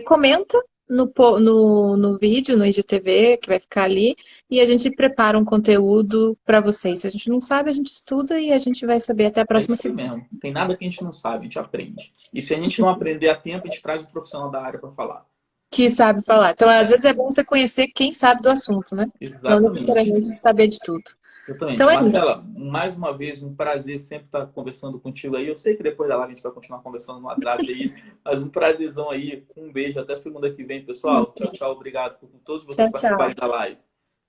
comenta no vídeo, no IGTV, que vai ficar ali, e a gente prepara um conteúdo para vocês. Se a gente não sabe, a gente estuda e a gente vai saber até a É próxima isso aí segunda. mesmo. Tem nada que a gente não sabe, a gente aprende. E se a gente não aprender a tempo, a gente traz um profissional da área para falar. Que sabe falar. Então, às vezes é bom você conhecer quem sabe do assunto, né? Não Exatamente. necessariamente saber de tudo. Então Exatamente. é isso. Marcela, mais uma vez, um prazer sempre estar conversando contigo aí. Eu sei que depois da live a gente vai continuar conversando no WhatsApp aí, mas um prazerzão aí. Um beijo. Até segunda que vem, pessoal. Tchau, tchau. Obrigado por todos vocês Tchau, participarem tchau. da live.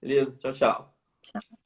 Beleza? Tchau, tchau.